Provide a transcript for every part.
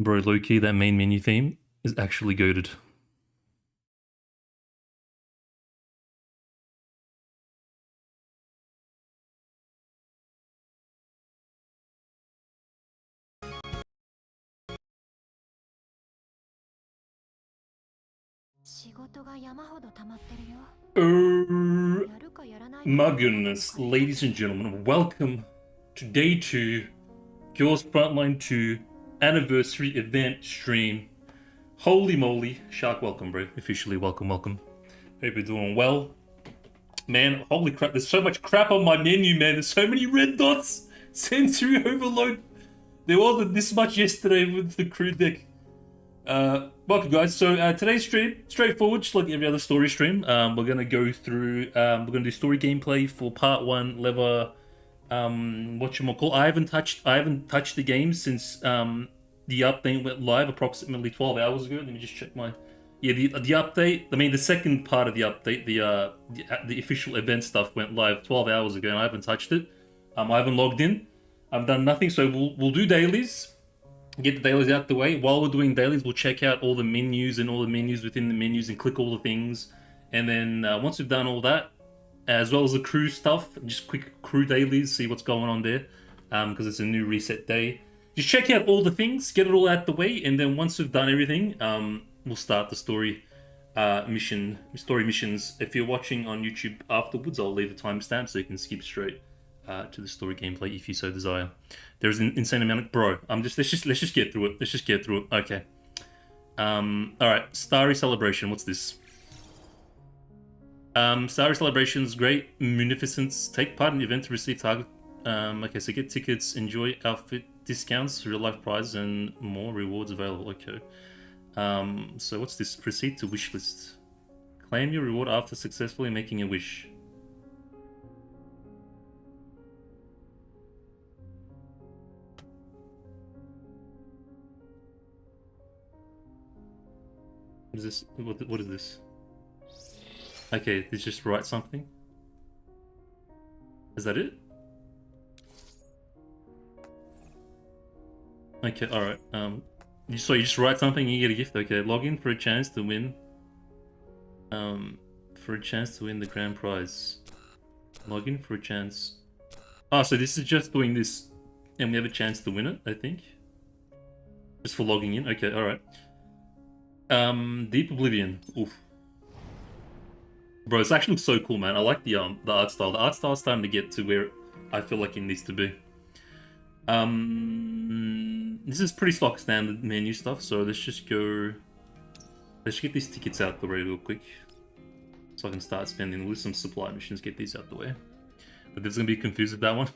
Bro, low-key, that main menu theme is actually goated. My goodness, ladies and gentlemen, welcome to day 2, Girls Frontline 2 anniversary event stream. Holy moly, Shark, welcome, bro. Officially welcome. Hope you're doing well. Man, holy crap, there's so much crap on my menu, man. There's so many red dots. Sensory overload. There wasn't this much yesterday with the crew deck. Welcome, guys. So today's stream, straightforward, just like every other story stream. We're gonna go through. We're gonna do story gameplay for part 1. Leva, whatchamacall. I haven't touched the game since the update went live approximately 12 hours ago. Let me just check my. Yeah, the update. I mean, the second part of the update, the official event stuff went live 12 hours ago, and I haven't touched it. I haven't logged in. I've done nothing. So we'll do dailies. Get the dailies out the way. While we're doing dailies, we'll check out all the menus and all the menus within the menus and click all the things. And then once we've done all that, as well as the crew stuff, just quick crew dailies, see what's going on there, because it's a new reset day. Just check out all the things, get it all out the way, and then once we've done everything, we'll start the story missions. If you're watching on YouTube afterwards, I'll leave a timestamp so you can skip straight to the story gameplay if you so desire. There's an insane amount of let's just get through it. Okay. Alright, Starry Celebration, what's this? Starry Celebration's great munificence. Take part in the event to receive target. Okay, so get tickets, enjoy outfit discounts, real life prizes, and more rewards available. Okay. So what's this? Proceed to wish list. Claim your reward after successfully making a wish. What is this? What is this? Okay, let's just write something. Is that it? Okay, alright. So you just write something and you get a gift. Okay, log in for a chance to win. For a chance to win the grand prize. Log in for a chance. Oh, so this is just doing this and we have a chance to win it, I think. Just for logging in. Okay, alright. Deep Oblivion. Oof. Bro, this actually looks so cool, man. I like the art style. The art style is starting to get to where I feel like it needs to be. This is pretty stock standard menu stuff, so let's just go. Let's get these tickets out the way real quick, so I can start spending with some supply missions. Get these out the way. But there's gonna be confused with that one.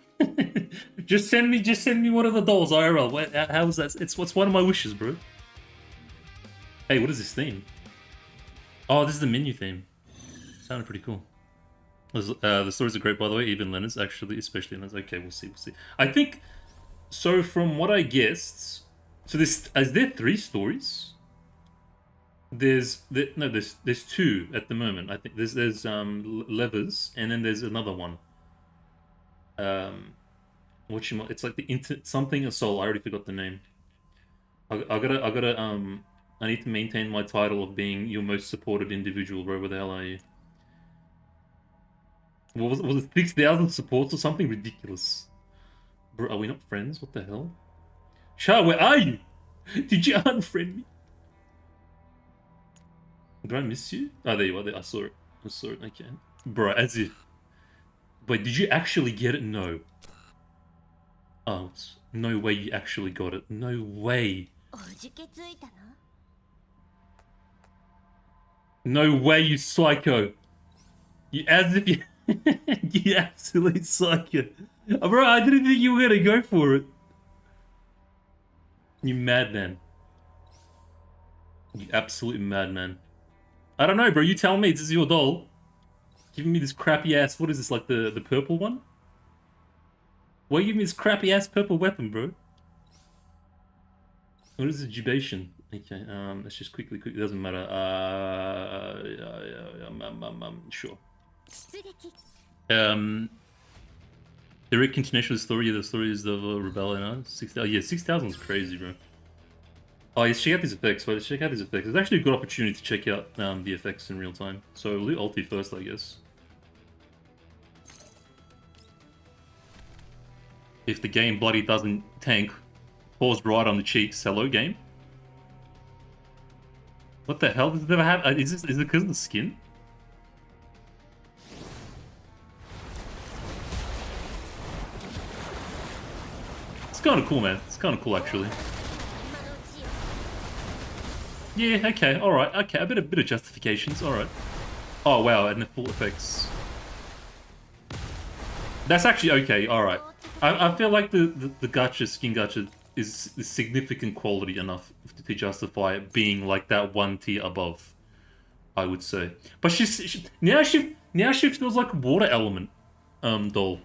just send me one of the dolls, IRL. How is that? It's one of my wishes, bro. Hey, what is this theme? Oh, this is the menu theme. Sounded pretty cool. The stories are great, by the way. Even Lenna's, actually, especially Lenna's. Okay, we'll see. I think so. From what I guessed, so is there 3 stories? There's 2 at the moment. I think there's Leva's, and then there's another one. It's like the something of soul. I already forgot the name. I need to maintain my title of being your most supported individual, bro. Where the hell are you? What was it 6,000 supports or something ridiculous? Bro, are we not friends? What the hell? Shah, where are you? Did you unfriend me? Did I miss you? Oh, there you are. I saw it. Okay. Bro, as if... Wait, did you actually get it? No. Oh, no way you actually got it. No way. No way, you psycho. You as if you... you absolute psycho. Oh, bro, I didn't think you were gonna go for it. You madman. You absolute madman. I don't know, bro. You tell me. This is your doll. Giving me this crappy ass... What is this, like the purple one? Why are you giving me this crappy ass purple weapon, bro? What is the jubation? Okay, let's just quickly. It doesn't matter. Sure. Direct continuation of the story. The story is of Rebellion. 6,000. Yeah, 6,000 is crazy, bro. Oh, yes, check out these effects. Wait, let's check out these effects. It's actually a good opportunity to check out the effects in real time. So we'll do ulti first, I guess. If the game bloody doesn't tank, pause right on the cheeks. Hello, game. What the hell does it ever have? Is it because of the skin? It's kind of cool, man. It's kind of cool, actually. Yeah, okay, alright, okay, a bit of justifications, alright. Oh, wow, and the full effects. That's actually okay, alright. I feel like the gacha, skin gacha, is significant quality enough to justify it being like that one tier above, I would say. But now she feels like a water element, doll.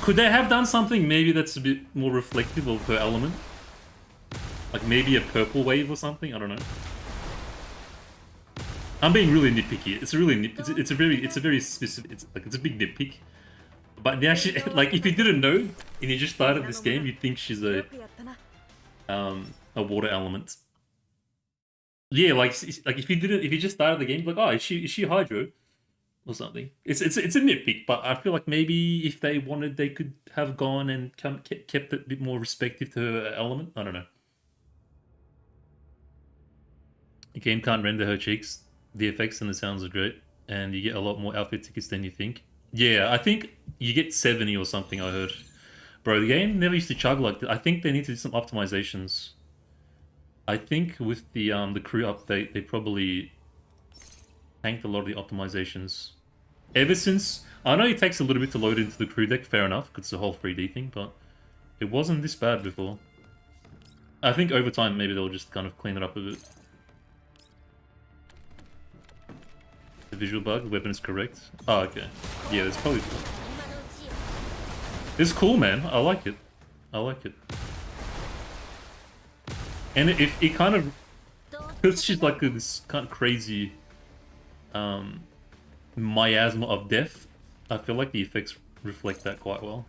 Could they have done something maybe that's a bit more reflective of her element? Like maybe a purple wave or something? I don't know. I'm being really nitpicky. It's a really it's a very specific. It's a big nitpick. But now she like if you didn't know and you just started this game, you'd think she's a water element. Yeah, like if you just started the game, like oh is she hydro or something? It's a nitpick, but I feel like maybe if they wanted, they could have gone and kept it a bit more respective to her element. I don't know. The game can't render her cheeks. The effects and the sounds are great, and you get a lot more outfit tickets than you think. Yeah, I think you get 70 or something, I heard. Bro, the game never used to chug like that. I think they need to do some optimizations. I think with the crew update, they probably tanked a lot of the optimizations. Ever since... I know it takes a little bit to load into the crew deck, fair enough, because it's a whole 3D thing, but it wasn't this bad before. I think over time, maybe they'll just kind of clean it up a bit. The visual bug, the weapon is correct. Oh, okay. Yeah, it's probably... It's cool, man. I like it. I like it. And it kind of... Because she's like this kind of crazy... miasma of death, I feel like the effects reflect that quite well.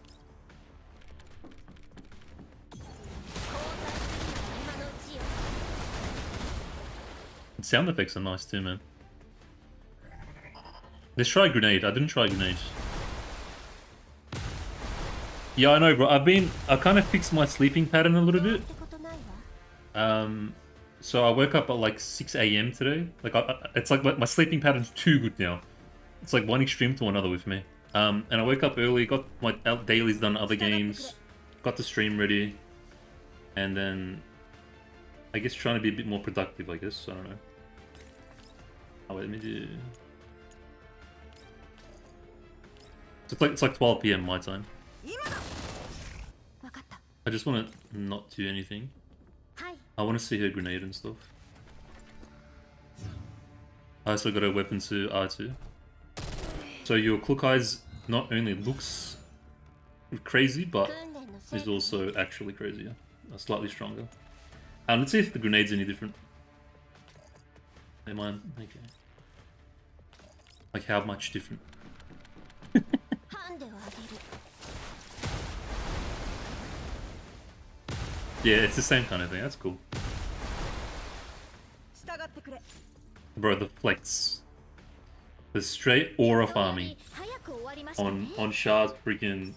The sound effects are nice too, man. Let's try grenade. I didn't try grenade. Yeah, I know, bro. I kind of fixed my sleeping pattern a little bit. So I woke up at like 6 AM today. Like, it's like my sleeping pattern's too good now. It's like one extreme to another with me. And I woke up early, got my dailies done, other games, got the stream ready, and then I guess trying to be a bit more productive, I guess. I don't know. Oh, wait, let me do... It's like 12 PM my time. I just want to not do anything. I want to see her grenade and stuff. I also got a weapon to R2. So your Clook Eyes not only looks crazy, but is also actually crazier. Slightly stronger. Let's see if the grenade's any different. Never mind. Okay. Like how much different? Yeah, it's the same kind of thing. That's cool. Bro, the flex. The straight aura farming on Shah's freaking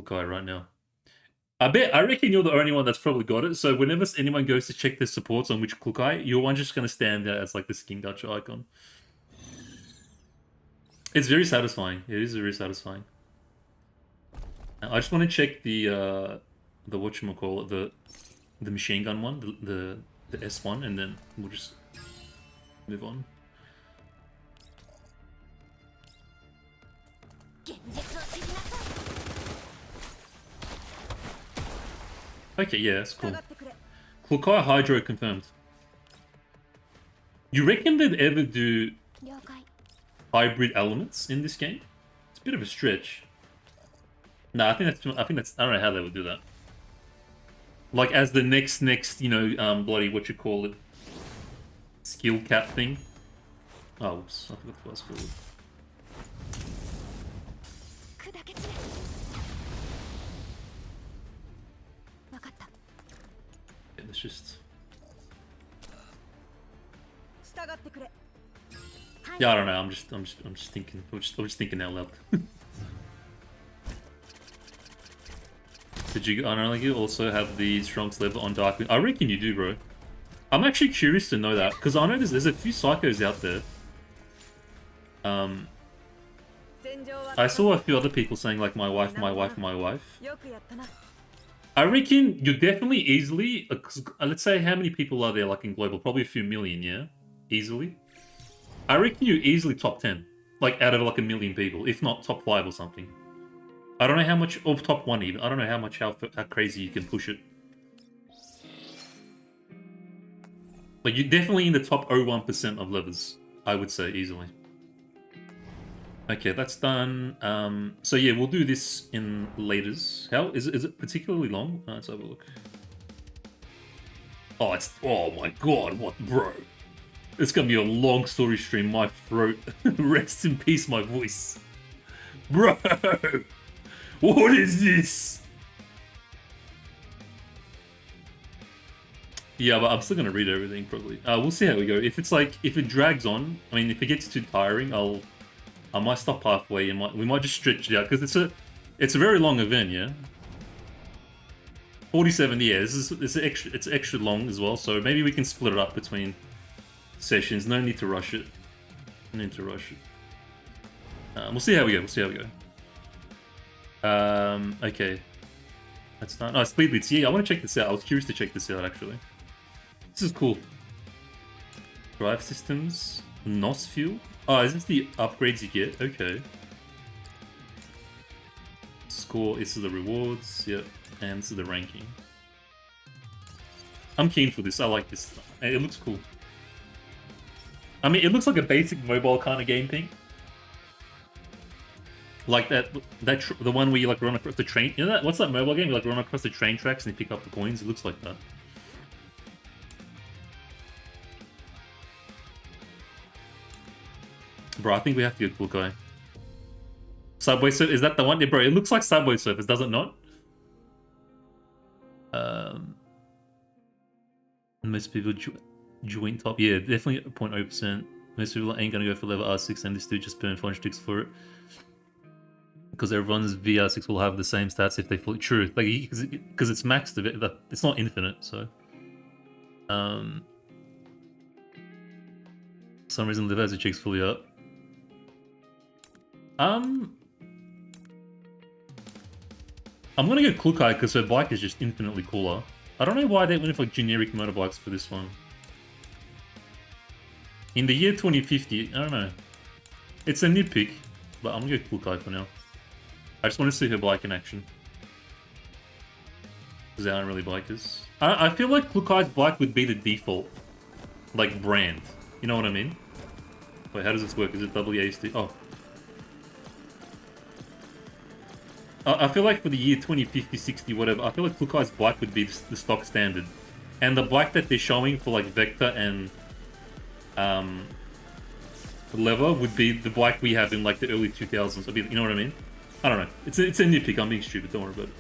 guy right now. I reckon you're the only one that's probably got it. So whenever anyone goes to check their supports on which Klukai, your one's just gonna stand out as like the skin gacha icon. It's very satisfying. It is very satisfying. I just want to check the whatchamacallit, the machine gun one, the S1, and then we'll just move on. Okay, yeah, that's cool. Klukai Hydro confirmed. You reckon they'd ever do hybrid elements in this game? It's a bit of a stretch. No, I think that's I don't know how they would do that. Like as the next, you know, bloody what you call it, skill cap thing. Oh, oops, I forgot what it's called. just... Yeah, I don't know. I'm just thinking. I'm just thinking out loud. Did you? I don't know. You also have the strongest level on Dark. I reckon you do, bro. I'm actually curious to know that because I know there's a few psychos out there. I saw a few other people saying like my wife, my wife, my wife. I reckon you're definitely easily. Let's say how many people are there like in global? Probably a few million, yeah, easily. I reckon you're easily top 10, like out of like a million people, if not top 5 or something. I don't know how much, or top 1 even. I don't know how crazy you can push it. Like you're definitely in the top 0.1% of levels, I would say easily. Okay, that's done. So yeah, we'll do this in laters. How is it particularly long? Let's have a look. Oh, oh my god, what, bro? It's gonna be a long story stream. My throat. Rest in peace, my voice. Bro! What is this? Yeah, but I'm still gonna read everything, probably. We'll see how we go. If it drags on, I mean, if it gets too tiring, I might stop halfway and we might just stretch it out, because it's a very long event, yeah? 47, yeah, it's extra long as well, so maybe we can split it up between sessions. No need to rush it. No need to rush it. We'll see how we go. Okay. That's done. Oh, speed leads. Yeah, I want to check this out. I was curious to check this out, actually. This is cool. Drive systems. NOS fuel. Oh, is this the upgrades you get? Okay. Score. This is the rewards. Yep. And this is the ranking. I'm keen for this. I like this. It looks cool. I mean, it looks like a basic mobile kind of game thing. Like the one where you like run across the train. You know that? What's that mobile game? You like run across the train tracks and you pick up the coins. It looks like that. Bro, I think we have to get Cool Guy. Subway Surf, is that the one? Yeah, bro, it looks like Subway Surfers, does it not? Most people join top. Yeah, definitely 0.0%. Most people ain't gonna go for level R6 and this dude just burn 400 sticks for it. Because everyone's VR6 will have the same stats if they fully... True, like, because it's maxed a bit, it's not infinite, so... For some reason, Leva has a chicks fully up. I'm gonna go Klukai because her bike is just infinitely cooler. I don't know why they went for like generic motorbikes for this one. In the year 2050, I don't know. It's a nitpick, but I'm gonna go Klukai for now. I just want to see her bike in action. Because they aren't really bikers. I feel like Klukai's bike would be the default, like, brand. You know what I mean? Wait, how does this work? Is it WASD? Oh. I feel like for the year 2050, 60, whatever, I feel like Klukai's bike would be the stock standard. And the bike that they're showing for like Vector and Leva would be the bike we have in like the early 2000s. You know what I mean? I don't know. It's a nitpick. I'm being stupid. Don't worry about it.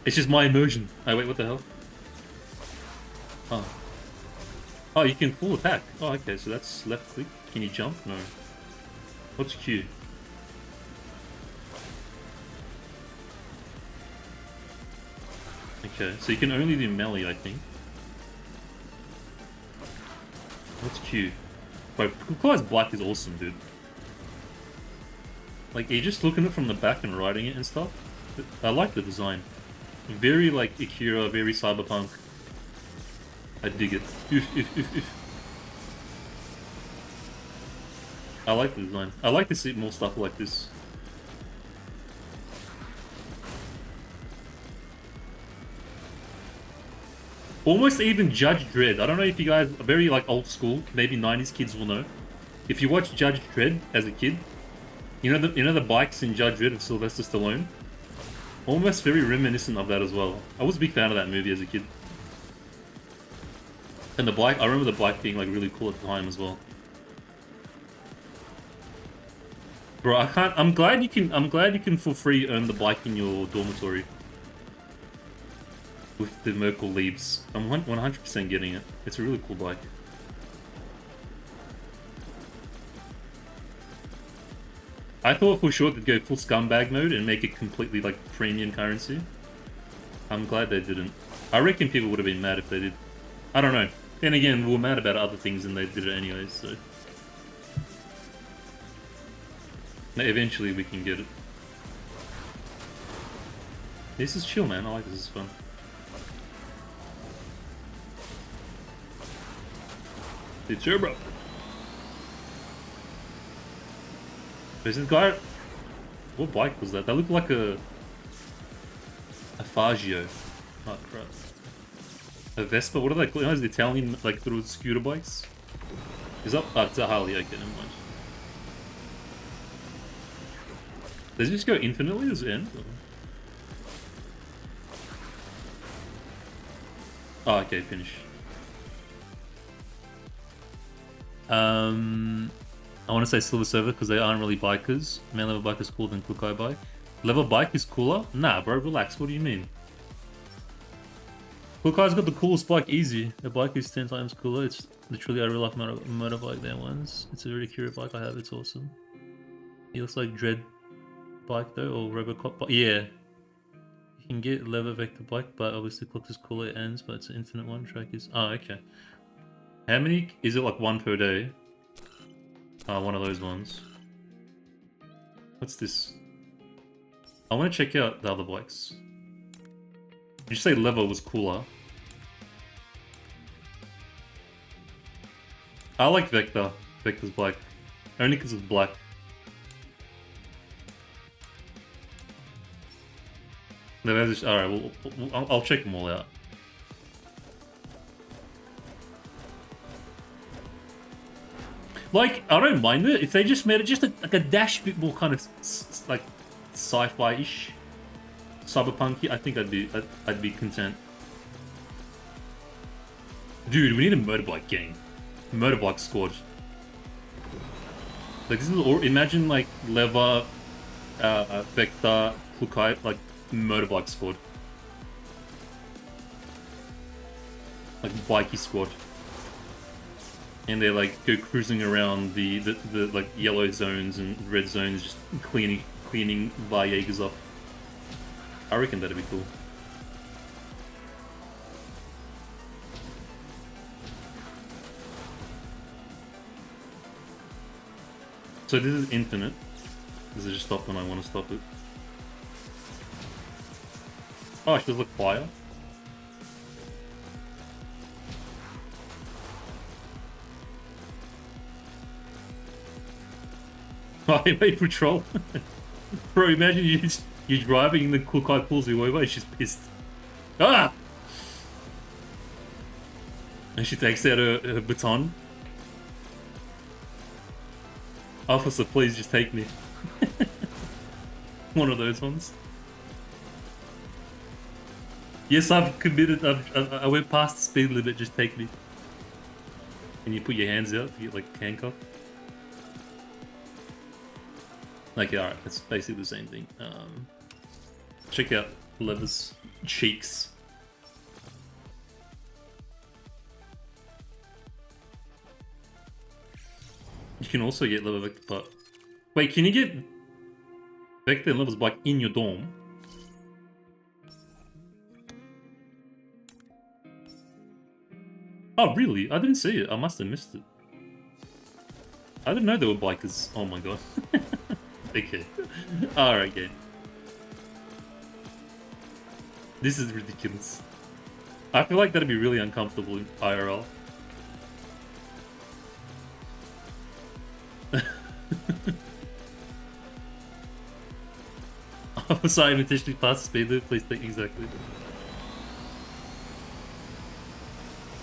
It's just my immersion. Oh, wait, what the hell? Oh. Oh, you can full attack. Oh, okay, so that's left click. Can you jump? No. What's Q? Okay, so you can only do melee, I think. What's Q? Bro, Klukai's bike is awesome, dude. Like, you're just looking at it from the back and riding it and stuff. I like the design. Very, like, Akira, very cyberpunk. I dig it. I like the design. I like to see more stuff like this. Almost even Judge Dredd. I don't know if you guys are very like old school, maybe 90s kids will know. If you watch Judge Dredd as a kid, you know the bikes in Judge Dredd of Sylvester Stallone? Almost very reminiscent of that as well. I was a big fan of that movie as a kid. And the bike, I remember the bike being like really cool at the time as well. Bro, I'm glad you can for free earn the bike in your dormitory. with the Merkle leaves. I'm 100% getting it. It's a really cool bike. I thought for sure they'd go full scumbag mode and make it completely like premium currency. I'm glad they didn't. I reckon people would have been mad if they did. I don't know. Then again, we were mad about other things and they did it anyways, so... Eventually we can get it. This is chill, man. I like this. It's fun. It's turbo. There's this guy. What bike was that? That looked like a Fagio. Oh crap. A Vespa. What are they called? You know, those Italian like little scooter bikes. Is that? Oh, it's a Harley. Okay, never mind. Does it just go infinitely? Does it end? Or... Oh, okay, finish. I want to say Silver Surfer because they aren't really bikers. Man, Leva Bike is cooler than Kukai Bike. Leva Bike is cooler? Nah, bro, relax. What do you mean? Kukai's got the coolest bike, easy. The bike is 10 times cooler. It's literally a real life motorbike there once. It's a really curious bike I have. It's awesome. He looks like Dread Bike though, or Robocop bike. Yeah. You can get Leva Vector Bike, but obviously clock is cooler, it ends, but it's an infinite one. Track is... Oh, okay. How many? Is it like one per day? One of those ones. What's this? I want to check out the other bikes. Did you say Leva was cooler? I like Vector. Vector's bike. Only because it's black. Alright, well, I'll check them all out. Like, I don't mind it if they just made it just like a dash bit more kind of like sci-fi-ish, cyberpunky. I think I'd be content. Dude, we need a motorbike gang, motorbike squad. Like this is, or imagine like Leva, Vector, Kukai, like motorbike squad, like bikey squad. And they like go cruising around the like yellow zones and red zones, just cleaning Jaegers up. I reckon that'd be cool. So this is infinite. Does it just stop when I want to stop it? Oh, it does look fire. Highway patrol. Bro, imagine you're driving and the Kukai pulls you over and she's pissed. Ah! And she takes out her baton. Officer, please just take me. One of those ones. Yes, I've committed. I went past the speed limit. Just take me. And you put your hands out to get like handcuffed. Like, alright, it's basically the same thing. Check out Leva's cheeks. You can also get Leva Vector, but... Wait, can you get Vector and Leva's bike in your dorm? Oh, really? I didn't see it. I must have missed it. I didn't know there were bikers. Oh my god. Okay. Alright, game. This is ridiculous. I feel like that'd be really uncomfortable in IRL. Oh, sorry, I'm intentionally past the speed limit. Please take exactly.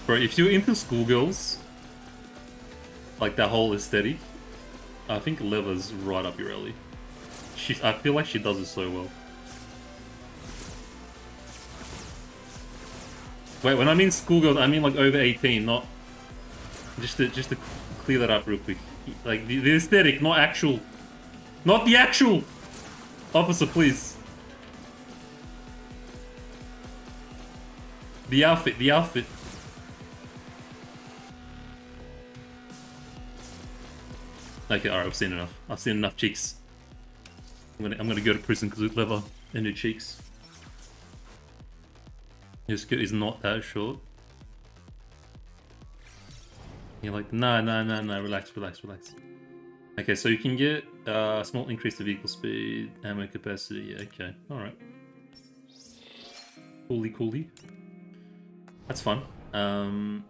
Bro, if you're into schoolgirls, like that whole aesthetic, I think Leva's right up your alley. I feel like she does it so well. Wait, when I mean schoolgirls, I mean like over 18, not... Just to clear that up real quick. Like, the aesthetic, not actual... Not the actual! Officer, please. The outfit, the outfit. Okay, alright, I've seen enough. I've seen enough cheeks. I'm gonna go to prison because of Leva and her cheeks. Your skirt is not that short. You're like, no, relax. Okay, so you can get a small increase to vehicle speed, ammo capacity. Yeah, okay, alright. Coolly. That's fun. I'm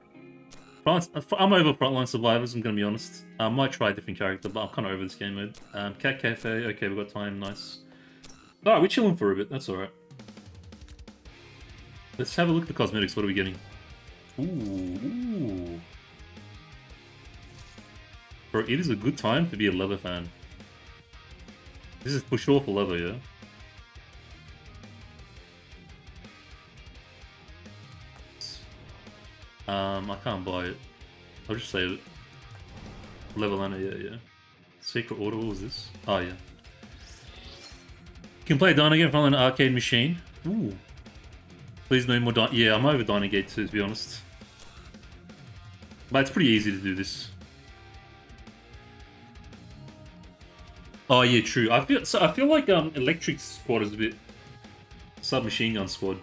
over Frontline Survivors, I'm gonna be honest. I might try a different character, but I'm kind of over this game mode. Cat Cafe, okay, we've got time, nice. Alright, we're chilling for a bit, that's alright. Let's have a look at the cosmetics, what are we getting? Ooh. Bro, it is a good time to be a Leva fan. This is for sure for Leva, yeah? I can't buy it. I'll just save it. Leva Lenna, yeah. Secret order, what was this? Oh, yeah. You can play Dynagate from an arcade machine. Ooh. Please no more yeah, I'm over Dynagate too, to be honest. But it's pretty easy to do this. Oh yeah, true. I feel like Electric Squad is a bit Submachine Gun Squad.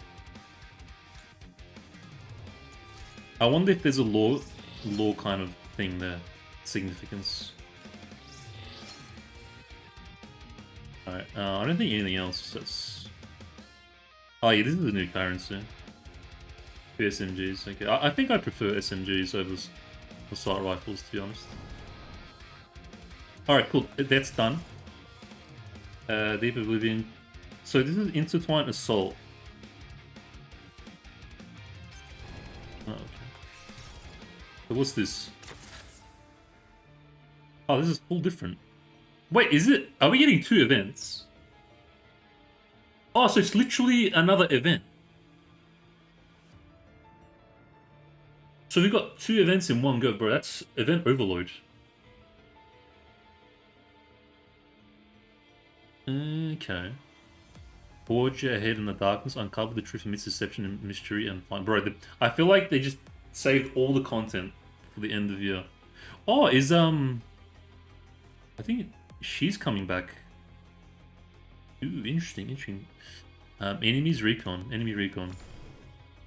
I wonder if there's a lore kind of thing there, significance. Alright, I don't think anything else. That's. Oh yeah, this is the new currency. SMGs. Okay, I think I prefer SMGs over assault rifles, to be honest. Alright, cool. That's done. Deep Oblivion. So this is Intertwined Assault. Oh, okay. So what's this? Oh, this is full different. Wait, is it? Are we getting 2 events? Oh, so it's literally another event. So we've got 2 events in one go, bro. That's event overload. Okay. Forge ahead in the darkness, uncover the truth amidst deception and mystery, and find. Bro, I feel like they just saved all the content for the end of year. Oh, is I think she's coming back. Ooh, interesting. Enemy recon.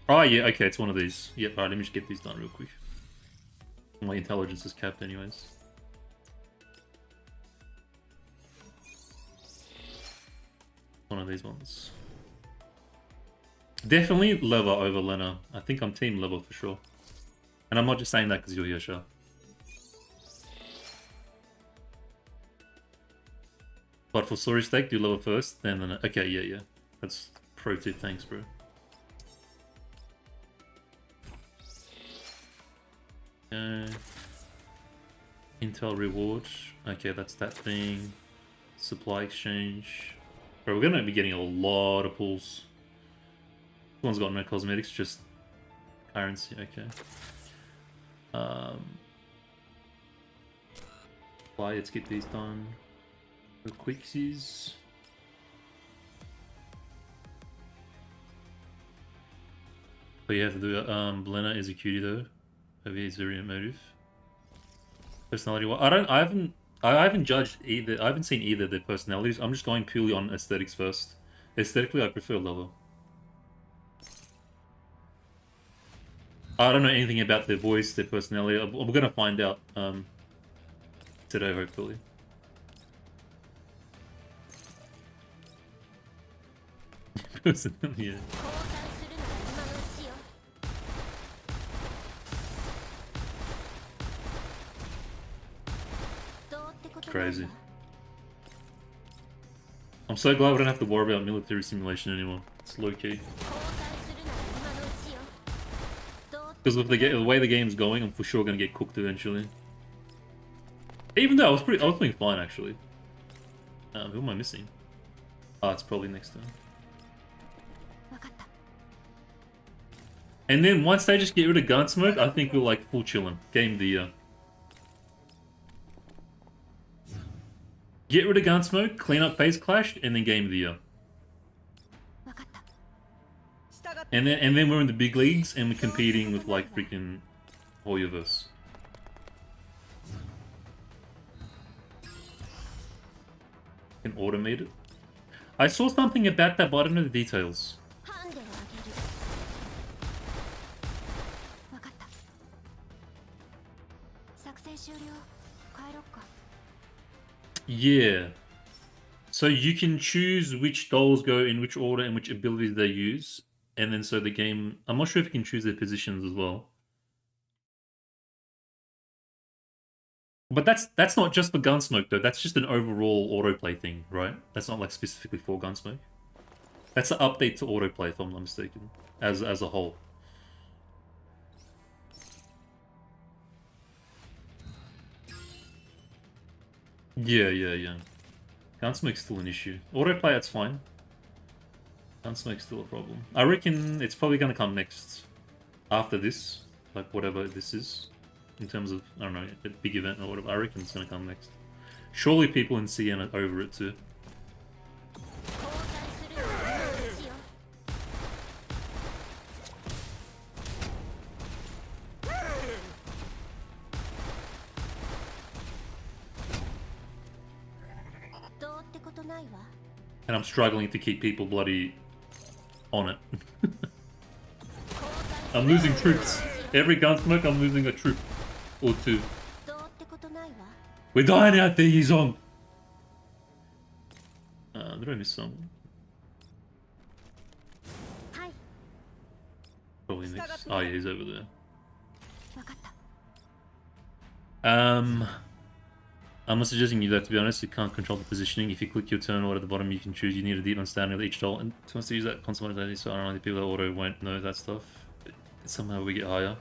Oh yeah, okay, it's one of these. Yep, alright, let me just get these done real quick. My intelligence is capped anyways. One of these ones. Definitely Leva over Lenna. I think I'm team Leva for sure. And I'm not just saying that because you're here, Shah. But for story's sake, do Leva first, then Lenna. Okay, yeah. That's pro tip, thanks, bro. Intel reward. Okay, that's that thing. Supply exchange. Bro, we're gonna be getting a lot of pulls. This one's got no cosmetics, just currency. Okay. Let's get these done. The quicksies. But you have to do it. Lenna is a cutie though. Maybe it's very emotive. Personality. Well, I haven't judged either. I haven't seen either of their personalities. I'm just going purely on aesthetics first. Aesthetically, I prefer Leva. I don't know anything about their voice, their personality. We're gonna find out today, hopefully. Yeah. Crazy. I'm so glad we don't have to worry about military simulation anymore. It's low key. Because with the way the game's going, I'm for sure gonna get cooked eventually. Even though I was playing fine actually. Who am I missing? Ah, it's probably next time. And then once they just get rid of Gunsmoke, I think we're like full chillin'. Game of the year. Get rid of Gunsmoke, clean up Phase Clash, and then Game of the year. And then we're in the big leagues and we're competing with like freaking Hoyoverse. Can automate it. I saw something about that, but I don't know the details. Yeah. So you can choose which dolls go in which order and which abilities they use. And then so the game... I'm not sure if you can choose their positions as well. But that's not just for Gunsmoke, though. That's just an overall autoplay thing, right? That's not like specifically for Gunsmoke. That's an update to autoplay, if I'm not mistaken, as a whole. Yeah. Gunsmoke's still an issue. Autoplay, that's fine. Gunsmoke's still a problem. I reckon it's probably going to come next after this, like whatever this is, in terms of, I don't know, a big event or whatever. I reckon it's going to come next. Surely people in CN are over it too. And I'm struggling to keep people bloody on it. I'm losing troops. Every Gunsmoke, I'm losing a troop or two. We're dying out there, Yizong! Did I miss someone? Probably next. Oh yeah, he's over there. I'm not suggesting you that, to be honest. You can't control the positioning. If you click your turn order at the bottom, you can choose. You need a deep understanding of each doll. And to use that constant identity, so I don't know, the people that auto won't know that stuff. But somehow we get higher.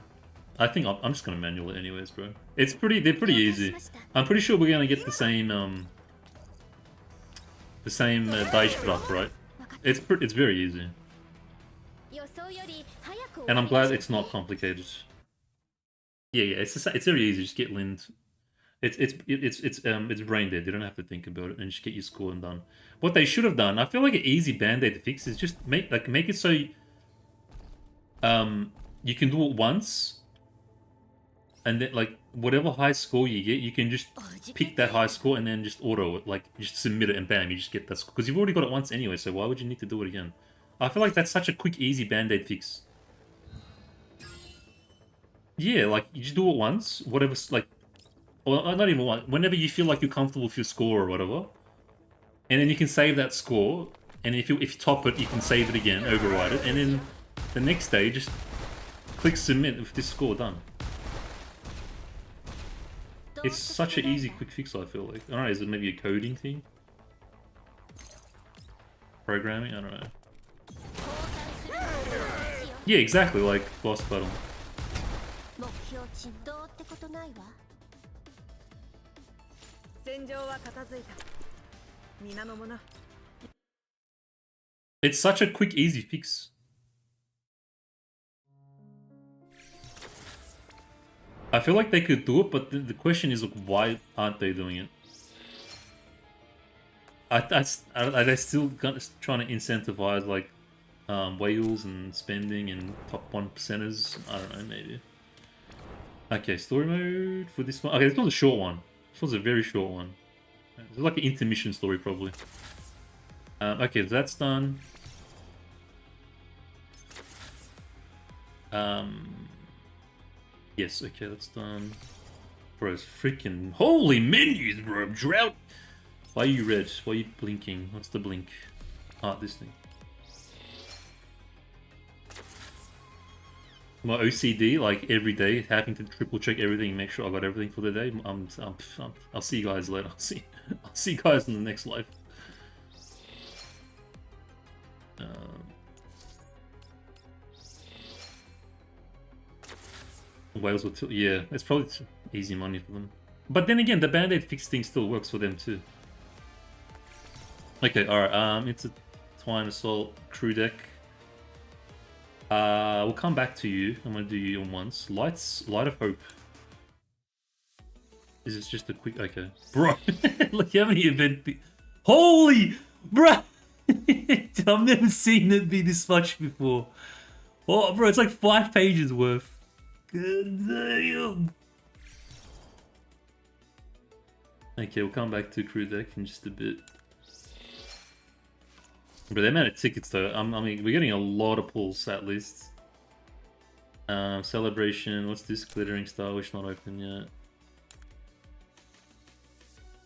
I think I'm just gonna manual it anyways, bro. It's pretty. They're pretty easy. I'm pretty sure we're gonna get the same Daishkraft, right? It's very easy. And I'm glad it's not complicated. Yeah. It's very easy. Just get Lind. It's brain dead. You don't have to think about it and just get your score and done. What they should have done, I feel like an easy band-aid to fix is just make it so you can do it once, and then like whatever high score you get, you can just pick that high score and then just auto it, like just submit it and bam, you just get that score because you've already got it once anyway. So why would you need to do it again? I feel like that's such a quick, easy band-aid fix. Yeah, like you just do it once, whatever's like. Well, not even one. Whenever you feel like you're comfortable with your score or whatever, and then you can save that score, and if you top it, you can save it again, override it, and then the next day just click submit with this score done. It's such an easy, quick fix. I feel like. I don't know. Is it maybe a coding thing? Programming? I don't know. Yeah, exactly. Like boss battle. It's such a quick, easy fix. I feel like they could do it, but the question is, like, why aren't they doing it? Are they still trying to incentivize, like, whales and spending and top 1%ers? I don't know, maybe. Okay, story mode for this one. Okay, it's not a short one. This was a very short one. It's like an intermission story, probably. Okay, that's done. Yes, okay, that's done. Bro, it's freaking... Holy menus, bro! Drought! Why are you red? Why are you blinking? What's the blink? Ah, this thing. My OCD, like every day, having to triple check everything, make sure I got everything for the day. I'll see you guys later. I'll see you guys in the next life. Whales will tilt. Yeah, it's probably easy money for them. But then again, the band-aid fix thing still works for them too. Okay, alright. It's a Twine Assault crew deck. We'll come back to you. I'm gonna do you on once. Light of Hope. Is this just a quick... Okay. Bro, look how many event... Holy... Bro! I've never seen it be this much before. Oh, bro, it's like 5 pages worth. Good damn. Okay, we'll come back to crew deck in just a bit. But the amount of tickets, though, I mean, we're getting a lot of pulls at least. Celebration. What's this? Glittering Star, which not open yet.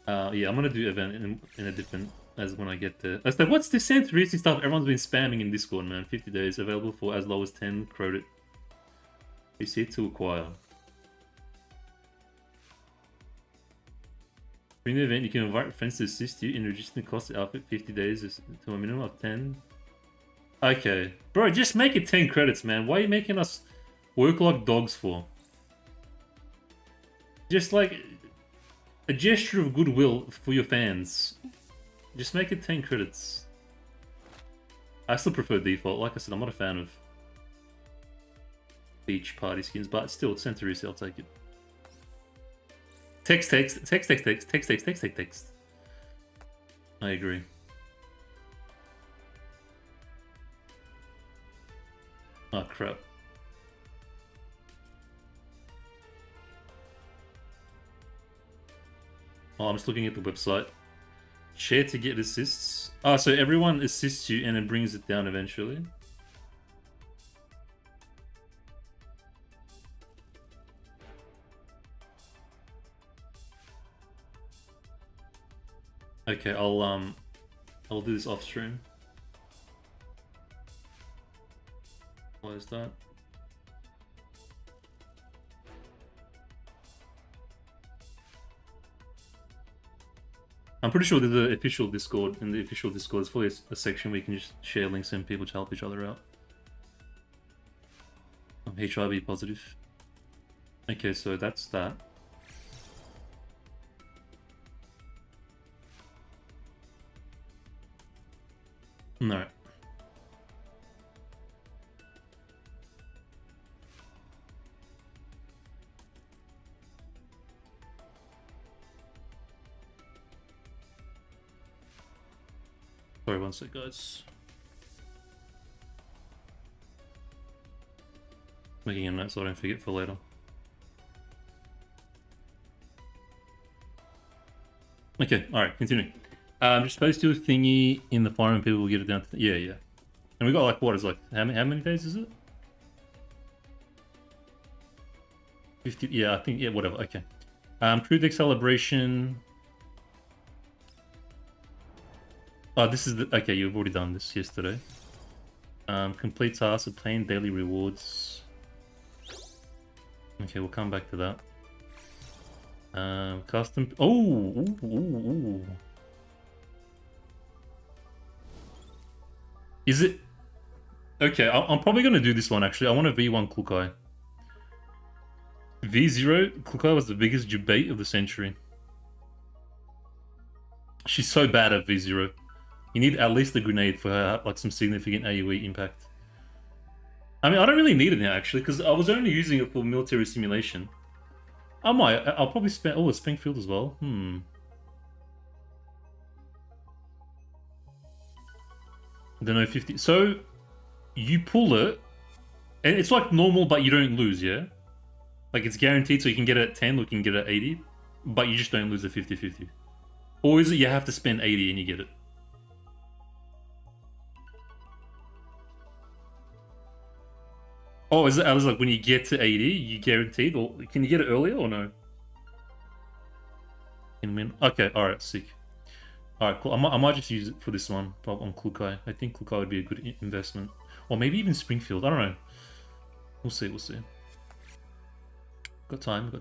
Yeah, I'm gonna do event in a different as when I get there. I was like, what's this Santorini stuff everyone's been spamming in Discord, man? 50 days available for as low as 10 credit. You see it to acquire. During the event, you can invite friends to assist you in reducing the cost of the outfit 50 days to a minimum of 10. Okay. Bro, just make it 10 credits, man. Why are you making us work like dogs for? Just like a gesture of goodwill for your fans. Just make it 10 credits. I still prefer default. Like I said, I'm not a fan of beach party skins, but still, it's Santorini, I'll take it. Text. I agree. Oh, crap. Oh, I'm just looking at the website. Share to get assists. Oh, so everyone assists you and it brings it down eventually. Okay, I'll do this off stream. What is that? I'm pretty sure there's an official Discord. In the official Discord, it's fully a section where you can just share links and people to help each other out. I'm HIV positive. Okay, so that's that. No. Sorry, one sec, guys. Making a note so I don't forget for later. Okay, alright, continuing. Just supposed to do a thingy in the farm and people will get it down to... Yeah. And we got like, what is like, how many days is it? 50, yeah, I think, yeah, whatever, okay. Crew deck celebration. Oh, this is the, okay, you've already done this yesterday. Complete tasks, obtain daily rewards. Okay, we'll come back to that. Custom, ooh. Is it? Okay, I'm probably going to do this one, actually. I want a V1 Klukai. V0, Klukai was the biggest debate of the century. She's so bad at V0. You need at least a grenade for her, like some significant AoE impact. I mean, I don't really need it now, actually, because I was only using it for military simulation. I might. I'll probably spend... Oh, it's Springfield as well. I don't know, 50... So, you pull it, and it's like normal, but you don't lose, yeah? Like, it's guaranteed, so you can get it at 10 or you can get it at 80, but you just don't lose the 50-50. Or is it you have to spend 80 and you get it? Oh, is it like when you get to 80, you guaranteed? Or can you get it earlier or no? Okay, alright, sick. Alright, cool. I might just use it for this one on Klukai. I think Klukai would be a good investment. Or maybe even Springfield. I don't know. We'll see. Got time.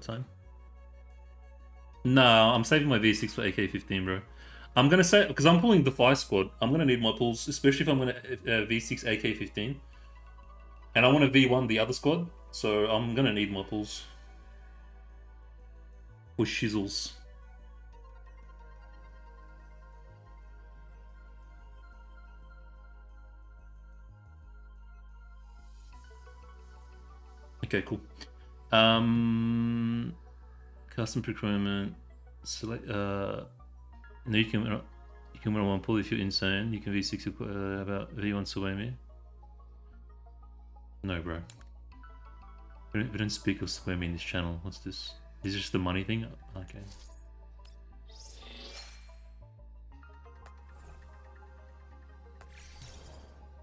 No, I'm saving my V6 for AK-15, bro. I'm gonna say, because I'm pulling the Defy squad, I'm gonna need my pulls, especially if I'm gonna V6 AK-15. And I want to V1 the other squad, so I'm gonna need my pulls. For shizzles. Okay, cool. Custom procurement. Select. No, you can win one pull if you're insane. You can V6 about V1 Suemi. No, bro. We don't speak of squirmy in this channel. What's this? Is this just the money thing? Okay.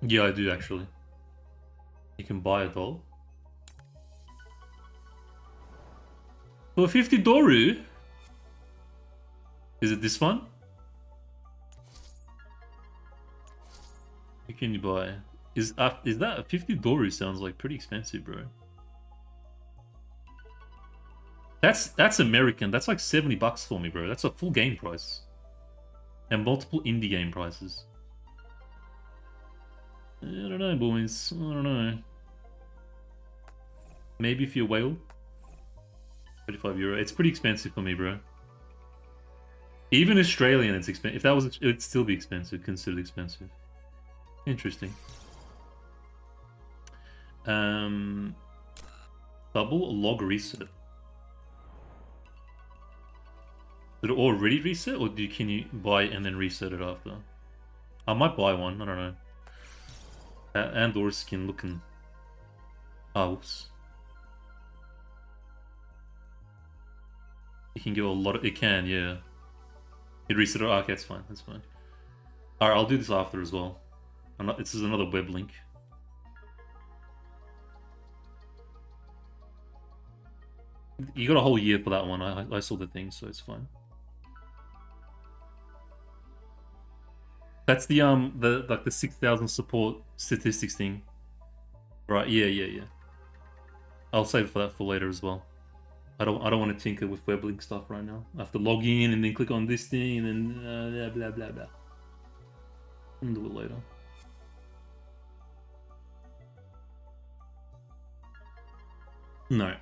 Yeah, I do actually. You can buy a doll. For 50 Doru? Is it this one? Who can you buy? Is that a 50 Doru? Sounds like pretty expensive, bro. That's American. That's like $70 for me, bro. That's a full game price. And multiple indie game prices. I don't know, boys. I don't know. Maybe if you're a whale. €35. It's pretty expensive for me, bro. Even Australian, it's expensive. If that was, it'd still be expensive. Considered expensive. Interesting. Double log reset. Did it already reset, or can you buy and then reset it after? I might buy one. I don't know. Andor skin looking. Oh, oops. You can give a lot of. It can, yeah. It reset it. Okay, that's fine. That's fine. All right, I'll do this after as well. This is another web link. You got a whole year for that one. I saw the thing, so it's fine. That's the like the 6,000 support statistics thing. Right, yeah. I'll save for that for later as well. I don't want to tinker with web link stuff right now. I have to log in and then click on this thing and then blah blah blah. I'll do it later. No.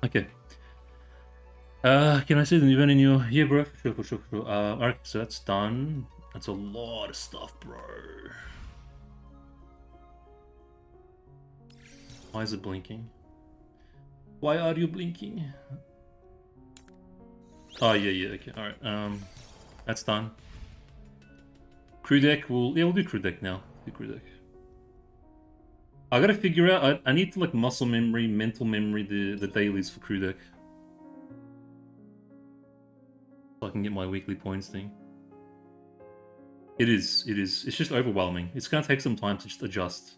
Okay. Can I see the event in your... Yeah, bro. For sure. Alright, so that's done. That's a lot of stuff, bro. Why is it blinking? Why are you blinking? Oh, yeah, okay. Alright, that's done. Crew deck, we'll do crew deck now. Do crew deck. I gotta figure out, I need to like muscle memory, mental memory, the dailies for crew deck. So I can get my weekly points thing. It is. It's just overwhelming. It's gonna take some time to just adjust.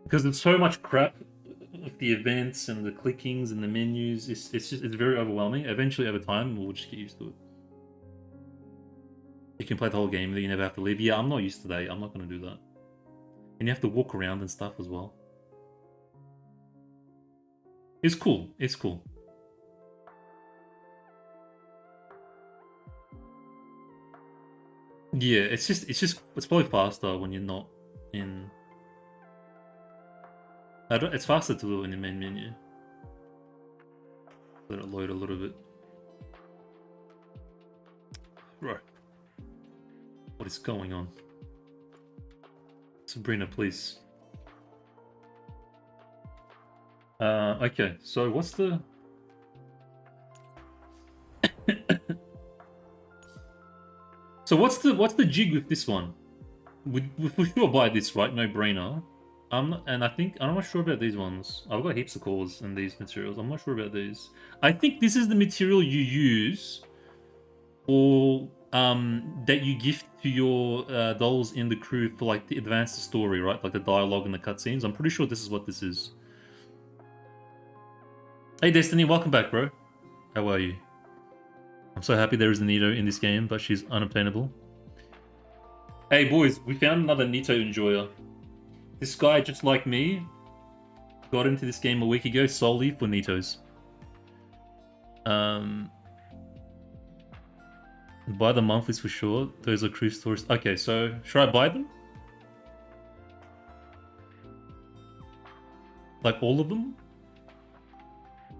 Because there's so much crap with the events and the clickings and the menus. It's very overwhelming. Eventually, over time, we'll just get used to it. You can play the whole game, then you never have to leave. Yeah, I'm not used to that. I'm not gonna do that. And you have to walk around and stuff as well. It's cool. It's cool. Yeah, it's probably faster when you're not in. It's faster to do in the main menu. Let it load a little bit. Right. What is going on? Sabrina, please. Okay, so what's the... So what's the jig with this one? We for sure buy this, right? No brainer. I'm not sure about these ones. I've got heaps of cores and these materials. I'm not sure about these. I think this is the material you use for that you gift to your dolls in the crew for like the advanced story, right? Like the dialogue and the cutscenes. I'm pretty sure this is what this is. Hey Destiny, welcome back, bro. How are you? I'm so happy there is a Nito in this game, but she's unobtainable. Hey boys, we found another Nito enjoyer. This guy, just like me, got into this game a week ago solely for Nitos. Buy the monthlies for sure. Those are crew stories. Okay, so should I buy them? Like all of them?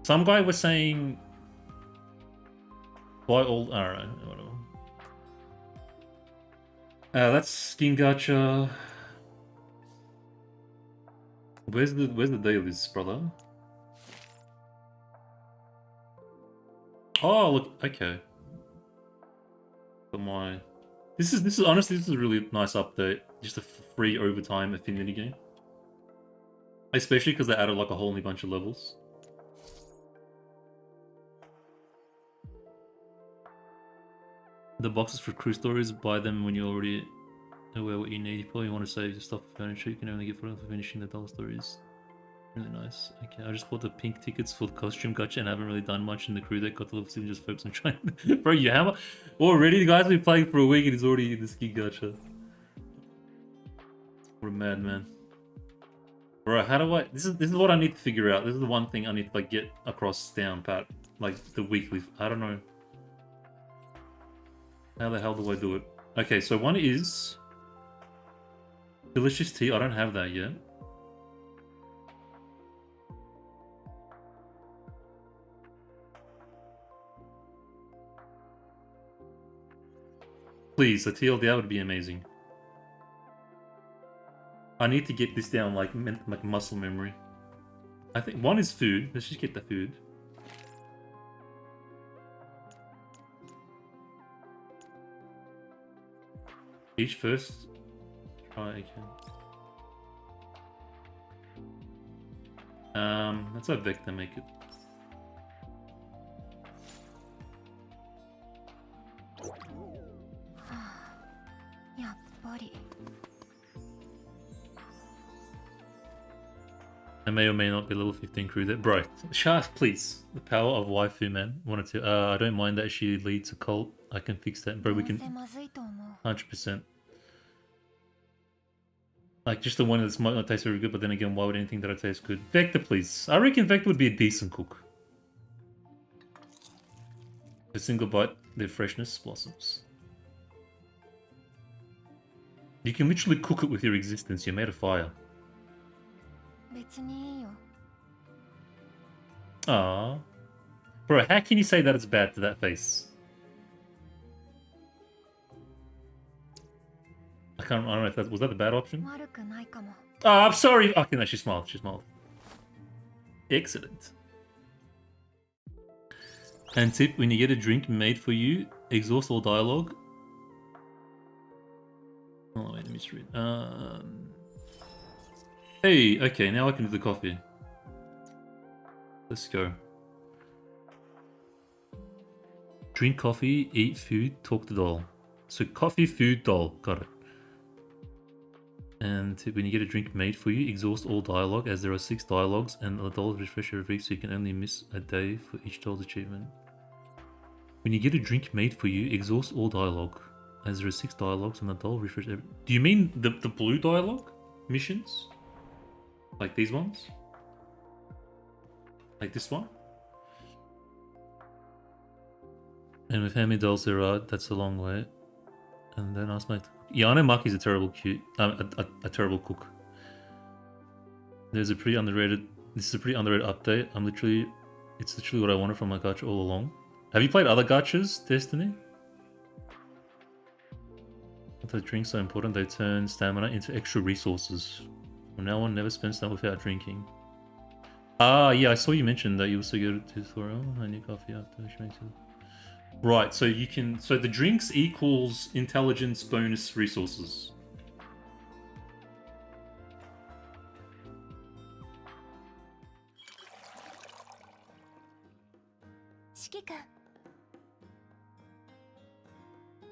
Some guy was saying... Buy all. Alright, whatever. That's skin gacha. Where's the dailies, brother? Oh look, okay. But my this is honestly this is a really nice update. Just a free overtime affinity game. Especially because they added like a whole new bunch of levels. The boxes for crew stories, buy them when you already aware what you need. You probably want to save your stuff for furniture. You can only get for finishing the dull stories. Really nice. Okay, I just bought the pink tickets for the costume gacha and haven't really done much in the crew deck. Got to level 7, just focus on trying. Bro, you hammer already? The guy's been playing for a week and he's already in the ski gacha. What a madman. Bro, how do I... This is what I need to figure out. This is the one thing I need to like get across down pat. Like the weekly... I don't know. How the hell do I do it? Okay, so one is... Delicious tea. I don't have that yet. Please, a TLDR would be amazing. I need to get this down like muscle memory. I think one is food. Let's just get the food. Each first. Try again. Let's have Vector make it. I may or may not be level 15 crew there. Bro, Shaft, please. The power of waifu, man. Wanted to. I don't mind that she leads a cult. I can fix that. Bro, we can... 100%. Like, just the one that might not taste very good, but then again, why would anything that I taste good? Vector, please. I reckon Vector would be a decent cook. A single bite, their freshness blossoms. You can literally cook it with your existence. You're made of fire. Aww. Bro, how can you say that it's bad to that face? I don't know if that was that the bad option? Oh, I'm sorry. Okay, no, she smiled. She smiled. Excellent. And tip, when you get a drink made for you, exhaust all dialogue. Oh, wait, let me just read. Hey, okay, now I can do the coffee. Let's go. Drink coffee, eat food, talk to doll. So coffee, food, doll. Got it. And when you get a drink made for you, exhaust all dialogue, as there are 6 dialogues and the dolls refresh every week, so you can only miss a day for each doll's achievement. When you get a drink made for you, exhaust all dialogue, as there are 6 dialogues and the doll refresh every... Do you mean the blue dialogue missions? Like these ones? Like this one? And with how many dolls there are, that's a long way. And then ask my... Yeah, I know Maki's a terrible a terrible cook. There's a pretty underrated... This is a pretty underrated update. It's literally what I wanted from my gacha all along. Have you played other gachas, Destiny? The drinks are important. They turn stamina into extra resources. From now on, never spend time without drinking. Ah, yeah, I saw you mention that you also go to tutorial. I need coffee after she makes it. Right, so you can... So the drinks equals intelligence bonus resources.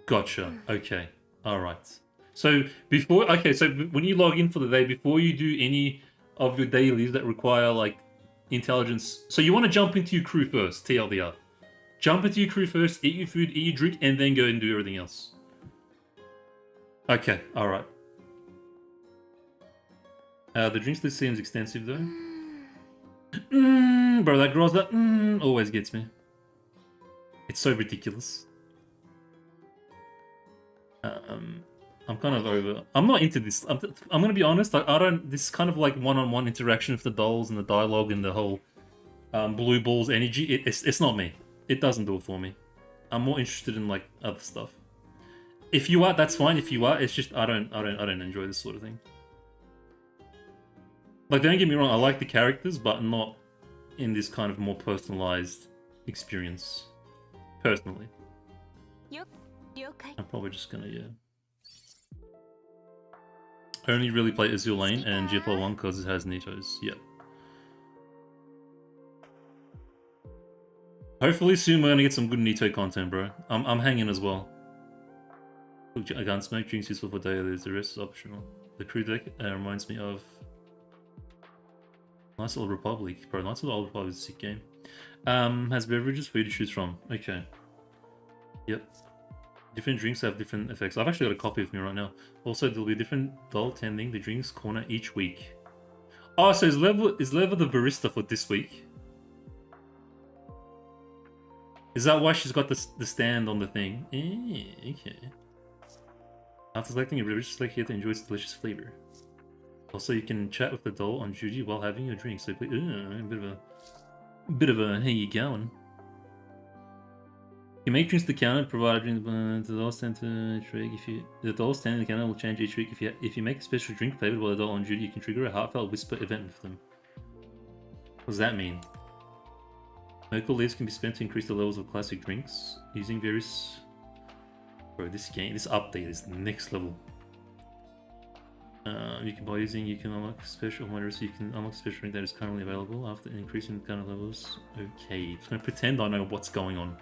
Gotcha. Okay. Alright. So before... Okay, so when you log in for the day, before you do any of your dailies that require, like, intelligence... So you want to jump into your crew first, TLDR. Jump into your crew first, eat your food, eat your drink, and then go and do everything else. Okay, alright. The drinks list seems extensive, though. Bro, that girl's that always gets me. It's so ridiculous. I'm kind of over... I'm not into this. I'm gonna be honest, like, I don't... This kind of, like, one-on-one interaction with the dolls and the dialogue and the whole blue balls energy, it's not me. It doesn't do it for me. I'm more interested in like other stuff. If you are, that's fine. If you are, it's just I don't enjoy this sort of thing. Like, don't get me wrong, I like the characters, but not in this kind of more personalized experience. Personally. I'm probably just gonna, yeah. I only really play Azure Lane and GFL 1 because it has Nitos. Yep. Hopefully soon we're gonna get some good Nito content, bro. I'm hanging as well. I can't smoke, drinks useful for dailies, the rest is optional. The crew deck reminds me of Nice Old Republic. Bro, Nice Old Republic is a sick game. Has beverages for you to choose from. Okay. Yep. Different drinks have different effects. I've actually got a copy of me right now. Also, there'll be a different doll tending the drinks corner each week. Oh, so is Leva the barista for this week? Is that why she's got the stand on the thing? Okay. After selecting a beverage, select here to enjoy its delicious flavor. Also, you can chat with the doll on duty while having your drink. So, please, a bit of a, hey, you going? You make drinks to the counter, provide a drink to the doll stand to trigger. The doll stand in the counter will change each week. If you make a special drink flavored while the doll on duty, you can trigger a heartfelt whisper event with them. What does that mean? Local leaves can be spent to increase the levels of classic drinks using various. Bro, this update is next level. You can unlock special models. You can unlock special drink that is currently available after increasing the kind of levels. Okay, it's gonna pretend I know what's going on.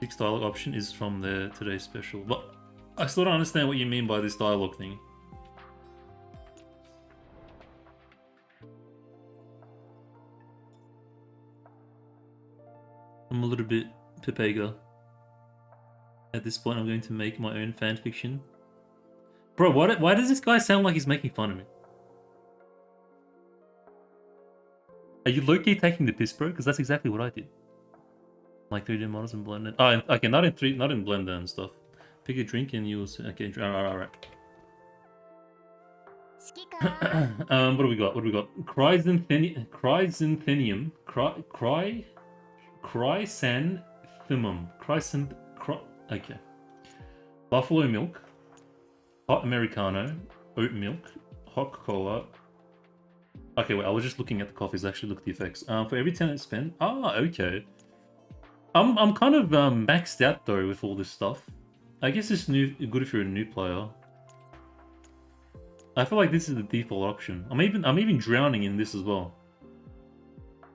6 dialogue option is from the today's special, but I still don't understand what you mean by this dialogue thing. I'm a little bit Pepega. At this point, I'm going to make my own fanfiction. Bro, why does this guy sound like he's making fun of me? Are you low-key taking the piss, bro? Because that's exactly what I did. Like 3D models and Blender. Oh, okay, not in Blender and stuff. Pick a drink and you'll see. Okay, alright. What do we got? Chrysanthemum. Okay. Buffalo milk. Hot Americano. Oat milk. Hot cola. Okay, wait, I was just looking at the coffees. Actually, look at the effects. For every 10 I spend. Ah, okay. I'm kind of maxed out though with all this stuff. I guess it's good if you're a new player. I feel like this is the default option. I'm even drowning in this as well.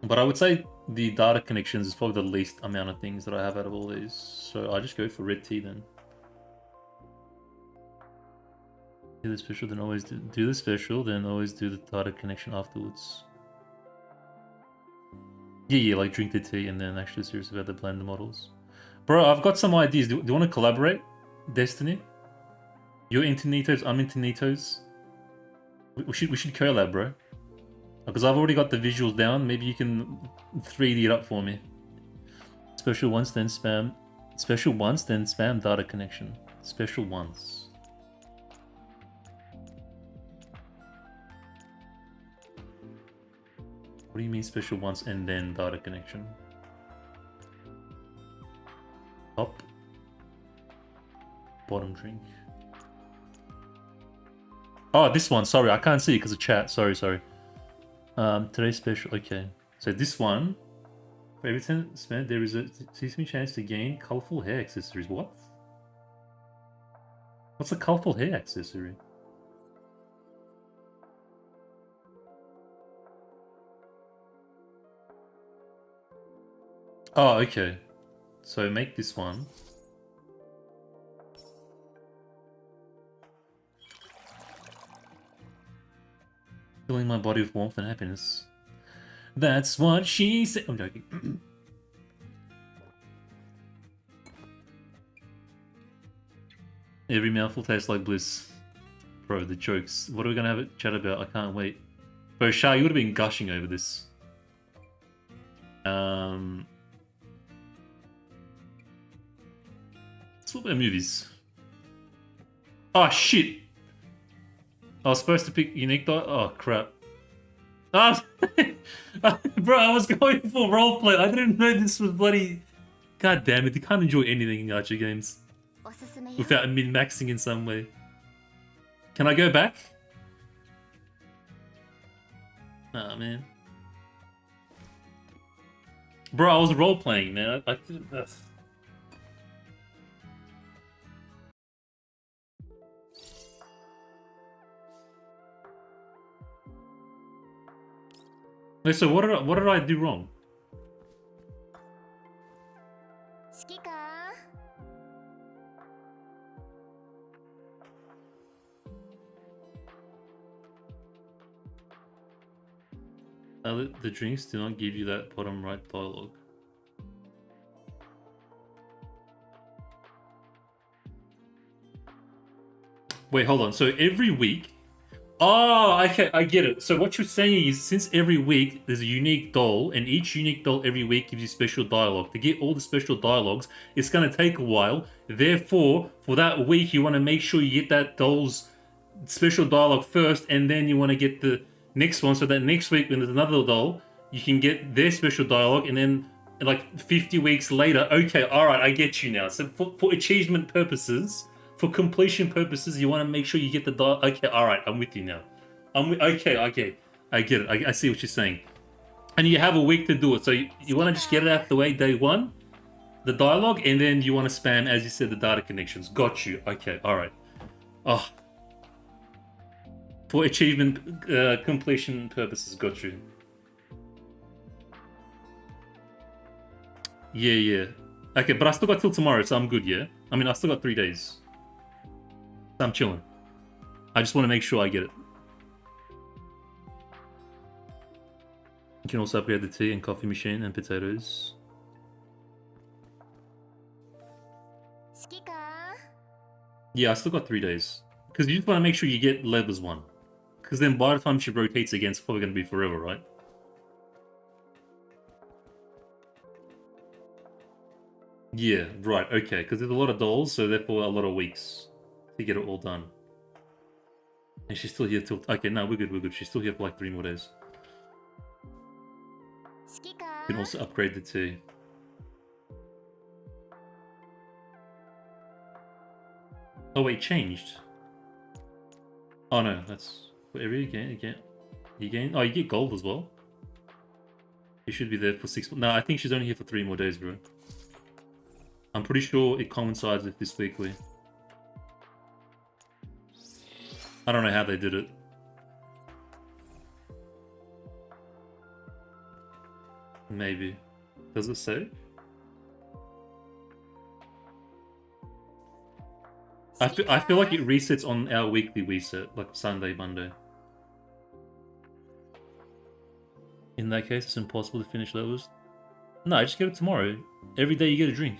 But I would say the data connections is probably the least amount of things that I have out of all these. So I just go for red tea then. Do the special, then always do the special, then always do the data connection afterwards. Yeah, like drink the tea and then actually serious about the Blender models. Bro, I've got some ideas. Do you want to collaborate? Destiny? You're into Nitos, I'm into Nitos. We should collab, bro. Because I've already got the visuals down. Maybe you can 3D it up for me. Special once, then spam. Special once, then spam data connection. Special once. What do you mean special once and then data connection? Top. Bottom drink. Oh, this one. Sorry, I can't see it because of chat. Sorry. Today's special. Okay. So this one. For every 10 spent, there is a sesame chance to gain colorful hair accessories. What? What's a colorful hair accessory? Oh, okay. So make this one. Filling my body with warmth and happiness. That's what she said. I'm joking. Every mouthful tastes like bliss. Bro, the jokes. What are we gonna have a chat about? I can't wait. Bro, Shah, you would have been gushing over this. Let's talk about movies. Oh shit! I was supposed to pick unique dot. Oh crap. Ah, bro, I was going for roleplay. I didn't know this was bloody. God damn it! You can't enjoy anything in gacha games without min-maxing in some way. Can I go back? Nah, man. Bro, I was role-playing, man. I didn't. Wait, so what did I do wrong? The drinks do not give you that bottom right dialogue. Wait, hold on. So every week... Oh, okay, I get it. So what you're saying is, since every week there's a unique doll, and each unique doll every week gives you special dialogue. To get all the special dialogues, it's going to take a while. Therefore, for that week, you want to make sure you get that doll's special dialogue first, and then you want to get the next one, so that next week when there's another doll, you can get their special dialogue, and then like 50 weeks later, okay, all right, I get you now. So for achievement purposes, for completion purposes, you want to make sure you get the dialogue. Okay, all right, I'm with you now. Okay, I get it. I see what you're saying. And you have a week to do it, so you want to just get it out of the way day one, the dialogue, and then you want to spam, as you said, the data connections. Got you. Okay, all right. Oh. For achievement completion purposes, got you. Yeah. Okay, but I still got till tomorrow, so I'm good, yeah? I mean, I still got 3 days. So I'm chilling. I just want to make sure I get it. You can also upgrade the tea and coffee machine and potatoes. Yeah, I still got 3 days. Because you just want to make sure you get Leva's one. Because then by the time she rotates again, it's probably going to be forever, right? Yeah, right, okay. Because there's a lot of dolls, so therefore a lot of weeks to get it all done. And she's still here till... Okay, no, we're good. She's still here for like 3 more days. You can also upgrade the tea. Oh wait, changed. Oh no, that's... Whatever you gain. Oh, you get gold as well. You should be there for 6... No, I think she's only here for 3 more days, bro. I'm pretty sure it coincides with this weekly. I don't know how they did it. Maybe. Does it say? I feel like it resets on our weekly reset, like Sunday, Monday. In that case, it's impossible to finish levels. No, just get it tomorrow. Every day you get a drink.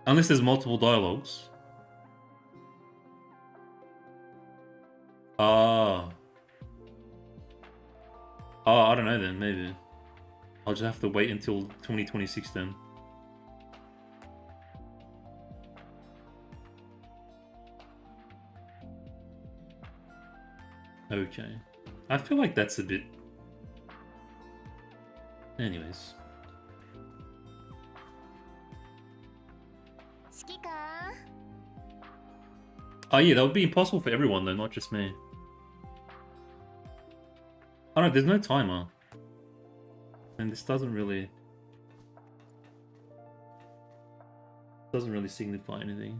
Unless there's multiple dialogues. Ah. Oh, I don't know then, maybe. I'll just have to wait until 2026 then. Okay. I feel like that's a bit... Anyways. Oh yeah, that would be impossible for everyone though, not just me. Oh no, there's no timer. And this doesn't really signify anything.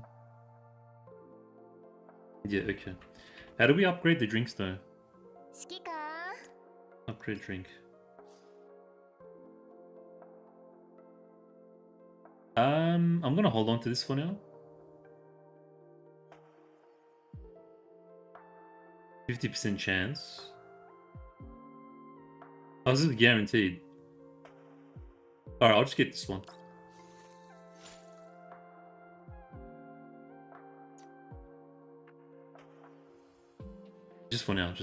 Yeah, okay. How do we upgrade the drinks though? Upgrade drink. I'm gonna hold on to this for now. 50% chance. Oh, this is guaranteed. Alright, I'll just get this one. Just for now.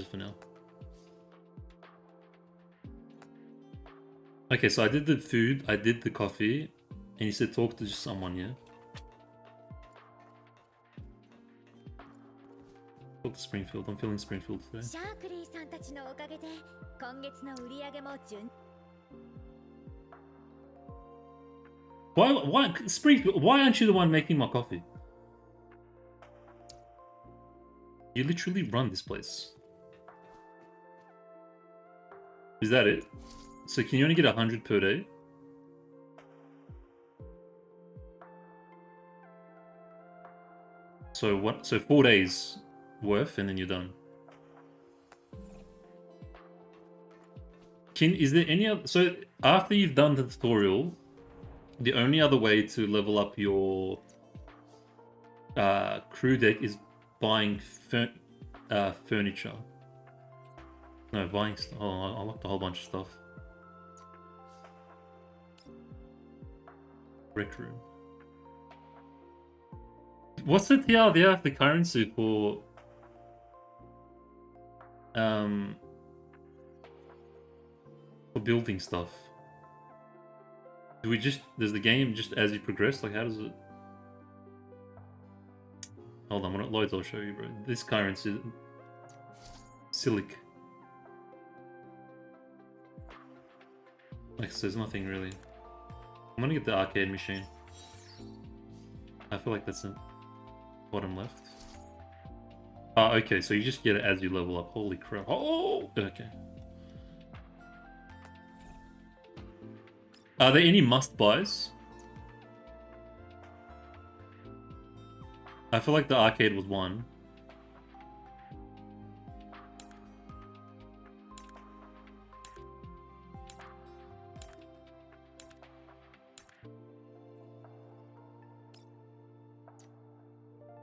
Okay, so I did the food, I did the coffee, and you said talk to someone, yeah? Talk to Springfield. I'm feeling Springfield today. Why, Springfield? Why aren't you the one making my coffee? You literally run this place. Is that it? So can you only get 100 per day? So what? So 4 days worth, and then you're done. Is there any other? So after you've done the tutorial, the only other way to level up your crew deck is buying furniture. No, buying stuff. Oh, I locked a whole bunch of stuff. Rec room. What's the TLDR, the currency for building stuff? Do we just, does the game just as you progress, like how does it? Hold on, when it loads I'll show you, bro. This currency, Silic. Like, so there's nothing really. I'm gonna get the arcade machine. I feel like that's the bottom left. Oh, okay, so you just get it as you level up. Holy crap. Oh, okay. Are there any must-buys? I feel like the arcade was one.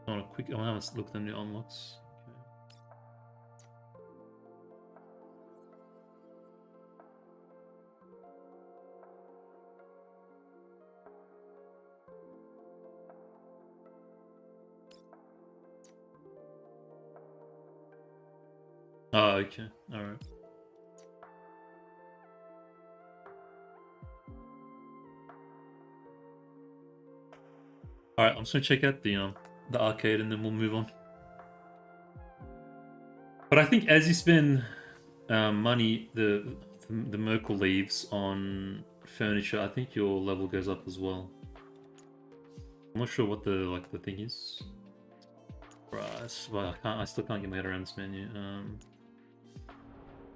I want to have a look at the new unlocks. Oh, okay. Alright. Alright, I'm just gonna check out the arcade and then we'll move on. But I think as you spend money, the Merkle leaves on furniture, I think your level goes up as well. I'm not sure what the thing is. Right, well, I still can't get my head around this menu.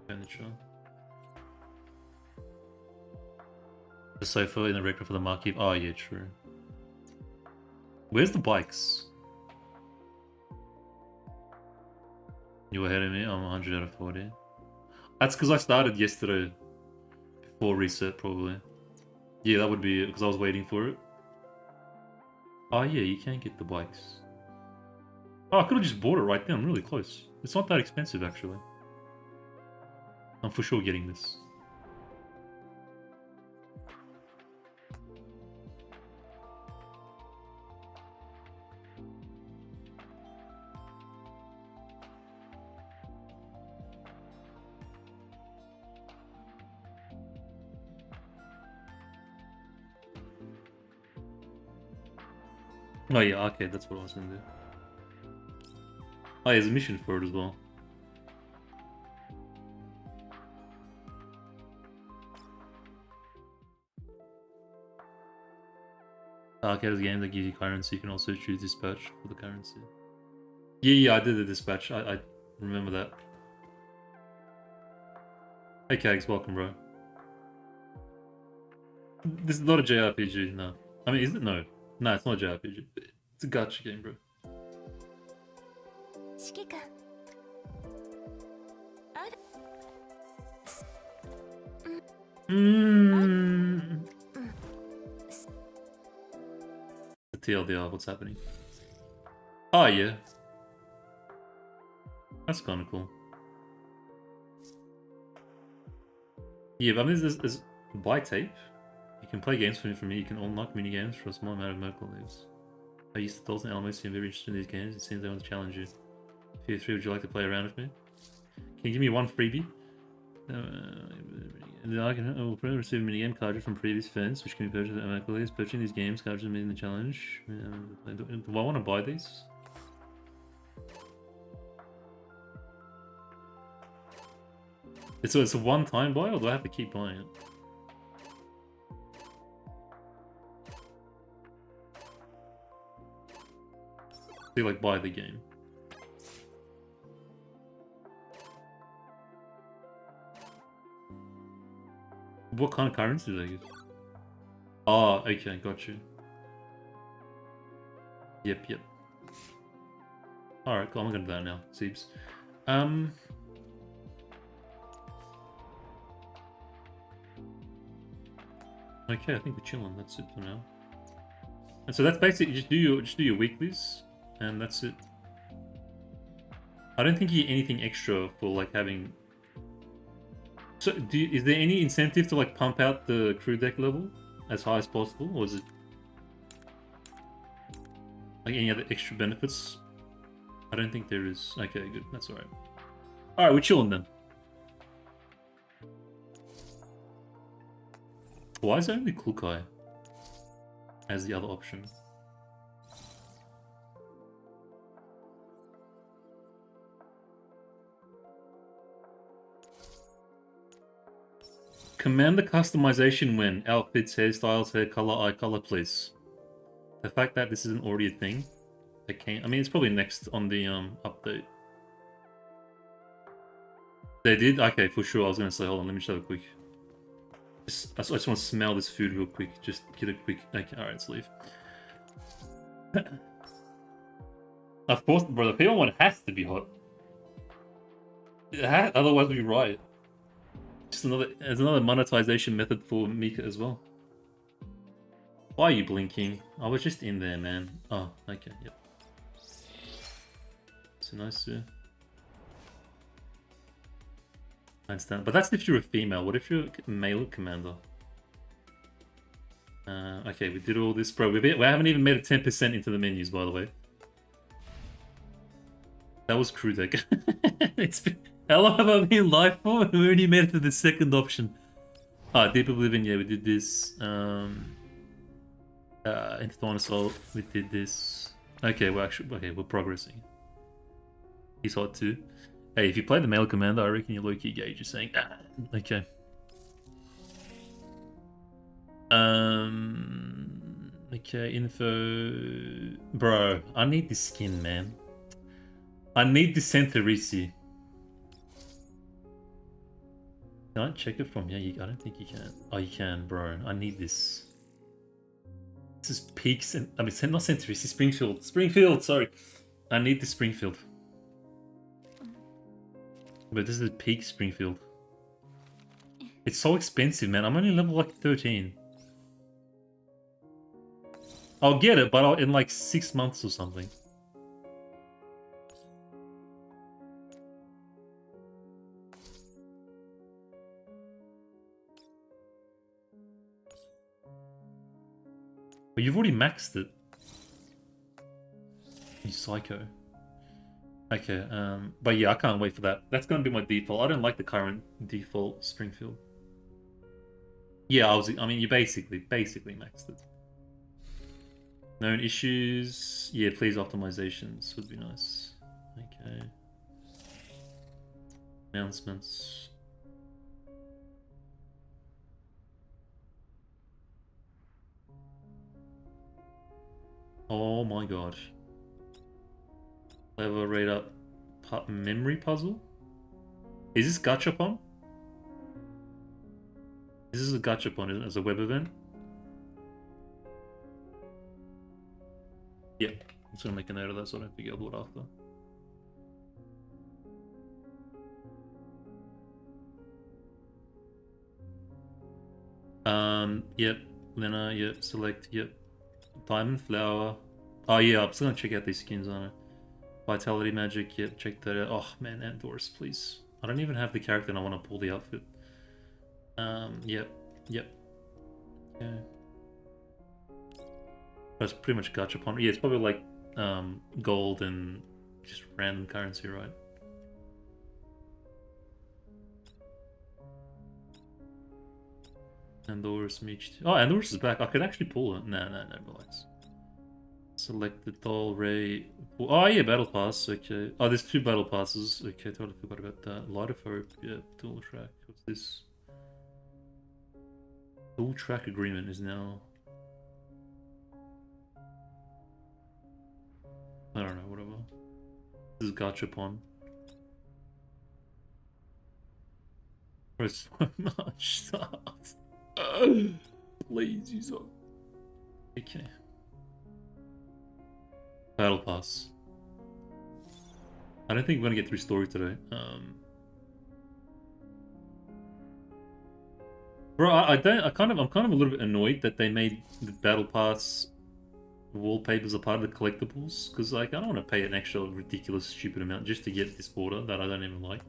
Furniture. The sofa in the record for the marquee. Oh yeah, true. Where's the bikes? You were ahead of me. I'm 100 out of 40. That's because I started yesterday before reset, probably. Yeah, that would be it because I was waiting for it. Oh yeah, you can't get the bikes. Oh, I could have just bought it right there. I'm really close. It's not that expensive, actually. I'm for sure getting this. Oh yeah, arcade, that's what I was gonna do. Oh, there's a mission for it as well. Arcade is a game that gives you currency. You can also choose dispatch for the currency. Yeah, I did the dispatch. I remember that. Hey, Kags, welcome, bro. This is not a JRPG, no. I mean, is it? No. No, it's not a JRPG. It's a gacha game, bro. The TLDR, what's happening? Oh, yeah. That's kind of cool. Yeah, but I mean, there's buy tape. You can play games for me. You can unlock mini games for a small amount of Merkle leaves. I used to dolls and elements seem very interested in these games. It seems they want to challenge you. If you're free, would you like to play around with me? Can you give me one freebie? I will probably receive a minigame cartridge from previous fans, which can be purchased at Merkle leaves. Purchasing these games cartridges made in the challenge. Do I want to buy these? It's a one-time buy, or do I have to keep buying it? They like buy the game. What kind of currency do they use? Oh, okay, got you. Yep. Alright, cool, I'm gonna do that now, Seeps. Okay, I think we're chilling, that's it for now. And so that's basically just do your weeklies, and that's it. I don't think you get anything extra for like having. So, is there any incentive to like pump out the crew deck level as high as possible, or is it like any other extra benefits? I don't think there is. Okay, good. That's alright. Alright, we're chilling then. Why is there only Klukai as the other option? Command the customization when outfits, hairstyles, hair color, eye color, please. The fact that this isn't already a thing, I can't. I mean, it's probably next on the update. They did? Okay, for sure. I was gonna say, hold on, let me just have a quick. I just want to smell this food real quick. Just get a quick. Okay, alright, let's leave. Of course, bro, the P1 one has to be hot. Otherwise, we riot. Just there's another monetization method for Mika as well. Why are you blinking? I was just in there, man. Oh, okay, yep. So nice to... I understand. But that's if you're a female. What if you're a male commander? Okay, we did all this, bro. We haven't even made it 10% into the menus, by the way. That was crew deck. It's been... How long have I been live for? We already made it to the second option. Deep Oblivion, yeah, we did this. Into Dawn Assault, we did this. Okay, we're progressing. He's hot too. Hey, if you play the male commander, I reckon you're low-key gay, just saying. Okay. Okay, info... Bro, I need this skin, man. I need the Centaurisi. Can I check it from here? I don't think you can. Oh, you can, bro. I need this. This is Peaks and... I mean, not Centaurisi, Springfield. Springfield, sorry. I need the Springfield. But this is Peak Springfield. It's so expensive, man. I'm only level like 13. I'll get it, but in like 6 months or something. But you've already maxed it. You psycho. Okay, but yeah, I can't wait for that. That's gonna be my default. I don't like the current default Springfield. Yeah, I mean, you basically maxed it. Known issues. Yeah, please optimizations would be nice. Okay. Announcements. Oh my god. Level rate up memory puzzle? Is this gachapon? This is a gachapon, isn't it? As a web event? Yeah, I'm just gonna make a note of that so I don't forget about it after. Yep. Lena, yep. Select, yep. Diamond Flower. Oh yeah, I'm still gonna check out these skins on it. Vitality Magic, yep, check that out. Oh man, Andor's, please. I don't even have the character and I want to pull the outfit. Yep. Okay. That's pretty much gachapon. Yeah, it's probably like gold and just random currency, right? Andor's Meech. Oh, Andor's is back. I could actually pull it. No, relax. Select the doll ray. Oh yeah, battle pass. Okay. Oh, there's 2 battle passes. Okay, totally forgot about that. Light of Hope. Yeah, dual track. What's this? Dual track agreement is now. I don't know. Whatever. This is gachapon. There's so much stuff. Please use up. Okay. Battle pass. I don't think we're gonna get through story today. Bro, I'm kind of a little bit annoyed that they made the battle pass wallpapers a part of the collectibles, because like I don't want to pay an extra ridiculous stupid amount just to get this border that I don't even like.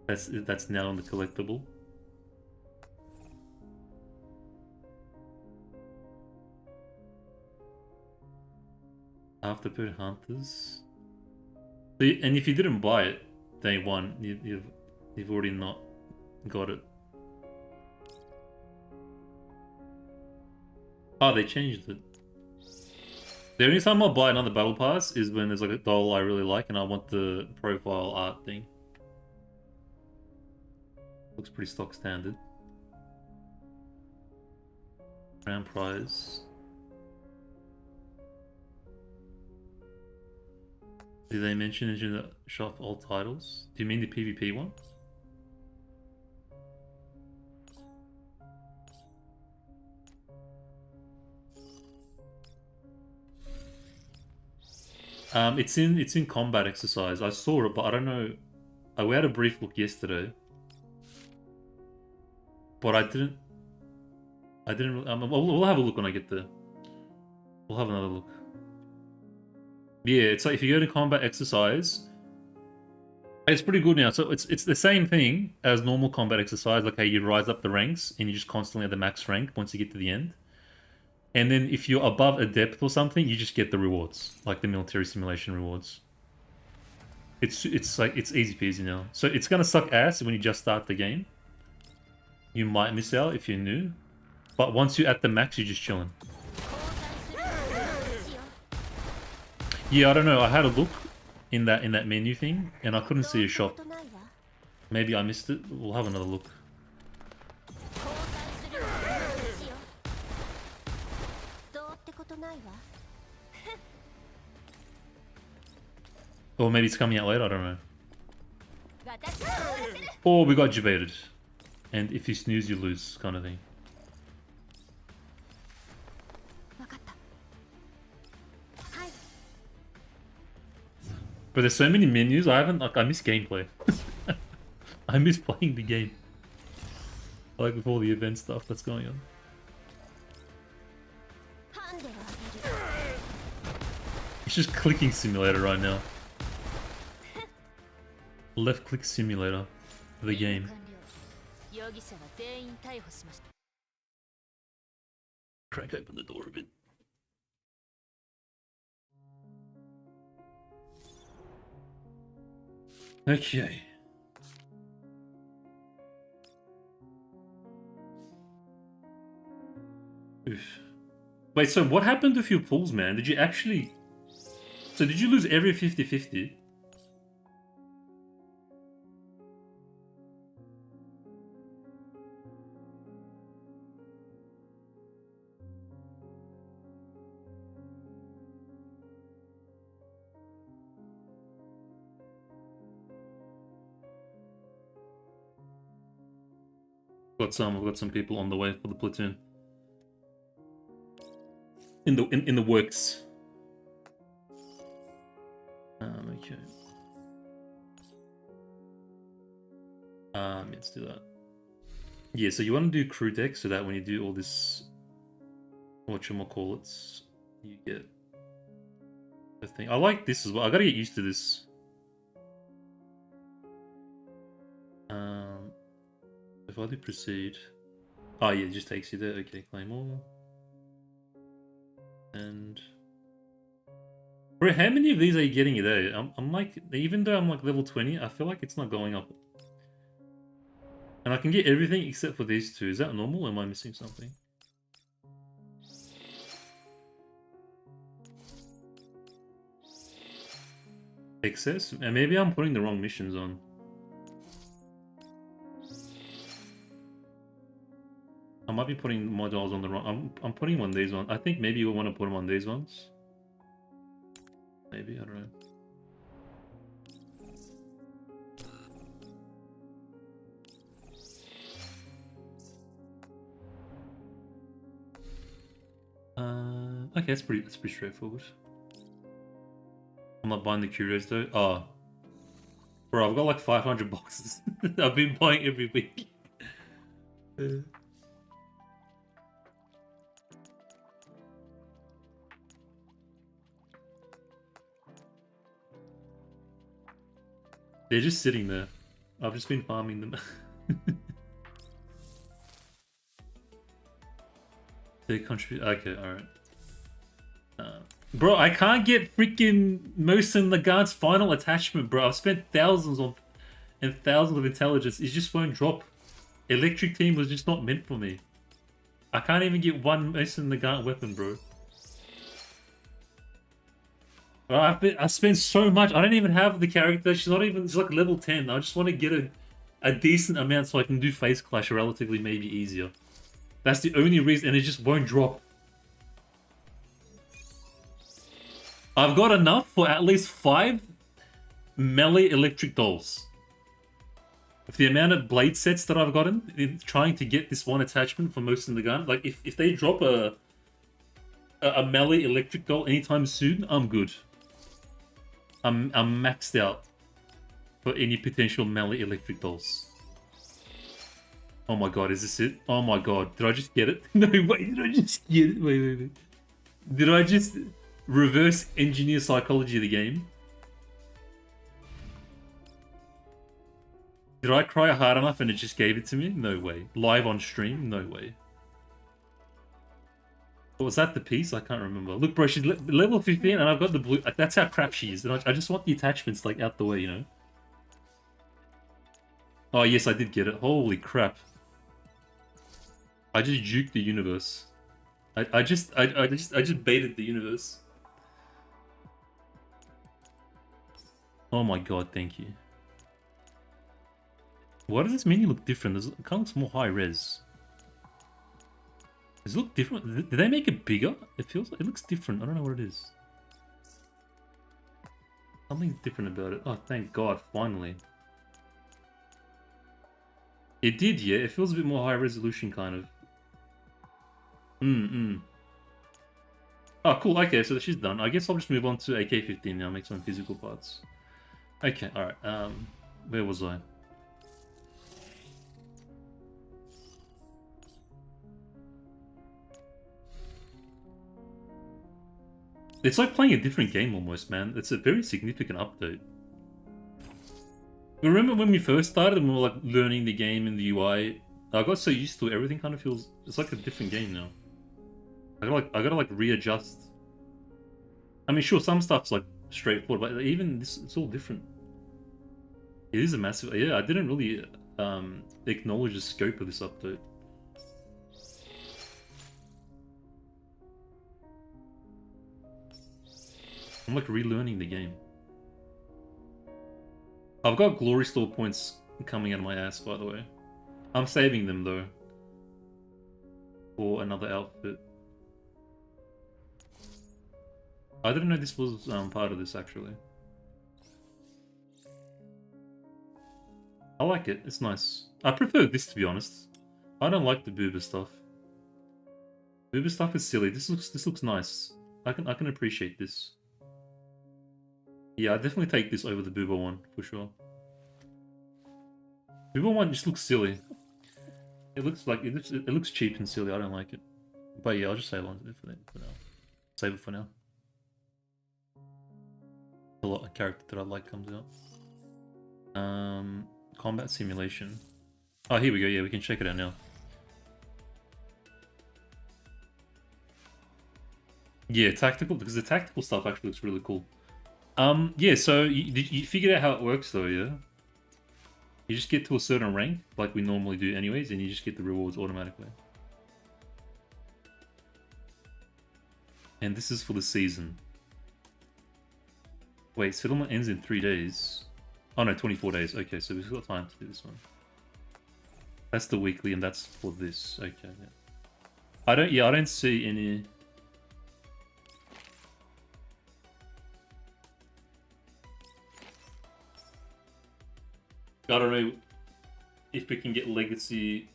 That's now on the collectible. Afterput Hunters. And if you didn't buy it day one, you've already not got it. Oh, they changed it. The only time I'll buy another battle pass is when there's like a doll I really like and I want the profile art thing. Looks pretty stock standard. Grand prize. Did they mention in the shop all titles? Do you mean the PvP one? It's in combat exercise. I saw it, but I don't know. We had a brief look yesterday, but I didn't. We'll have a look when I get there. We'll have another look. Yeah, it's like if you go to combat exercise, it's pretty good now. So it's the same thing as normal combat exercise. Like how you rise up the ranks and you just constantly at the max rank once you get to the end. And then if you're above adept or something, you just get the rewards, like the military simulation rewards. It's like it's easy peasy now. So it's gonna suck ass when you just start the game. You might miss out if you're new, but once you're at the max, you're just chilling. Yeah, I don't know. I had a look in that menu thing, and I couldn't see a shop. Maybe I missed it. We'll have another look. Or maybe it's coming out later, I don't know. Or we got debated. And if you snooze, you lose, kind of thing. But there's so many menus, I miss gameplay. I miss playing the game. Like with all the event stuff that's going on. It's just clicking simulator right now. Left click simulator for the game. Crack open the door a bit. Okay. Oof. Wait, so what happened with your pulls, man? Did you actually... So did you lose every 50-50? I've got some people on the way for the platoon. In the works. Okay. Let's do that. Yeah, so you want to do crew deck so that when you do all this, whatchamacallits, you get the thing. I like this as well. I gotta get used to this. If I do proceed, oh yeah, it just takes you there. Okay, claim all. And bro, how many of these are you getting a day? I'm like, even though I'm like level 20, I feel like it's not going up. And I can get everything except for these two. Is that normal or am I missing something? Excess? And maybe I'm putting the wrong missions on. I might be putting modules on the wrong... I'm putting one of these ones. I think maybe you want to put them on these ones. Maybe, I don't know. Okay, that's pretty straightforward. I'm not buying the curios though. Oh. Bro, I've got like 500 boxes. I've been buying every week. They're just sitting there. I've just been farming them. They contribute. Okay, alright. Bro, I can't get freaking Mosin Nagant's final attachment, bro. I've spent thousands of intelligence. It just won't drop. Electric team was just not meant for me. I can't even get one Mosin Nagant weapon, bro. I spent so much. I don't even have the character. She's not even. She's like level 10. I just want to get a decent amount so I can do face clash relatively maybe easier. That's the only reason, and it just won't drop. I've got enough for at least 5 melee electric dolls. With the amount of blade sets that I've gotten, in trying to get this one attachment for most of the gun, like if they drop a melee electric doll anytime soon, I'm good. I'm maxed out for any potential melee electric dolls. Oh my god, is this it? Oh my god, did I just get it? No, wait, did I just get it? Wait. Did I just reverse engineer psychology of the game? Did I cry hard enough and it just gave it to me? No way. Live on stream? No way. What was that, the piece? I can't remember. Look, bro, she's level 15 and I've got the blue. That's how crap she is. And I just want the attachments, like, out the way, you know? Oh, yes, I did get it. Holy crap. I just juked the universe. I just baited the universe. Oh my god, thank you. Why does this menu look different? It kind of looks more high res. Does it look different? Did they make it bigger? It feels like it looks different. I don't know what it is. Something different about it. Oh, thank god, finally. It did, yeah. It feels a bit more high resolution, kind of. Oh, cool. Okay, so she's done. I guess I'll just move on to AK-15 now, make some physical parts. Okay, alright. Where was I? It's like playing a different game almost, man. It's a very significant update. Remember when we first started and we were like learning the game and the UI? I got so used to it, everything kind of feels... It's like a different game now. I gotta like readjust. I mean, sure, some stuff's like straightforward, but even this, it's all different. It is a massive... Yeah, I didn't really acknowledge the scope of this update. I'm like relearning the game. I've got glory store points coming out of my ass, by the way. I'm saving them though. For another outfit. I didn't know this was part of this actually. I like it, it's nice. I prefer this to be honest. I don't like the booba stuff. Booba stuff is silly. This looks nice. I can appreciate this. Yeah, I definitely take this over the booba one for sure. Booba one just looks silly. It looks like it looks cheap and silly. I don't like it. But yeah, I'll just save on to it for now. Save it for now. A lot of character that I like comes out. Combat simulation. Oh, here we go. Yeah, we can check it out now. Yeah, tactical, because the tactical stuff actually looks really cool. Yeah, so you figured out how it works though, yeah? You just get to a certain rank, like we normally do anyways, and you just get the rewards automatically. And this is for the season. Wait, settlement ends in 3 days. Oh no, 24 days. Okay, so we've got time to do this one. That's the weekly, and that's for this. Okay, yeah. I don't see any. I don't know if we can get legacy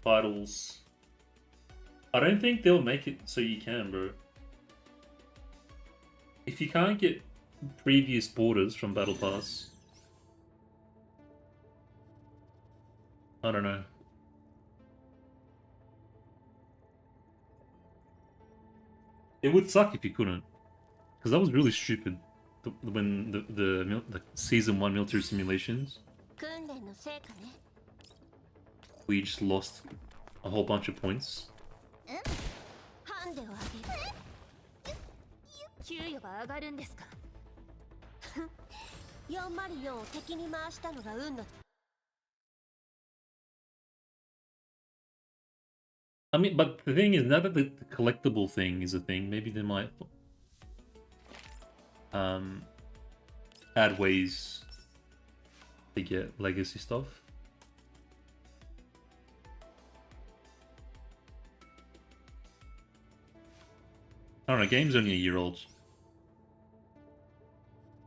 titles. I don't think they'll make it so you can, bro. If you can't get previous borders from Battle Pass, I don't know. It would suck if you couldn't, because that was really stupid. When the season 1 military simulations, we just lost a whole bunch of points. ハンデをあげる。給与が上がるんですか。404を敵に回したのが運の。I mean, but the thing is, now that the collectible thing is a thing, maybe they might add ways to get legacy stuff. I don't know, game's only a year old.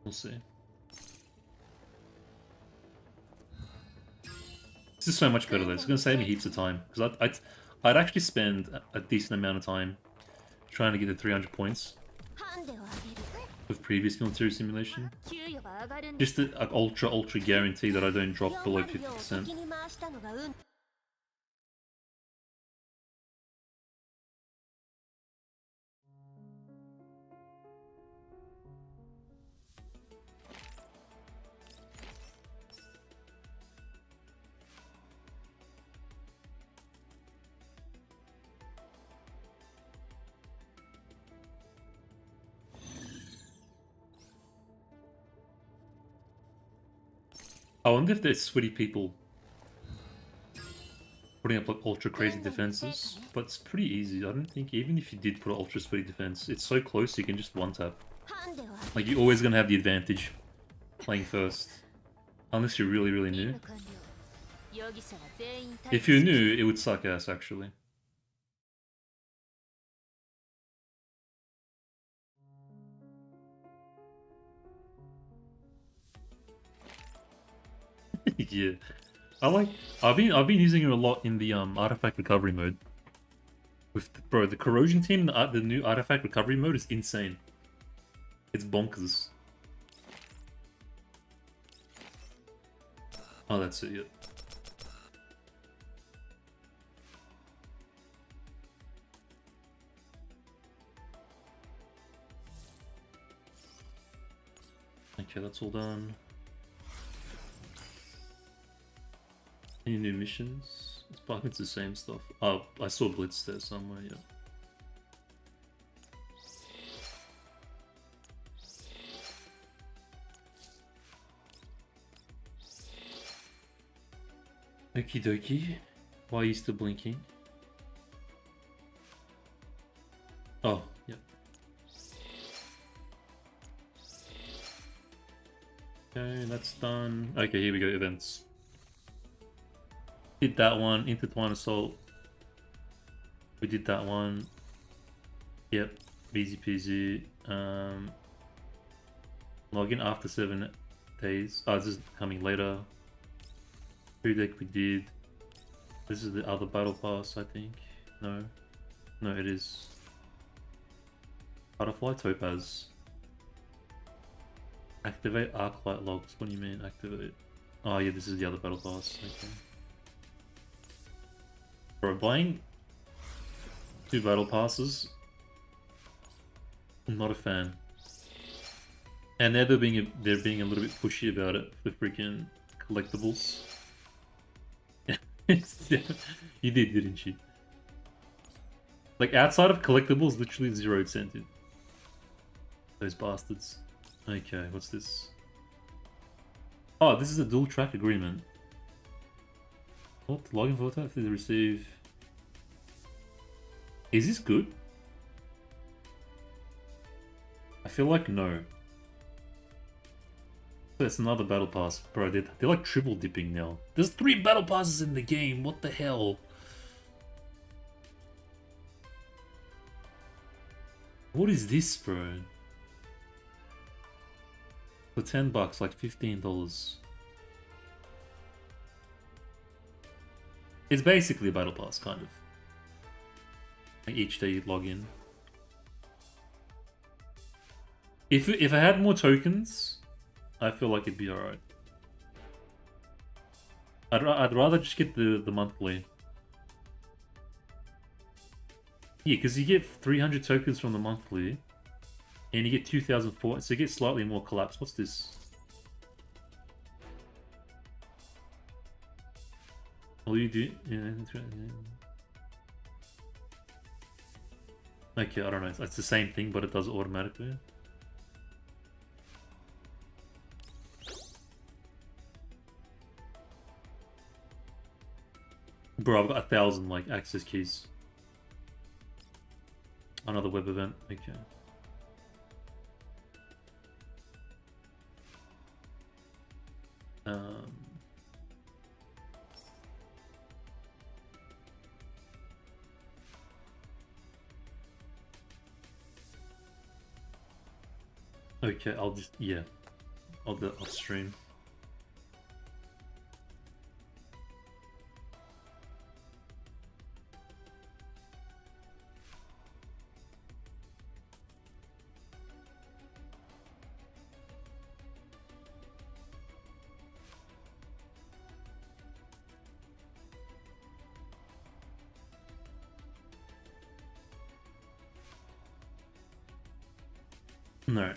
We'll see. This is so much better though. It's gonna save me heaps of time, because I'd actually spend a decent amount of time trying to get the 300 points with previous military simulation. Just to ultra guarantee that I don't drop below 50%. I wonder if there's sweaty people putting up like ultra crazy defenses, but it's pretty easy. I don't think even if you did put an ultra sweaty defense, it's so close you can just one tap. Like you're always gonna have the advantage playing first, unless you're really new. If you're new, it would suck ass actually. Yeah, I've been using it a lot in the artifact recovery mode. With the corrosion team, the new artifact recovery mode is insane. It's bonkers. Oh, that's it. Yeah. Okay, that's all done. Any new missions? It's the same stuff. Oh, I saw Blitz there somewhere, yeah. Okie dokie. Why are you still blinking? Oh, yeah. Okay, that's done. Okay, here we go, events. Did that one, Intertwine Assault. We did that one. Yep, easy peasy. Login after 7 days. Oh, this is coming later. Food deck we did. This is the other battle pass, I think. No. No, it is. Butterfly Topaz. Activate Arclight logs. What do you mean, activate? Oh yeah, this is the other battle pass. Okay. Bro, buying 2 battle passes, I'm not a fan. And they're being a little bit pushy about it for freaking collectibles. You did, didn't you? Like outside of collectibles, literally 0 incentive. Those bastards. Okay, what's this? Oh, this is a dual track agreement. What? Login photo after they receive. Is this good? I feel like no. That's another battle pass. Bro, they're like triple dipping now. There's 3 battle passes in the game. What the hell? What is this, bro? For $10, like $15. It's basically a battle pass, kind of. Like each day you log in. If I had more tokens, I feel like it'd be alright. I'd rather just get the monthly. Yeah, because you get 300 tokens from the monthly, and you get 2,004, so you get slightly more collapse. What's this? All you do? Yeah, that's right. Yeah. Okay, I don't know. It's the same thing, but it does it automatically. Bro, I've got 1,000 like access keys. Another web event. Okay. Okay, I'll just I'll go off stream. No.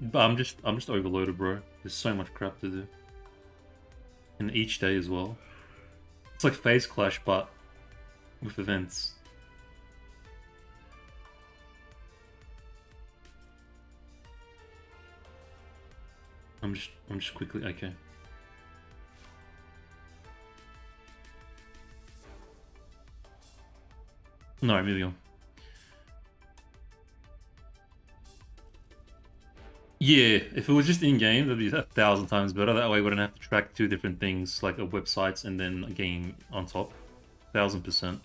But I'm just overloaded, bro. There's so much crap to do. And each day as well. It's like Phase Clash, but with events. I'm just quickly okay. No, moving on. Yeah, if it was just in-game, that'd be 1,000 times better. That way we wouldn't have to track 2 different things, like websites and then a game on top. 1,000%.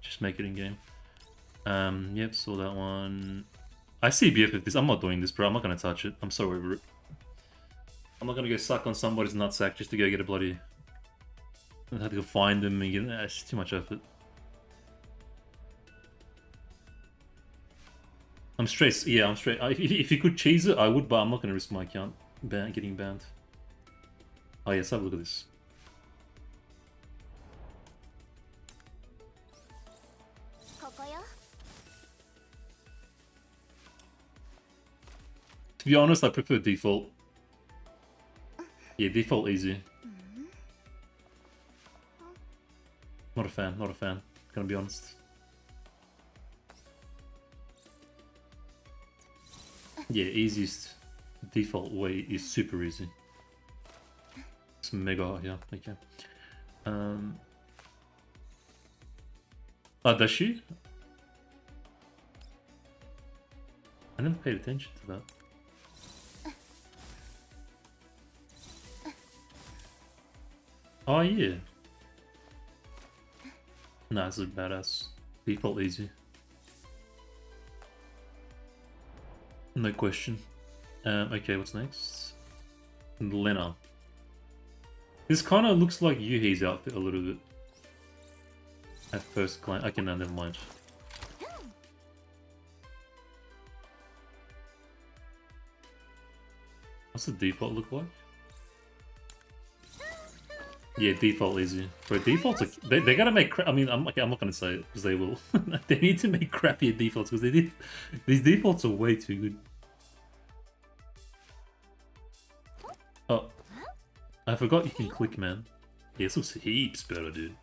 Just make it in-game. Yep, saw that one. I see BF with this. I'm not doing this, bro. I'm not gonna touch it. I'm so over it. I'm not gonna go suck on somebody's nutsack just to go get a bloody... I have to go find them and get... it's too much effort. I'm straight. Yeah, I'm straight. If you could cheese it, I would, but I'm not going to risk my account getting banned. Oh yes, have a look at this. To be honest, I prefer default. Yeah, default easy. Not a fan. Not a fan. Gonna be honest. Yeah, easiest default way is super easy. It's mega, yeah, okay. Oh, does she? I never paid attention to that. Oh, yeah. Nah, this is badass. Default easy. No question. Okay, what's next? Lenna. This kind of looks like Yuhi's outfit a little bit. At first glance. Okay, no, never mind. What's the default look like? Yeah, default easy. Bro, defaults are... They gotta make... I mean, I'm not gonna say it, because they will. They need to make crappier defaults, because these defaults are way too good. Oh. I forgot you can click, man. Yeah, this looks heaps better, dude.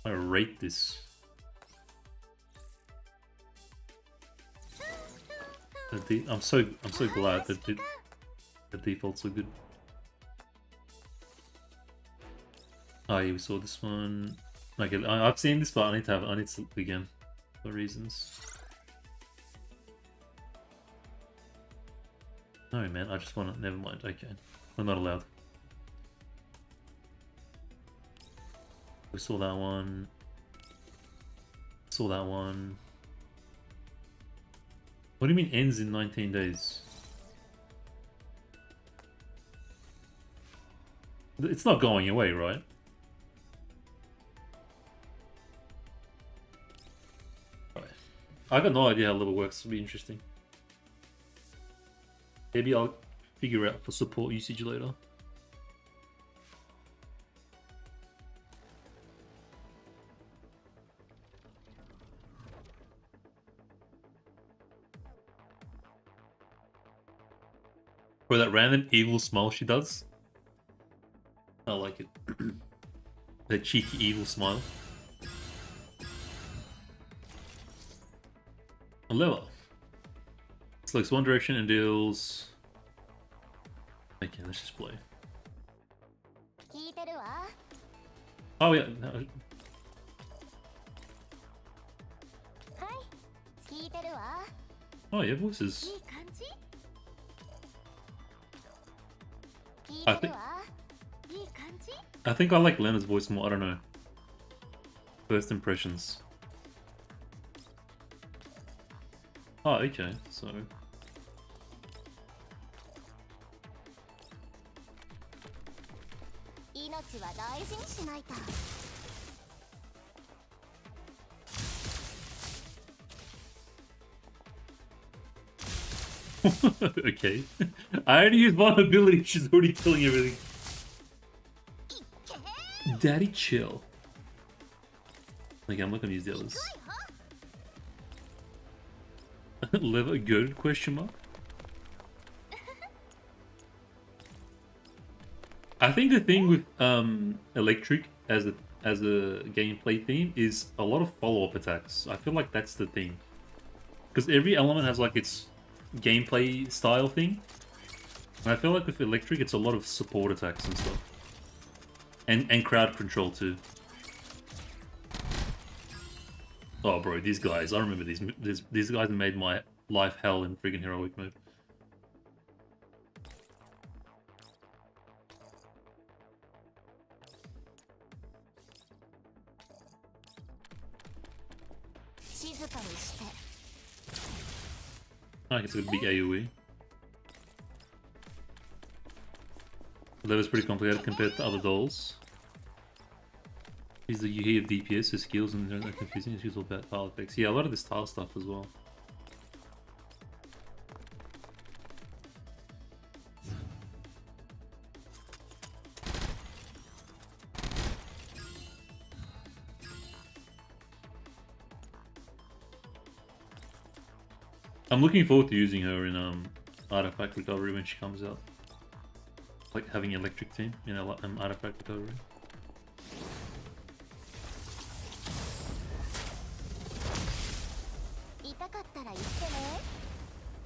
I rate this. I'm so glad that the defaults are good. Oh yeah, we saw this one. Okay, I've seen this, but I need to look again for reasons. No, man, I just want to. Never mind. Okay, we're not allowed. We saw that one. Saw that one. What do you mean ends in 19 days? It's not going away, right? I got no idea how level works. It'll be interesting. Maybe I'll figure out for support usage later. For that random evil smile she does. I like it. That cheeky evil smile. Leva. Selects one direction and deals. Okay, let's just play. Oh yeah. No. Oh yeah, voices. I think I like Lena's voice more. I don't know. First impressions. Oh, okay. So. Okay. I already used one ability, she's already killing everything. Daddy chill. Okay, I'm not gonna use the others. Leva good? Question mark. I think the thing with electric as a gameplay theme is a lot of follow-up attacks. I feel like that's the thing. Because every element has like its gameplay style thing. And I feel like with electric it's a lot of support attacks and stuff. And crowd control too. Oh bro, these guys, I remember these guys made my life hell in friggin' heroic mode. I guess it's a big AoE. Leva's pretty complicated compared to other dolls. He's the UHE of DPS, his skills, and they're not confusing. She's all about tile effects. Yeah, a lot of this tile stuff as well. I'm looking forward to using her in artifact recovery when she comes out. Like having an electric team in artifact recovery.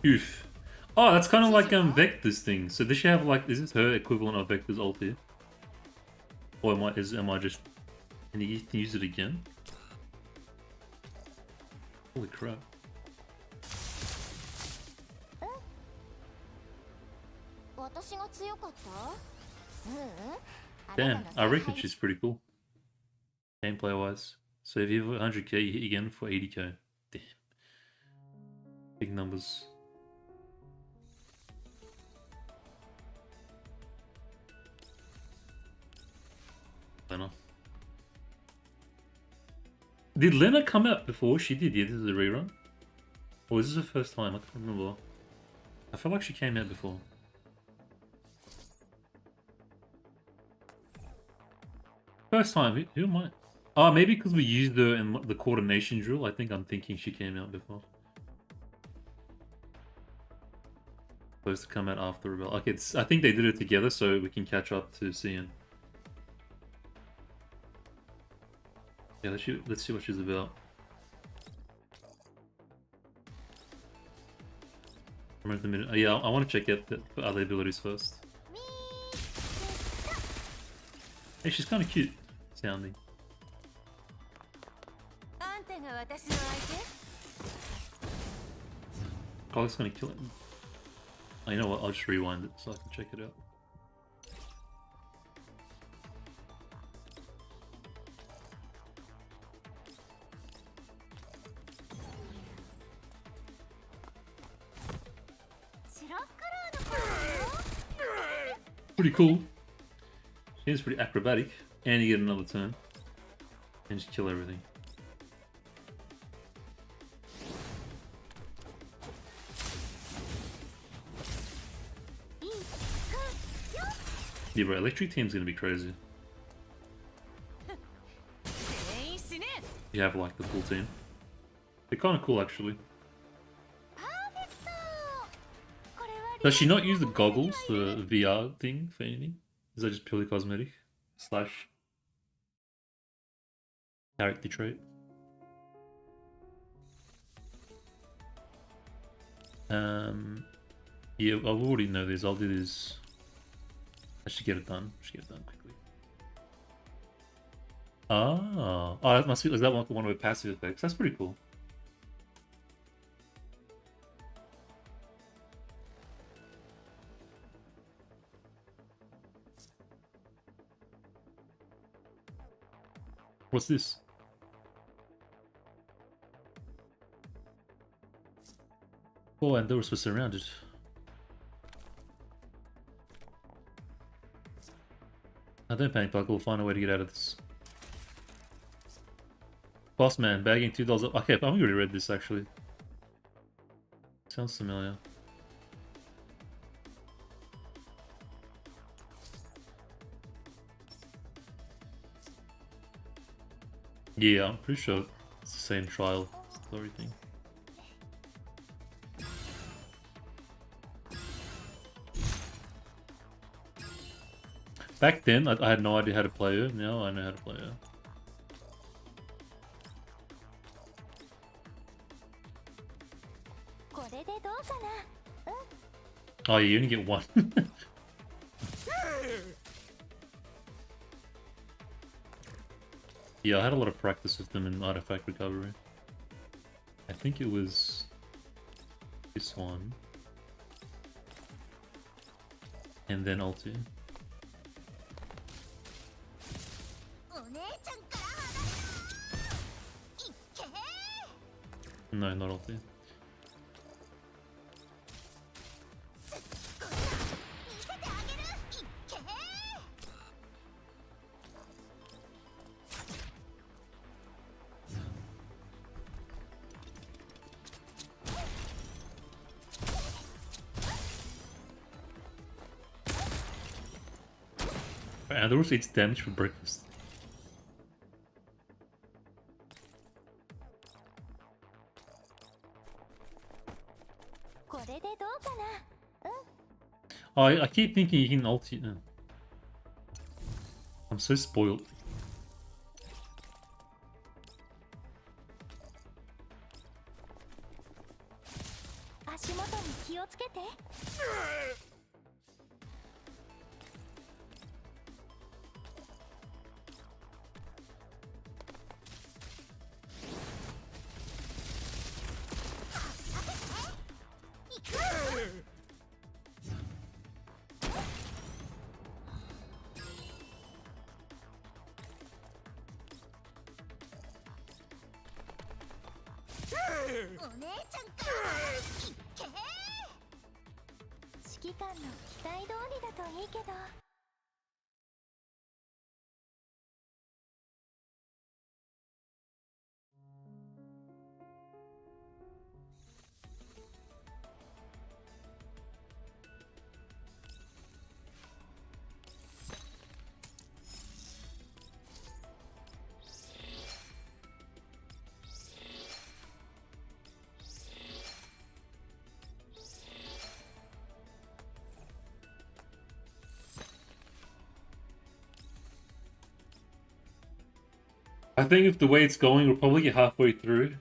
Oof. Oh, that's kind of like Vector's thing. So does she have like, is this her equivalent of Vector's ult here? Or am I just, can you use it again? Holy crap. Damn, I reckon she's pretty cool. Gameplay wise. So if you have 100k, you hit again for 80k. Damn. Big numbers. Lena. Did Lena come out before? She did, yeah, this is a rerun. Or is this the first time? I can't remember. I feel like she came out before. First time, who am I? Oh, maybe because we used her in the coordination drill. I think I'm thinking she came out before. Supposed to come out after Rebel. Okay, I think they did it together so we can catch up to Cian. Yeah, let's see what she's about. Oh, yeah, I want to check out the other abilities first. Hey, she's kind of cute sounding. Oh, it's gonna kill him. Oh, you know what? I'll just rewind it so I can check it out. Pretty cool. Seems pretty acrobatic. And you get another turn. And just kill everything. Yeah, bro, electric team's gonna be crazy. You have like the full team. They're kind of cool actually. Does she not use the goggles, the VR thing for anything? Is that just purely cosmetic? Slash character trait? Yeah, I already know this. I'll do this. I should get it done. Quickly. Oh, that must be. Is that one of her passive effects? That's pretty cool. What's this? Oh, and doors were surrounded. I don't panic, Buck. We'll find a way to get out of this. Boss man, bagging $2. Okay, I've already read this actually. Sounds familiar. Yeah, I'm pretty sure it's the same trial story thing. Back then, I had no idea how to play her. Now I know how to play her. Oh, you only get one. Yeah, I had a lot of practice with them in artifact recovery. I think it was this one. And then ulti. No, not ulti. And there also eats damage for breakfast. Oh, I keep thinking you can ulti. No. I'm so spoiled. I think if the way it's going, we'll probably get halfway through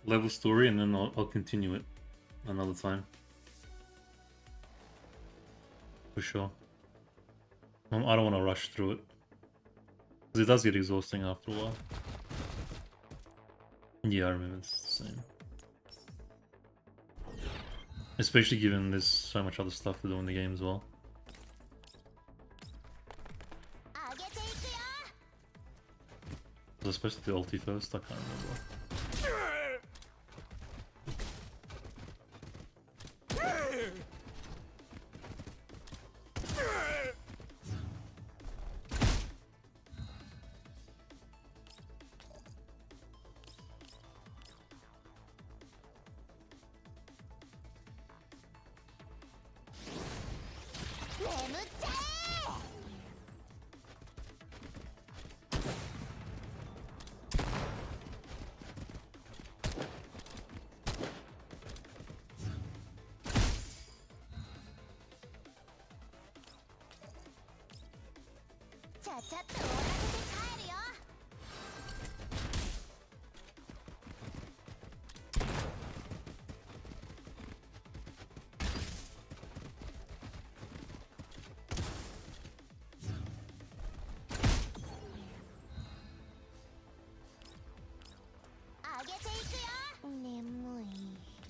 level story and then I'll continue it another time. For sure. I don't want to rush through it. Because it does get exhausting after a while. Yeah, I remember it's the same. Especially given there's so much other stuff to do in the game as well. Was I supposed to do ulti first? I can't remember.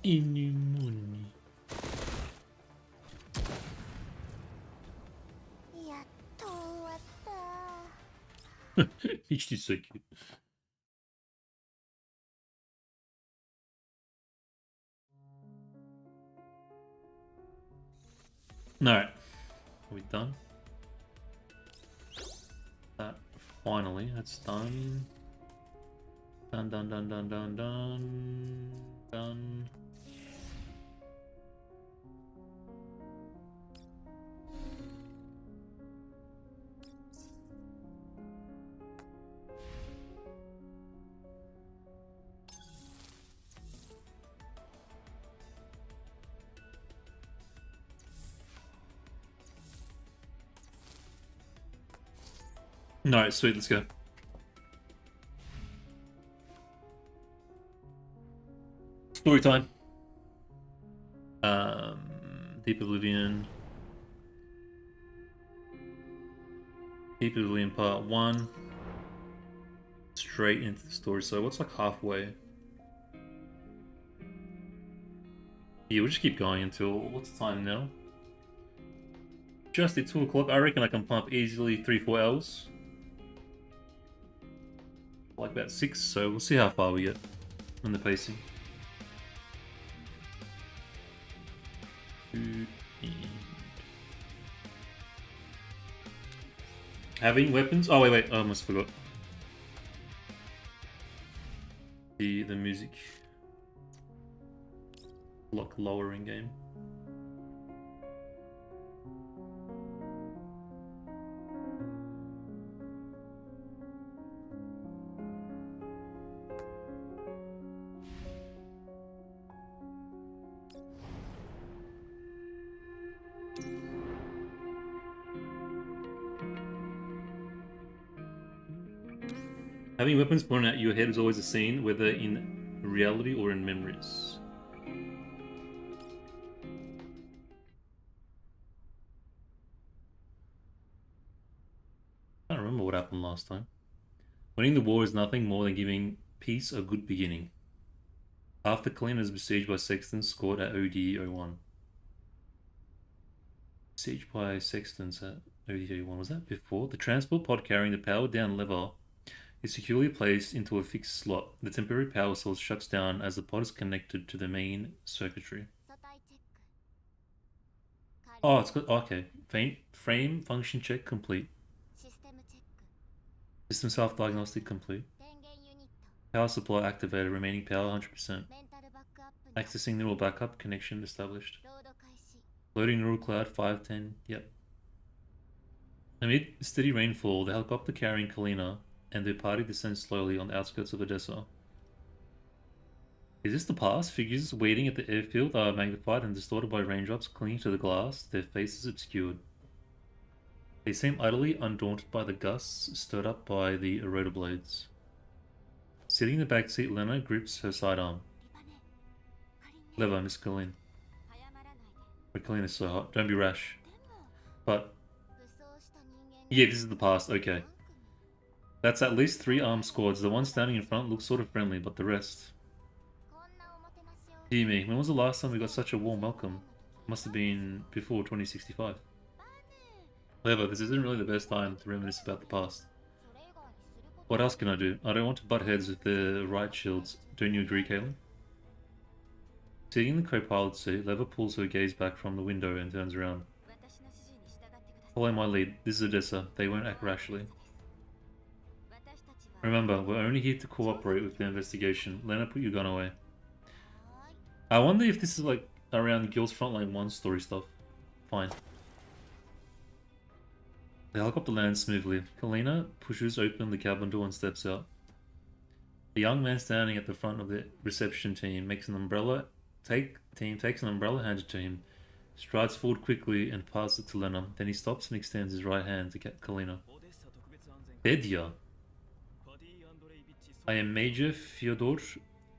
Inimuni. Ichi's so cute. Alright. Are we done? That finally, that's done. Done, done, done, done, done, done. Done. Alright, sweet, let's go. Story time. Deep Oblivion. Deep Oblivion Part 1. Straight into the story, so what's like halfway? Yeah, we'll just keep going until, what's the time now? Just at 2 o'clock, I reckon I can pump easily 3-4 hours. Like about 6, so we'll see how far we get in the pacing. Having weapons? Oh wait, I almost forgot. The music. Lock lower in game. Having weapons pointed at your head is always a scene, whether in reality or in memories. I don't remember what happened last time. Winning the war is nothing more than giving peace a good beginning. After Kalina is besieged by Sextons, scored at OD01. Sieged by Sextons at OD01. Was that before? The transport pod carrying the powered down lever is securely placed into a fixed slot. The temporary power source shuts down as the pod is connected to the main circuitry. Oh, it's got, okay. Frame function check complete. System self-diagnostic complete. Power supply activated, remaining power 100%. Accessing neural backup, connection established. Loading neural cloud 510, yep. Amid steady rainfall, the helicopter carrying Kalina and their party descends slowly on the outskirts of Odessa. Is this the past? Figures waiting at the airfield are magnified and distorted by raindrops clinging to the glass, their faces obscured. They seem utterly undaunted by the gusts stirred up by the eroder blades. Sitting in the back seat, Lena grips her sidearm. Leva, Miss Colleen. But Colleen is so hot. Don't be rash. But yeah, this is the past. Okay. That's at least 3 armed squads. The one standing in front looks sort of friendly, but the rest... Dear me, when was the last time we got such a warm welcome? Must have been before 2065. However, this isn't really the best time to reminisce about the past. What else can I do? I don't want to butt heads with the riot shields. Don't you agree, Caitlin? Sitting in the co-pilot seat, Leva pulls her gaze back from the window and turns around. Follow my lead. This is Odessa. They won't act rashly. Remember, we're only here to cooperate with the investigation. Lena, put your gun away. I wonder if this is like around Girls Frontline 1 story stuff. Fine. The helicopter lands smoothly. Kalina pushes open the cabin door and steps out. The young man standing at the front of the reception team takes an umbrella handed to him, strides forward quickly and passes it to Lena. Then he stops and extends his right hand to Kalina. Fedya. I am Major Fyodor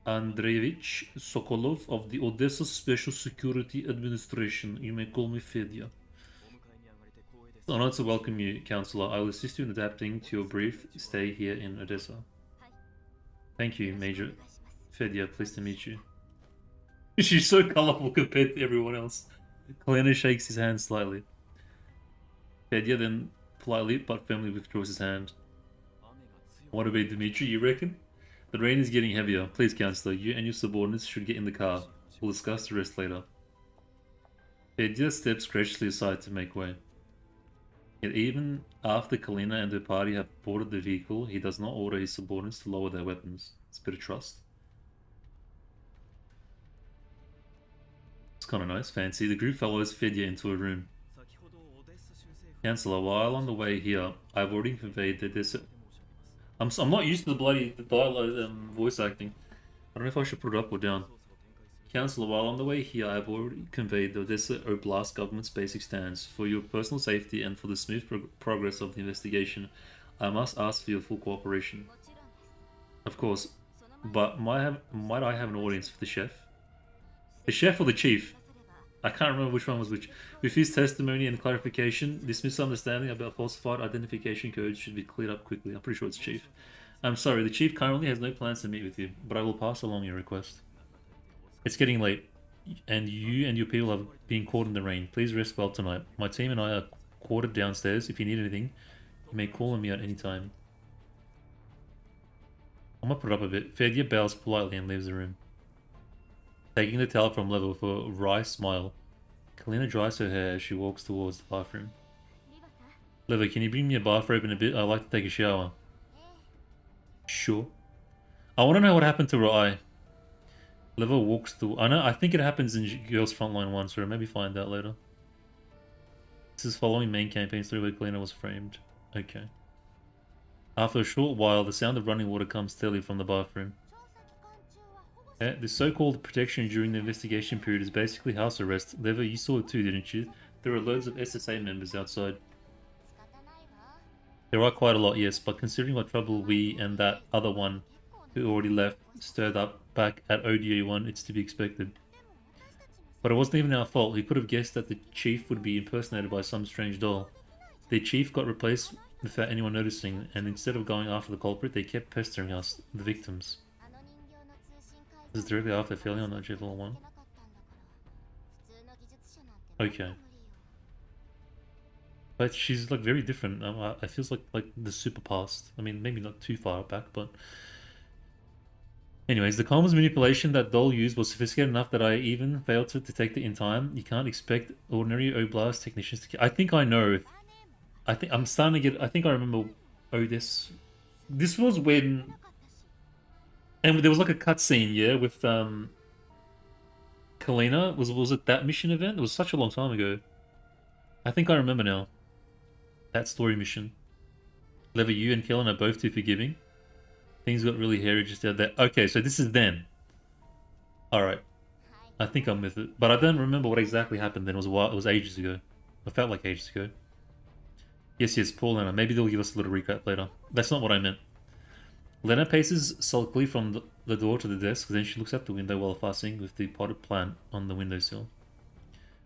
Andreevich Sokolov of the Odessa Special Security Administration. You may call me Fedya. It's an honor to welcome you, Counselor. I will assist you in adapting to your brief stay here in Odessa. Thank you, Major Fedya. Pleased to meet you. She's so colorful compared to everyone else. Kalina shakes his hand slightly. Fedya then politely but firmly withdraws his hand. What about Dmitri, you reckon? The rain is getting heavier. Please, Counselor, you and your subordinates should get in the car. We'll discuss the rest later. Fedya steps graciously aside to make way. Yet even after Kalina and her party have boarded the vehicle, he does not order his subordinates to lower their weapons. It's a bit of trust. It's kind of nice, fancy. The group follows Fedya into a room. Counselor, while on the way here, I've already conveyed that there's... I'm not used to the dialogue voice acting. I don't know if I should put it up or down. Counselor, while on the way here, I have already conveyed the Odessa Oblast government's basic stance. For your personal safety and for the smooth progress of the investigation, I must ask for your full cooperation. Of course, but might I have an audience for the chef? The chef or the chief? I can't remember which one was which. With his testimony and clarification, this misunderstanding about falsified identification codes should be cleared up quickly. I'm pretty sure it's chief. I'm sorry, the chief currently has no plans to meet with you, but I will pass along your request. It's getting late, and you and your people have been caught in the rain. Please rest well tonight. My team and I are quartered downstairs. If you need anything, you may call on me at any time. I'm gonna put it up a bit. Fedya bows politely and leaves the room. Taking the towel from Leva with a wry smile, Kalina dries her hair as she walks towards the bathroom. Leva, can you bring me a bathrobe in a bit? I'd like to take a shower. Sure. I want to know what happened to her eye. Leva walks through... I think it happens in Girls Frontline 1, so maybe find out later. This is following main campaign story where Kalina was framed. Okay. After a short while, the sound of running water comes steadily from the bathroom. The so-called protection during the investigation period is basically house arrest. Leva, you saw it too, didn't you? There are loads of SSA members outside. There are quite a lot, yes, but considering what trouble we and that other one who already left stirred up back at ODA1, it's to be expected. But it wasn't even our fault. We could have guessed that the chief would be impersonated by some strange doll. The chief got replaced without anyone noticing, and instead of going after the culprit, they kept pestering us, the victims. This is directly after failing on that level 1. Okay. But she's like very different. I feels like the super past. I mean, maybe not too far back, but... Anyways, the comms manipulation that doll used was sophisticated enough that I even failed to detect it in time. You can't expect ordinary Oblast technicians to... I think I know. I think I'm starting to get... I think I remember... Oh, this was when... And there was like a cutscene, yeah, with Kalina. Was it that mission event? It was such a long time ago. I think I remember now. That story mission. Leva, you and Kellen are both too forgiving. Things got really hairy just out there. Okay, so this is then. Alright. I think I'm with it. But I don't remember what exactly happened then. It was a while, it was ages ago. It felt like ages ago. Yes, Paul Lena. Maybe they'll give us a little recap later. That's not what I meant. Lena paces sulkily from the door to the desk, then she looks out the window while fussing with the potted plant on the windowsill.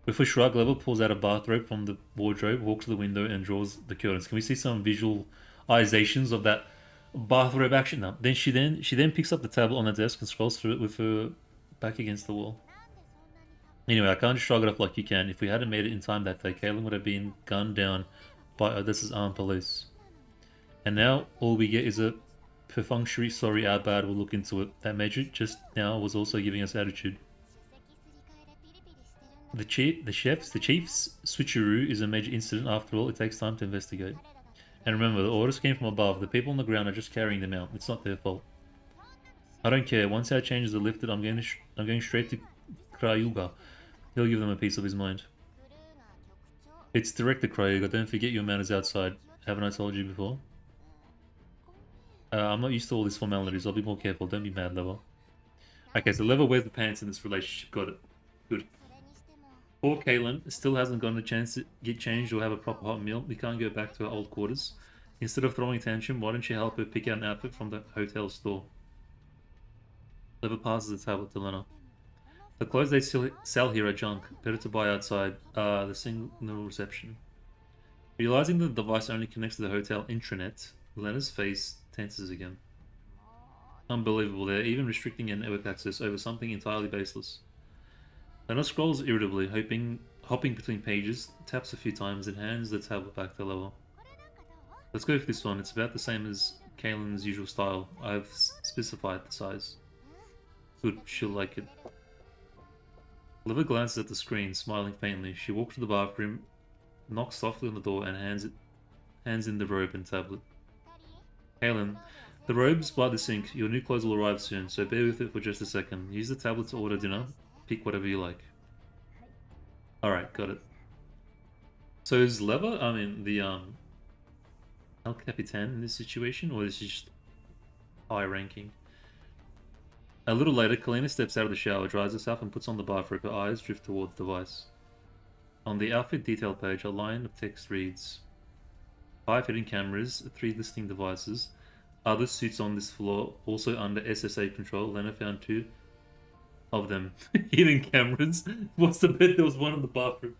With a shrug, Leva pulls out a bathrobe from the wardrobe, walks to the window and draws the curtains. Can we see some visualizations of that Bathrobe action now. Then she picks up the tablet on the desk and scrolls through it with her back against the wall. Anyway, I can't just shrug it off like you can. If we hadn't made it in time that day, Caitlin would have been gunned down by Odessa's armed police. And now all we get is a perfunctory sorry our bad, we'll look into it. That major just now was also giving us attitude. The chief's switcheroo is a major incident. After all, it takes time to investigate. And remember, the orders came from above. The people on the ground are just carrying them out. It's not their fault. I don't care. Once our changes are lifted, I'm going straight to Kryuga. He'll give them a piece of his mind. It's Director Kryuga. Don't forget your man is outside. Haven't I told you before? I'm not used to all these formalities. I'll be more careful. Don't be mad, Leva. Okay, so Leva wears the pants in this relationship. Got it. Good. Poor Caitlin still hasn't gotten a chance to get changed or have a proper hot meal. We can't go back to our old quarters. Instead of throwing tantrum, why don't you help her pick out an outfit from the hotel store? Leva passes the tablet to Lena. The clothes they sell here are junk. Better to buy outside. The signal reception. Realizing the device only connects to the hotel intranet, Lena's face tenses again. Unbelievable. They're even restricting an network access over something entirely baseless. Lena scrolls irritably, hopping between pages, taps a few times, and hands the tablet back to Leva. Let's go for this one. It's about the same as Caitlin's usual style. I've specified the size. Good, she'll like it. Leva glances at the screen, smiling faintly. She walks to the bathroom, knocks softly on the door, and hands in the robe and tablet. Caitlin, the robe's by the sink. Your new clothes will arrive soon, so bear with it for just a second. Use the tablet to order dinner. Pick whatever you like. Alright, got it. So is Leva, the El Capitan in this situation, or is he just high ranking? A little later, Kalina steps out of the shower, dries herself, and puts on the bathrobe. Her eyes drift towards the device. On the outfit detail page, a line of text reads, 5 hidden cameras, 3 listing devices, other suits on this floor, also under SSA control. Lena found 2 of them. Hidden cameras. What's the bet there was one in the bathroom?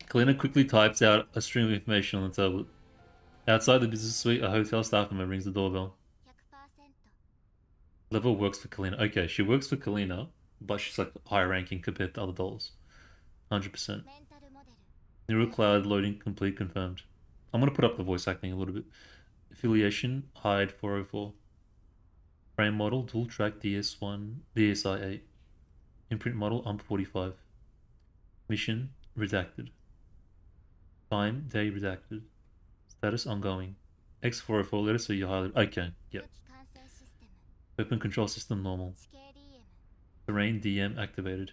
Kalina quickly types out a string of information on the tablet. Outside the business suite, a hotel staff member rings the doorbell. Leva works for Kalina. Okay, she works for Kalina, but she's like higher ranking compared to other dolls. 100%. Neural cloud loading complete confirmed. I'm going to put up the voice acting a little bit. Affiliation, hide 404. Frame model, dual track DS1, DSi-8. Imprint model, UMP45. Mission, redacted. Time, day, redacted. Status, ongoing. X404, let us see your highlight. Okay, yep. Open control system, normal. Terrain, DM, activated.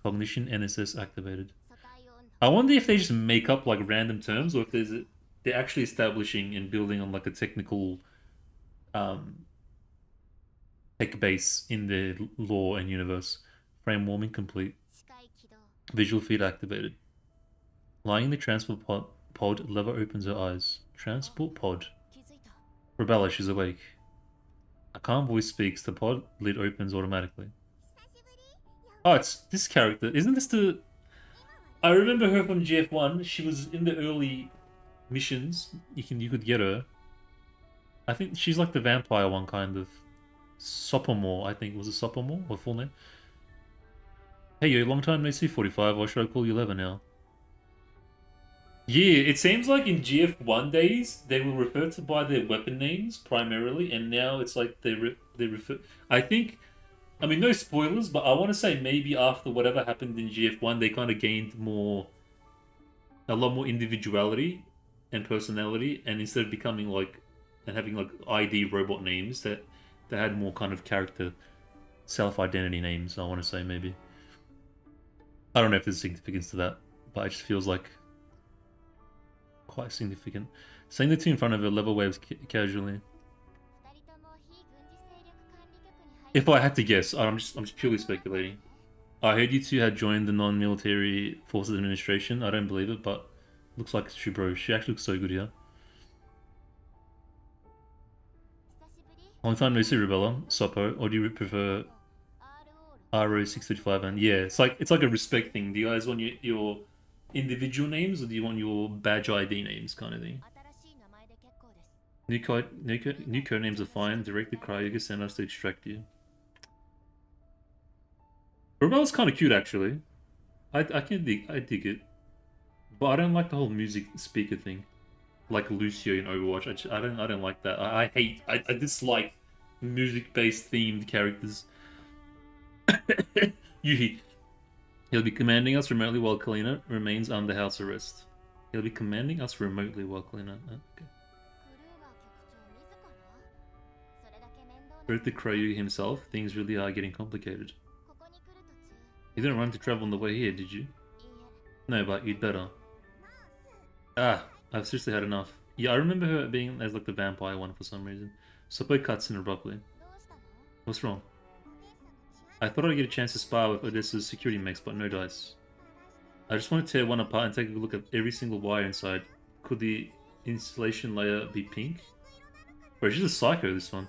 Cognition, NSS, activated. I wonder if they just make up like random terms, or if they're actually establishing and building on like a technical tech base in the lore and universe. Frame warming complete. Visual feed activated. Lying in the transport pod, Leva opens her eyes. Transport pod. Rebella, she's awake. A calm voice speaks. The pod lid opens automatically. Oh, it's this character. Isn't this the... I remember her from GF1. She was in the early missions. You could get her. I think she's like the vampire one, kind of. Sophomore, I think. Was it Sophomore? Or full name? Hey, yo, long time no see, 45. Why should I call you Leva now? Yeah, it seems like in GF1 days, they were referred to by their weapon names primarily, and now it's like they refer... I think... I mean, no spoilers, but I want to say maybe after whatever happened in GF1, they kind of gained a lot more individuality and personality, and instead of becoming like, and having like ID robot names, that they had more kind of character, self-identity names, I want to say maybe. I don't know if there's significance to that, but it just feels like quite significant. Saying the two in front of her, Leva waves casually. If I had to guess, I'm just purely speculating. I heard you two had joined the non-military forces administration. I don't believe it, but looks like she bro. She actually looks so good here. Long time no see, Rebella. Sopo, or do you prefer RO635? And yeah, it's like a respect thing. Do you guys want your individual names, or do you want your badge ID names, kind of thing? New code names are fine. Directly Cryuga sent us to extract you. Rebel's kind of cute, actually. I dig it, but I don't like the whole music speaker thing, like Lucio in Overwatch. I don't like that. I dislike music-based themed characters. Yuhi, he'll be commanding us remotely while Kalina remains under house arrest. He'll be commanding us remotely while Kalina. Okay. クルーガー局長自らそれだけ面倒な With the Cryu himself, things really are getting complicated. ここに来る途中 You didn't run to travel on the way here, did you? いいえ No, but you'd better. ナース Ah, I've seriously had enough. Yeah, I remember her being as like the vampire one for some reason. Support cuts in abruptly. どうしたの What's wrong? お姉さんの治安 I thought I'd get a chance to spar with Odessa's security mix, but no dice. I just want to tear one apart and take a look at every single wire inside. Could the insulation layer be pink? Bro, she's a psycho, this one.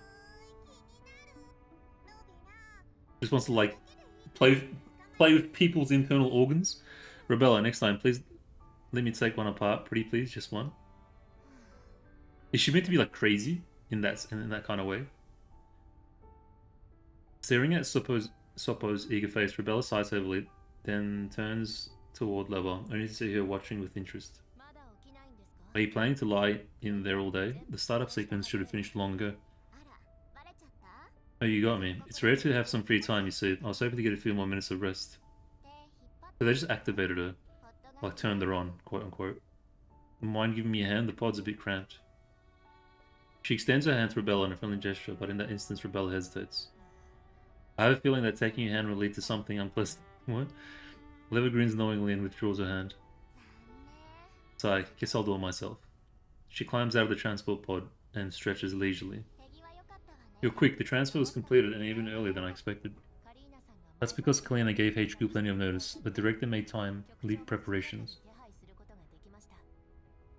Just wants to like play with people's internal organs. Rebella, next time, please let me take one apart. Pretty please, just one. Is she meant to be like crazy in that kind of way? Staring at Soppo's eager face, Rebella sighs heavily, then turns toward Leva, only to see her watching with interest. まだ起きないんですか Are you planning to lie in there all day? The startup sequence should have finished long ago. あらバレちゃった Oh, you got me. It's rare to have some free time, you see. I was hoping to get a few more minutes of rest. で引っ張っ So they just activated her, ポッドが like turned her on, quote unquote. Mind giving me a hand? The pod's a bit cramped. She extends her hand to Rebella in a friendly gesture, but in that instance, Rebella hesitates. I have a feeling that taking your hand will lead to something unpleasant. What? Leva grins knowingly and withdraws her hand. 残念 Sigh, guess I'll do it myself. She climbs out of the transport pod and stretches leisurely. 手際良かったわね You're quick, the transfer was completed and even earlier than I expected. カリーナさんが That's because Kalina gave HQ plenty of notice. The director made time, leap preparations. 手配することができました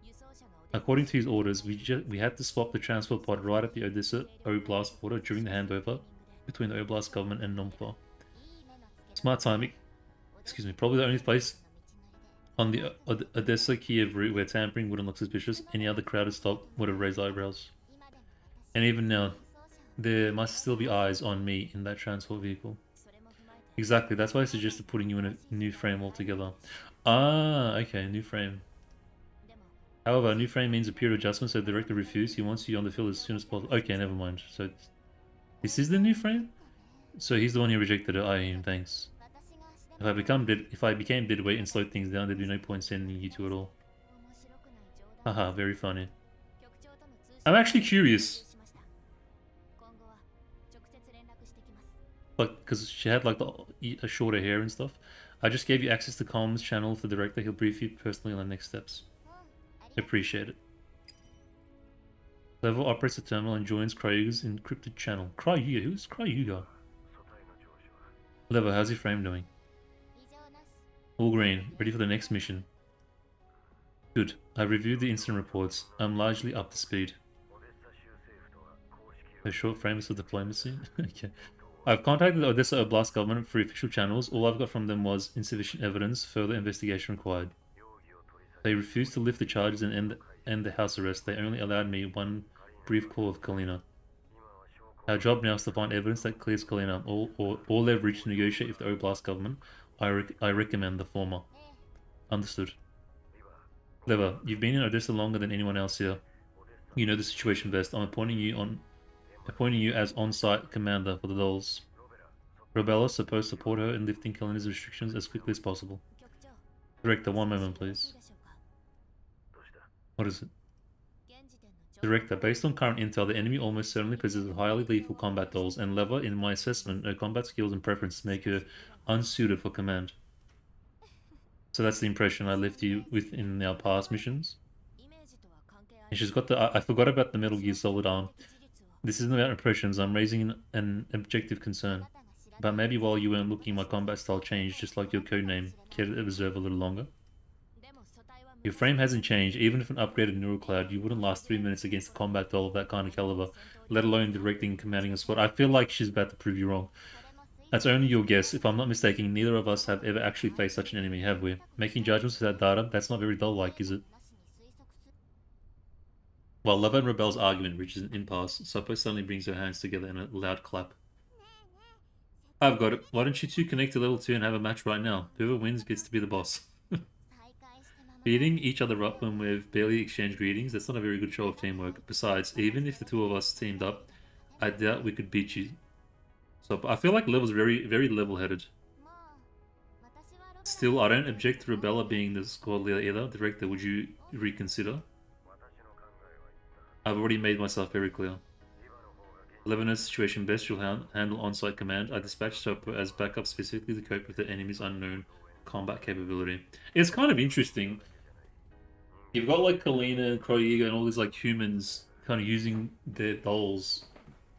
輸送車がお出 According to his orders, we had to swap the transport pod right at the Odessa Oblast border during the handover between the Oblast government and Nomphar. いい目のつけ Smart timing. Excuse me, probably the only place の道のりで on the Odessa Kiev route where tampering wouldn't look suspicious. Any other crowded stop would have raised eyebrows. 今でも And even now, 私輸送車を there must still be eyes on me in that transport vehicle. それも踏まえて Exactly, that's why I suggested putting you in a new frame altogether. Ah, okay, new frame. でも However, a new frame means a period of adjustment, so the director refused. He wants you on the field as soon as possible. Okay, never mind. So, this is the new frame? So he's the one who rejected it. I thanks. 私が足で If I became deadweight and slowed things down, there'd be no point sending you two at all. 面白くない冗談 Haha, very funny. 局長との通信 I'm actually curious. しました今後は直接連絡してきます Like, because she had like a shorter hair and stuff. I just gave you access to comms channel for the director. He'll brief you personally on the next steps. ありがとう Appreciate it. Level operates the terminal and joins Cryuga's encrypted channel. Cryuga? Who's Cryuga? Level, how's your frame doing? 異常なし All green. Ready for the next mission. Good. I've reviewed the incident reports. I'm largely up to speed. The short frame is for diplomacy? Okay. I've contacted the Odessa Oblast government through official channels. All I've got from them was insufficient evidence, further investigation required. They refused to lift the charges and end the house arrest. They only allowed me one brief call of Kalina. Our job now is to find evidence that clears Kalina. All leverage to negotiate with the Oblast government. I recommend the former. ええ Understood. Leva, you've been in Odessa longer than anyone else here. You know the situation best. I'm appointing you as on-site commander for the dolls. Rebella, suppose support her in lifting Kalina's restrictions as quickly as possible. 局長 Director, one moment, いい please. でしょうか What is it? 現時点の情報 Director, based on current intel, the enemy almost certainly possesses highly lethal combat dolls, and Leva, in my assessment, her combat skills and preferences make her unsuited for command. So that's the impression I left you with in our past missions. イメージとは関係あ And り she's got the... I forgot about the Metal Gear Solid arm. 事実を This isn't about impressions, I'm raising an objective あ concern. なたが知ら But ない maybe while you weren't looking, my combat style changed, just like your codename. Care to observe a little longer? でも素体は Your frame hasn't changed. Even with an upgraded neural cloud, you wouldn't last 3 minutes against a combat doll of that kind of caliber, let alone directing and commanding a squad. I feel like she's about to prove you wrong. それもスイ That's only your guess. If I'm not mistaken, neither of us have ever actually faced such an enemy, have we? Making judgments without data? That's not very doll-like, is it? なしに推測す While Leva and Rebel's argument reaches an impasse, Suppo suddenly brings her hands together in a loud clap. I've got it. Why don't you two connect to level 2 and have a match right now? Whoever wins gets to be the boss. Beating each other up when we've barely exchanged greetings, that's not a very good show of teamwork. Besides, even if the two of us teamed up, I doubt we could beat you. So I feel like Level's very, very level-headed. Still, I don't object to Rebella being the squad leader either. Director, would you reconsider? I've already made myself very clear. Levena's situation best, she'll handle on-site command. I dispatched her as backup specifically to cope with the enemy's unknown combat capability. It's kind of interesting. You've got like Kalina and Kroyiga and all these like humans kind of using their dolls,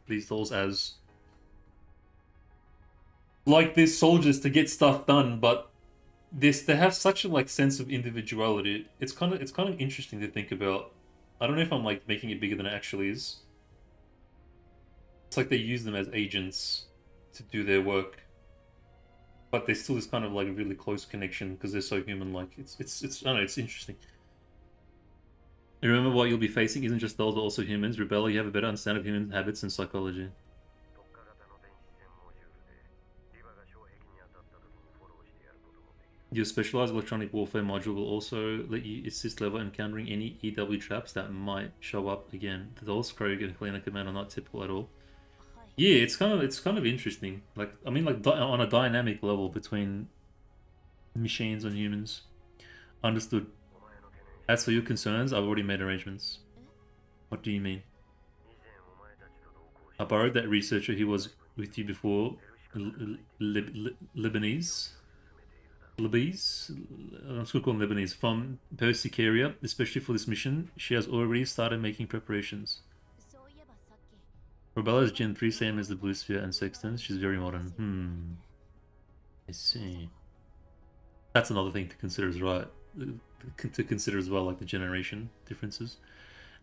these dolls as like these soldiers to get stuff done, but they have such a like sense of individuality. It's kind of interesting to think about. I don't know if I'm like making it bigger than it actually is. It's like they use them as agents to do their work, but there's still this kind of like really close connection because they're so human-like. It's I don't know. It's interesting. You remember what you'll be facing isn't just dolls but also humans. Rebella, you have a better understanding of human habits and psychology. Your specialized electronic warfare module will also let you assist Leva in countering any EW traps that might show up again. The dolls, Krog, and Kalina command are not typical at all. Yeah, it's kind of interesting. Like I mean, like on a dynamic level between machines and humans. Understood. As for your concerns, I've already made arrangements. What do you mean? I borrowed that researcher who was with you before, Lebanese. I'm just going to call him Lebanese. From Persicaria, especially for this mission, she has already started making preparations. Rebella is Gen 3, same as the Blue Sphere and Sextons. She's very modern. I see. That's another thing to consider as right. To consider as well, like the generation differences.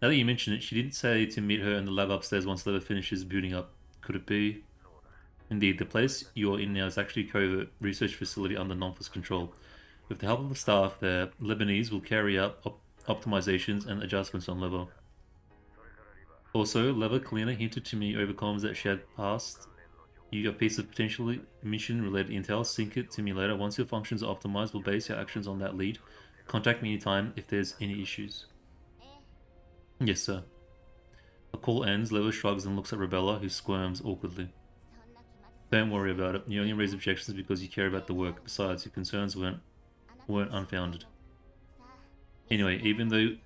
Now that you mention it, she did say to meet her in the lab upstairs once Leva finishes booting up. Could it be? Indeed, the place you're in now is actually a covert research facility under non-force control. With the help of the staff there, Lebanese will carry out optimizations and adjustments on Leva. Also, Leva Kalina hinted to me over comms that she had passed you a piece of potentially mission-related intel. Sync it to me later. Once your functions are optimized, we'll base your actions on that lead. Contact me anytime if there's any issues. Yes, sir. The call ends. Leva shrugs and looks at Rebella, who squirms awkwardly. Don't worry about it. You only raise objections because you care about the work. Besides, your concerns weren't unfounded. Anyway, even though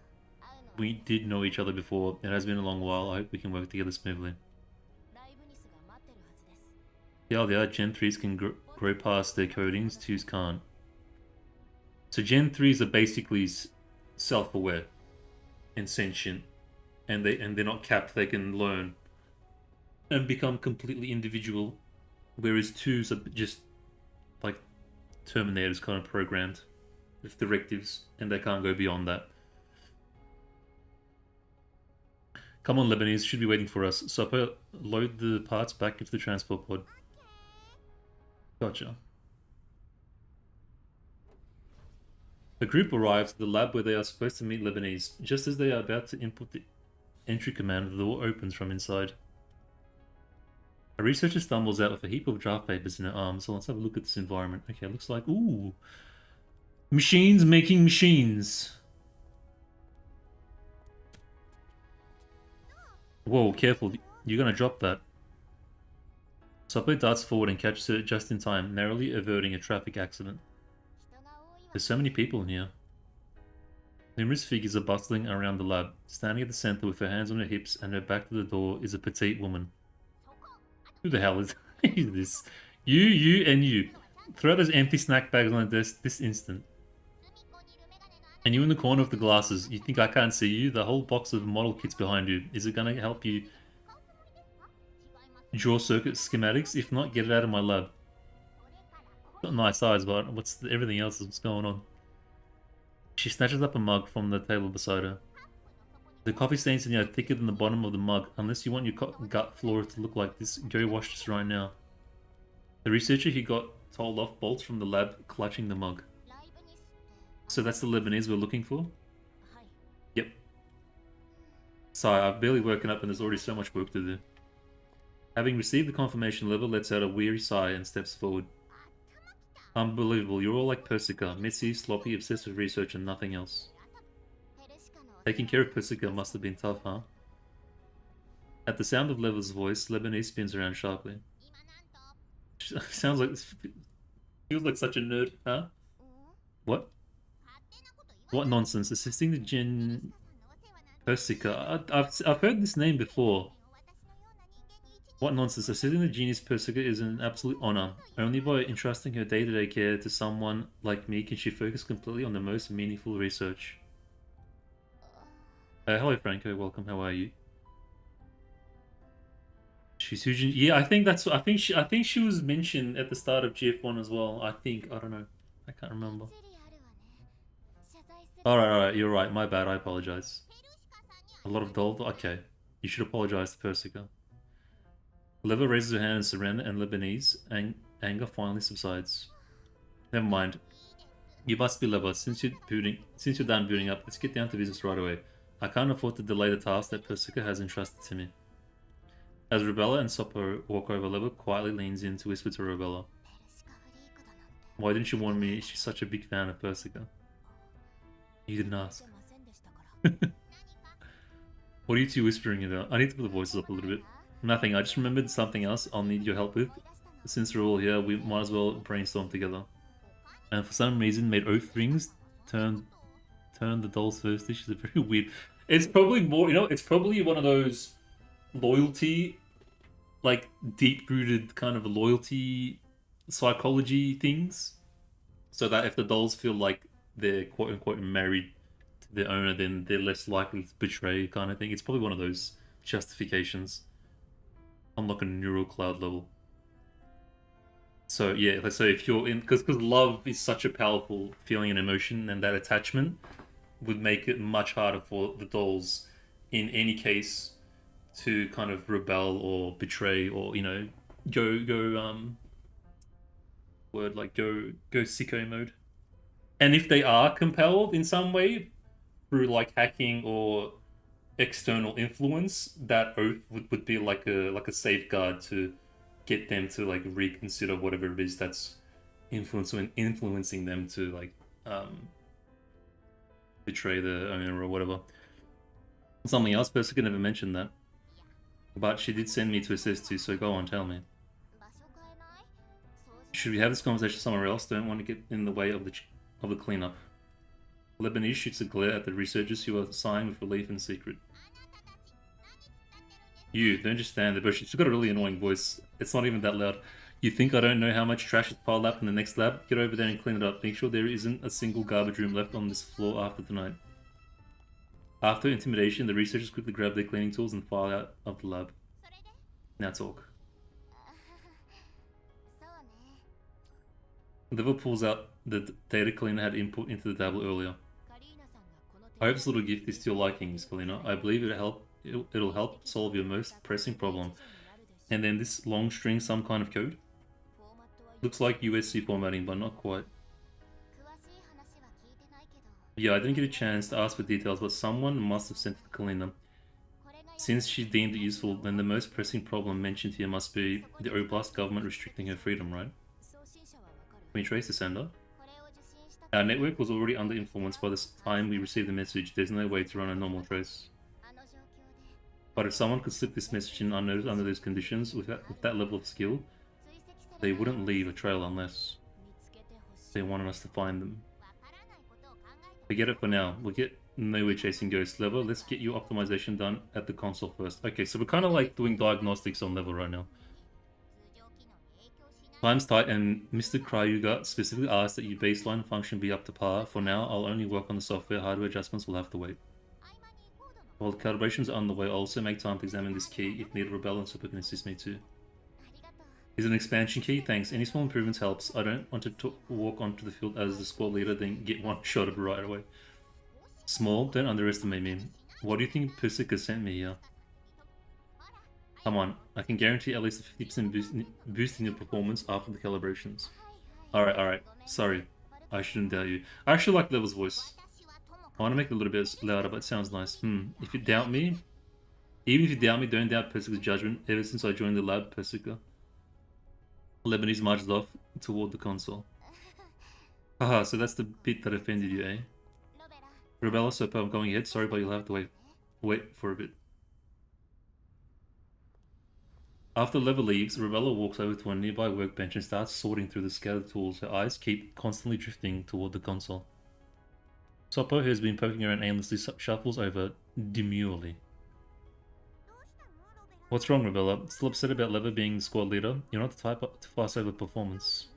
we did know each other before, it has been a long while. I hope we can work together smoothly. Yeah, the other Gen 3s can grow past their codings, 2s can't. So Gen 3s are basically self-aware and sentient, and they're not capped. They can learn and become completely individual, whereas 2s are just like Terminators, kind of programmed with directives, and they can't go beyond that. Come on, Lebanese, should be waiting for us. Supper, load the parts back into the transport pod. Gotcha. The group arrives at the lab where they are supposed to meet Lebanese. Just as they are about to input the entry command, the door opens from inside. A researcher stumbles out with a heap of draft papers in her arms. So let's have a look at this environment. Okay, it looks like... Ooh! Machines making machines! Whoa, careful. You're gonna drop that. Suppo darts forward and catches her just in time, narrowly averting a traffic accident. There's so many people in here. Numerous figures are bustling around the lab. Standing at the center with her hands on her hips and her back to the door is a petite woman. Who the hell is this? You, and you. Throw those empty snack bags on the desk this instant. And you in the corner of the glasses. You think I can't see you? The whole box of model kits behind you. Is it gonna help you draw circuit schematics? If not, get it out of my lab. Got nice eyes, but everything else is what's going on. She snatches up a mug from the table beside her. The coffee stains in here are thicker than the bottom of the mug. Unless you want your gut flora to look like this, go wash this right now. The researcher who got told off bolts from the lab, clutching the mug. So that's the Lebanese we're looking for? Yep. Sigh, I've barely woken up and there's already so much work to do. Having received the confirmation, Leva lets out a weary sigh and steps forward. Unbelievable, you're all like Persica, messy, sloppy, obsessed with research and nothing else. Taking care of Persica must have been tough, huh? At the sound of Leva's voice, Lebanese spins around sharply. Sounds like... feels like such a nerd, huh? What? What nonsense, assisting the Gen... Persica. I've heard this name before. What nonsense. Assisting the genius Persica is an absolute honor. Only by entrusting her day-to-day care to someone like me can she focus completely on the most meaningful research. Hello Franco, welcome, how are you? She's huge. Yeah, I think she was mentioned at the start of GF1 as well. I don't know. I can't remember. Alright, you're right. My bad, I apologize. A lot of doll. Okay. You should apologize to Persica. Leva raises her hand in surrender and Lebanese anger finally subsides. Never mind. You must be Leva. Since you're done booting up, let's get down to business right away. I can't afford to delay the task that Persica has entrusted to me. As Rubella and Soppo walk over, Leva quietly leans in to whisper to Rubella. Why didn't you warn me she's such a big fan of Persica? You didn't ask. What are you two whispering about? I need to put the voices up a little bit. Nothing, I just remembered something else I'll need your help with. Since we're all here, we might as well brainstorm together. And for some reason made oath rings turn the doll's first dish. Is very weird. It's probably more, it's probably one of those loyalty, like deep-rooted kind of loyalty psychology things. So that if the dolls feel like they're quote-unquote married to their owner, then they're less likely to betray kind of thing. It's probably one of those justifications on like a neural cloud level. So yeah, so if you're in, because love is such a powerful feeling and emotion, and that attachment would make it much harder for the dolls in any case to kind of rebel or betray or go sicko mode. And if they are compelled in some way through like hacking or external influence, that oath would be like a safeguard to get them to like reconsider whatever it is that's influencing them to like betray the owner or whatever. Something else, Persica never mentioned that. But she did send me to assist you, so go on, tell me. Should we have this conversation somewhere else? Don't want to get in the way of the cleanup. Lebanese shoots a glare at the researchers who are sighing with relief and secret. You, don't just stand there, but she's got a really annoying voice. It's not even that loud. You think I don't know how much trash is piled up in the next lab? Get over there and clean it up. Make sure there isn't a single garbage room left on this floor after tonight. After intimidation, the researchers quickly grab their cleaning tools and file out of the lab. Now talk. Leva pulls out the data Kalina had input into the tablet earlier. I hope this little gift is to your liking, Miss Kalina. I believe it'll help solve your most pressing problem. And then this long string, some kind of code? Looks like USC formatting, but not quite. Yeah, I didn't get a chance to ask for details, but someone must have sent it to Kalina. Since she deemed it useful, then the most pressing problem mentioned here must be the Oblast government restricting her freedom, right? Can we trace the sender? Our network was already under influence by the time we received the message. There's no way to run a normal trace. But if someone could slip this message in unnoticed under those conditions, with that level of skill, they wouldn't leave a trail unless they wanted us to find them. Forget it for now. We'll get nowhere chasing ghosts. Leva, let's get your optimization done at the console first. Okay, so we're kind of like doing diagnostics on Leva right now. Time's tight, and Mr. Kryuga specifically asked that your baseline function be up to par. For now, I'll only work on the software. Hardware adjustments will have to wait. While the calibrations are on the way, I'll also make time to examine this key. If need, Rebel and Super can assist me too. Is an expansion key? Thanks. Any small improvements helps. I don't want to walk onto the field as the squad leader, then get one shot of right away. Small? Don't underestimate me. What do you think Persica sent me here? Come on, I can guarantee at least a 50% boost in your performance after the calibrations. Alright. Sorry. I shouldn't doubt you. I actually like Leva's voice. I want to make it a little bit louder, but it sounds nice. If you doubt me, Even if you doubt me, don't doubt Persica's judgment. Ever since I joined the lab, Persica Lebanese marches off toward the console. Haha, so that's the bit that offended you, eh? Rebella, so I'm going ahead. Sorry, but you'll have to wait for a bit. After Leva leaves, Rebella walks over to a nearby workbench and starts sorting through the scattered tools. Her eyes keep constantly drifting toward the console. Soppo, who has been poking around aimlessly, shuffles over demurely. What's wrong, Rebella? Still upset about Leva being the squad leader? You're not the type to fuss over performance.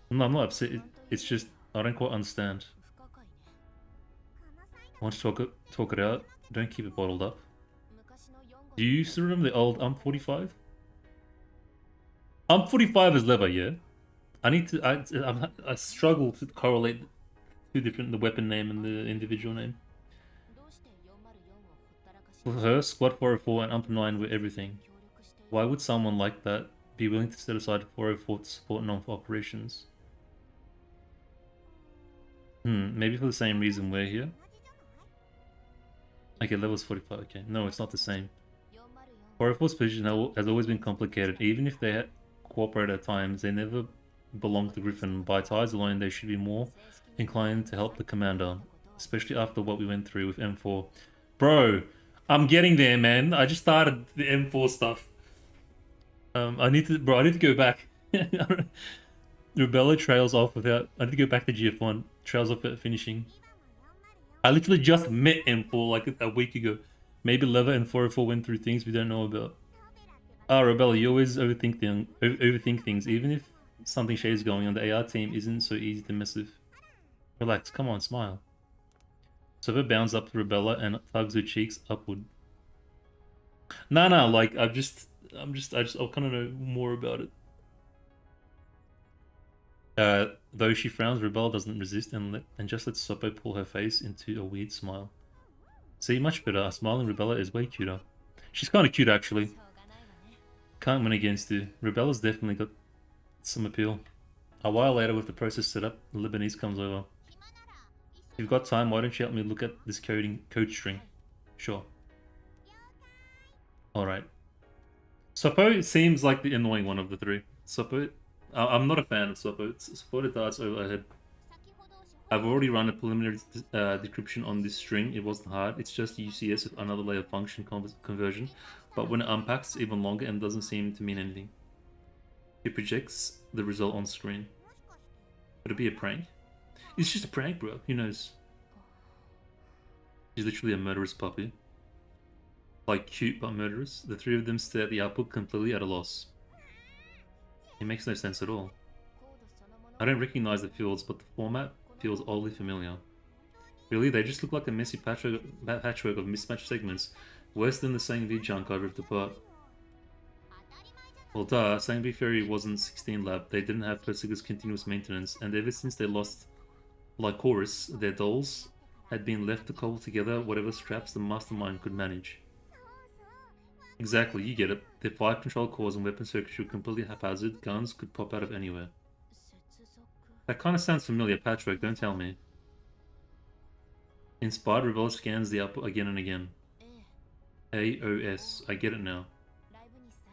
No, I'm not upset. It's just I don't quite understand. Want to talk it out? Don't keep it bottled up. Do you still remember the old I'm 45? I'm 45 is Leva, yeah. I struggle to correlate the weapon name and the individual name. For her, Squad 404 and UMP 9 were everything. Why would someone like that be willing to set aside 404 to support non-for operations? Maybe for the same reason we're here. Okay, level's 45, okay. No, it's not the same. 404's position has always been complicated. Even if they cooperate at times, they never belong to Griffin. By ties alone, they should be more inclined to help the commander. Especially after what we went through with M4. Bro, I'm getting there, man. I just started the M4 stuff. I need to go back. Rebella trails off without... I need to go back to GF1. Trails off without finishing. I literally just met M4 like a week ago. Maybe Leva and 404 went through things we don't know about. Rebella, you always overthink things. Even if something shady is going on, the AR team isn't so easy to mess with. Relax, come on, smile. Soppo bounds up to Rebella and tugs her cheeks upward. Nah, like I kind of know more about it. Though she frowns, Rebella doesn't resist and just lets Soppo pull her face into a weird smile. See, much better. A smiling Rebella is way cuter. She's kind of cute, actually. Can't win against her. Rebella's definitely got some appeal. A while later, with the process set up, the Lebanese comes over. If you've got time, why don't you help me look at this code string? Sure. Alright. Soppo seems like the annoying one of the three. Soppo... I'm not a fan of Soppo. It's supported darts overhead. I've already run a preliminary decryption on this string. It wasn't hard. It's just UCS with another layer function conversion. But when it unpacks, it's even longer and doesn't seem to mean anything. It projects the result on screen. Could it be a prank? It's just a prank, bro. Who knows? She's literally a murderous puppy. Like cute but murderous. The three of them stare at the output completely at a loss. It makes no sense at all. I don't recognize the fields, but the format feels oddly familiar. Really, they just look like a messy patchwork of mismatched segments, worse than the Sang-V junk I ripped apart. Well duh, Sang-V Ferry wasn't 16 lab, they didn't have Persica's continuous maintenance, and ever since they lost Lycoris, their dolls had been left to cobble together whatever scraps the mastermind could manage. Exactly, you get it. Their fire control cores and weapon circuitry were completely haphazard, guns could pop out of anywhere. That kind of sounds familiar, Patchwork, don't tell me. Inspired, Rebella scans the output again and again. AOS, I get it now.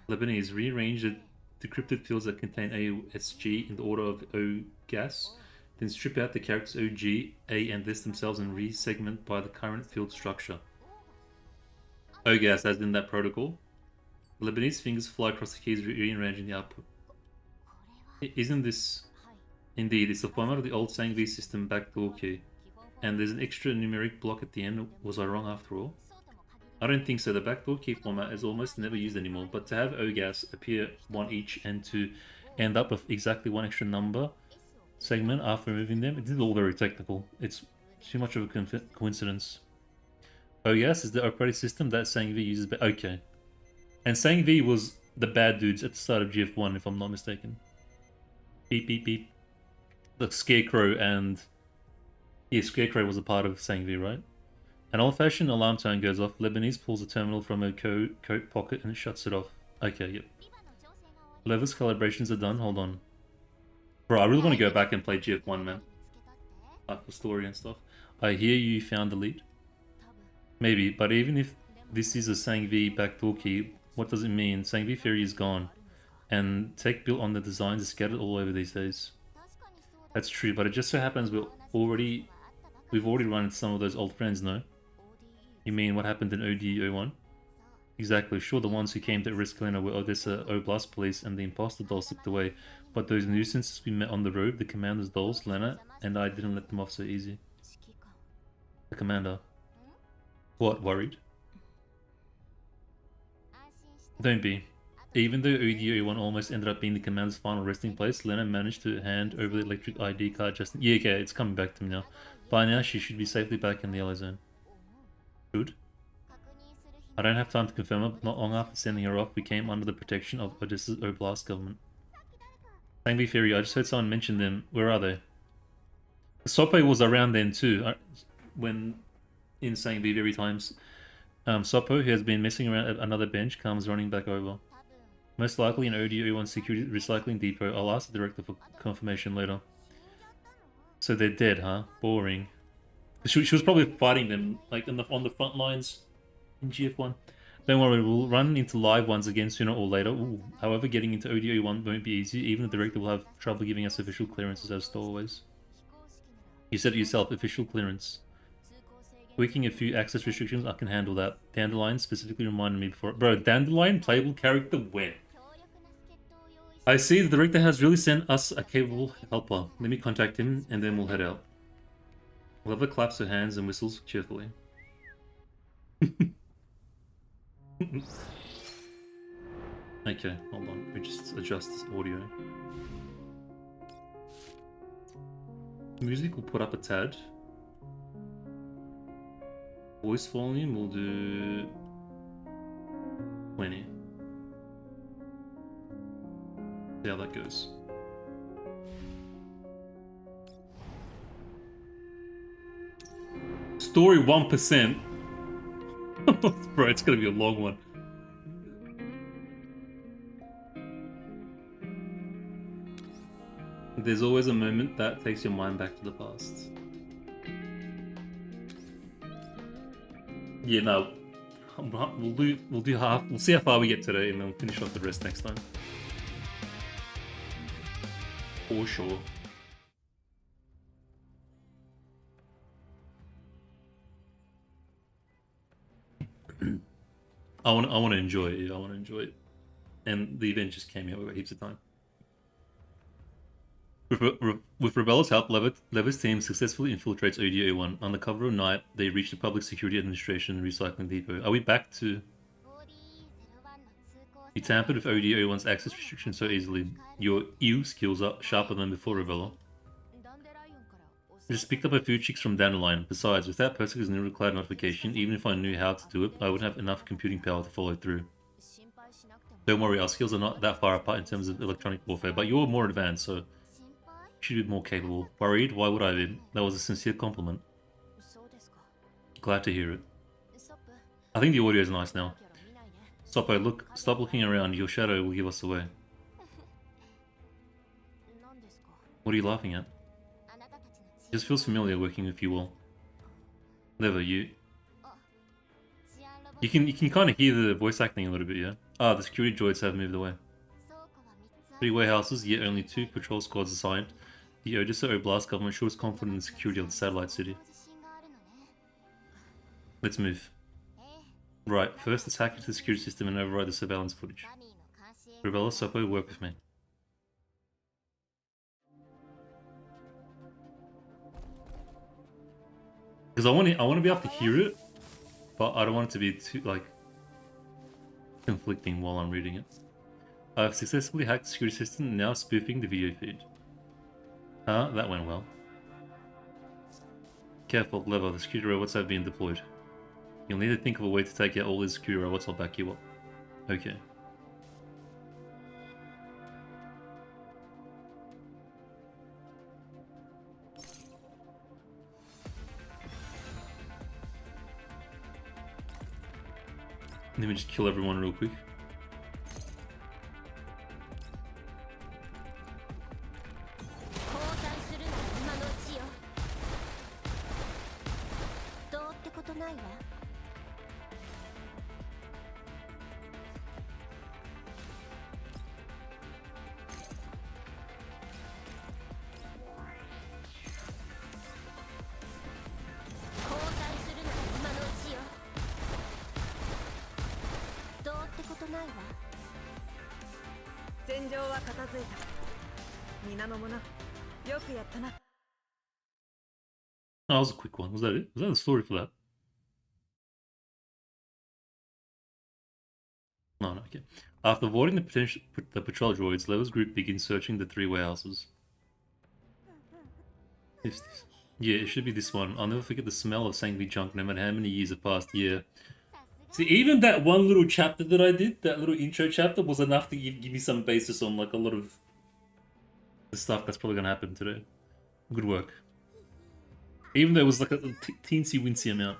Lebanese, rearrange the decrypted fields that contain AOSG in the order of O gas, then strip out the characters OG, A, and list themselves and re-segment by the current field structure. O gas, as in that protocol. Lebanese fingers fly across the keys, rearranging the output. Isn't this... Indeed, it's the format of the old Sang-V system backdoor key. And there's an extra numeric block at the end. Was I wrong after all? I don't think so. The backdoor key format is almost never used anymore, but to have OGAS appear one each and to end up with exactly one extra number segment after removing them, it is all very technical. It's too much of a coincidence. OGAS is the operating system that Sang-V uses, but okay. And Sang-V was the bad dudes at the start of GF1, if I'm not mistaken. Beep, beep, beep. The Scarecrow and... Yeah, Scarecrow was a part of Sang-V, right? An old-fashioned alarm tone goes off. Lebanese pulls a terminal from her coat pocket and shuts it off. Okay, yep. Leva's calibrations are done. Hold on. Bro, I really want to go back and play GF1, man. Like the story and stuff. I hear you found the lead. Maybe, but even if This is a Sangvi backdoor key. What does it mean? Sangvi Ferry is gone. And tech built on the designs is scattered all over these days. That's true, but it just so happens we've already run into some of those old friends, no? You mean what happened in OD01? Exactly, sure, the ones who came to Risk Lena were Odessa Oblast police and the imposter dolls slipped away. But those nuisances we met on the road, the commander's dolls, Lena, and I didn't let them off so easy. The commander. What, worried? Don't be. Even though OD01 almost ended up being the commander's final resting place, Lena managed to hand over the electric ID card just... Yeah, okay, it's coming back to me now. By now, she should be safely back in the yellow zone. Good. I don't have time to confirm it, but not long after sending her off, we came under the protection of Odessa's Oblast government. Sangvi Ferry, I just heard someone mention them. Where are they? Sope was around then too, when in Sangvi every times. Sopo, who has been messing around at another bench, comes running back over. Most likely an OD01 security recycling depot. I'll ask the director for confirmation later. So they're dead, huh? Boring. She was probably fighting them, like on the front lines in GF1. Don't worry, we'll run into live ones again sooner or later. Ooh. However, getting into OD01 won't be easy. Even the director will have trouble giving us official clearances as stowaways. You said it yourself, official clearance. Tweaking a few access restrictions, I can handle that. Dandelion specifically reminded me before. Bro, Dandelion, playable character, when? I see the director has really sent us a capable helper. Let me contact him and then we'll head out. Leva claps her hands and whistles cheerfully. Okay, hold on. We just adjust this audio. Music will put up a tad. Voice volume will do 20. See how that goes. Story 1%. Bro, it's gonna be a long one. There's always a moment that takes your mind back to the past. Yeah, no. We'll do half. We'll see how far we get today, and then we'll finish off the rest next time. For sure. I want to enjoy it. Yeah, I want to enjoy it. And the event just came out with heaps of time. With Rebella's help, Leva's team successfully infiltrates ODA1. On the cover of night, they reach the Public Security Administration recycling depot. Are we back to... You tampered with ODA1's access restrictions so easily. Your EU skills are sharper than before, Rebella. I just picked up a few chicks from Dandelion. Besides, without Persica's new cloud notification, even if I knew how to do it, I would have enough computing power to follow through. Don't worry, our skills are not that far apart in terms of electronic warfare, but you're more advanced, so... should be more capable. Worried? Why would I be? That was a sincere compliment. Glad to hear it. I think the audio is nice now. Sopo, look, stop looking around. Your shadow will give us away. What are you laughing at? It just feels familiar working with you all. Leva, you can kind of hear the voice acting a little bit, yeah? Ah, the security droids have moved away. 3 warehouses, yet only 2 patrol squads assigned. The Odessa Oblast government shows confidence in the security of the satellite city. Let's move. Right, first let's hack into the security system and override the surveillance footage. Rebella, Sopo, work with me. Because I want to be able to hear it, but I don't want it to be too, like, conflicting while I'm reading it. I've successfully hacked the security system and now spoofing the video feed. Huh? That went well. Careful, Leva, the security robots have been deployed. You'll need to think of a way to take out all these security robots, I'll back you up. Okay. Let me just kill everyone real quick. 戦場は片付いた。皆の者、よくやったな。 Oh, that was a quick one. Was that it? Was that the story for that? No, no, okay. After avoiding the patrol droids, Leva's group begins searching the three warehouses. Yeah, it should be this one. I'll never forget the smell of Sangvi junk no matter how many years have passed. Yeah. See, even that one little chapter that I did, that little intro chapter, was enough to give me some basis on like a lot of the stuff that's probably gonna happen today. Good work. Even though it was like a teensy wincy amount.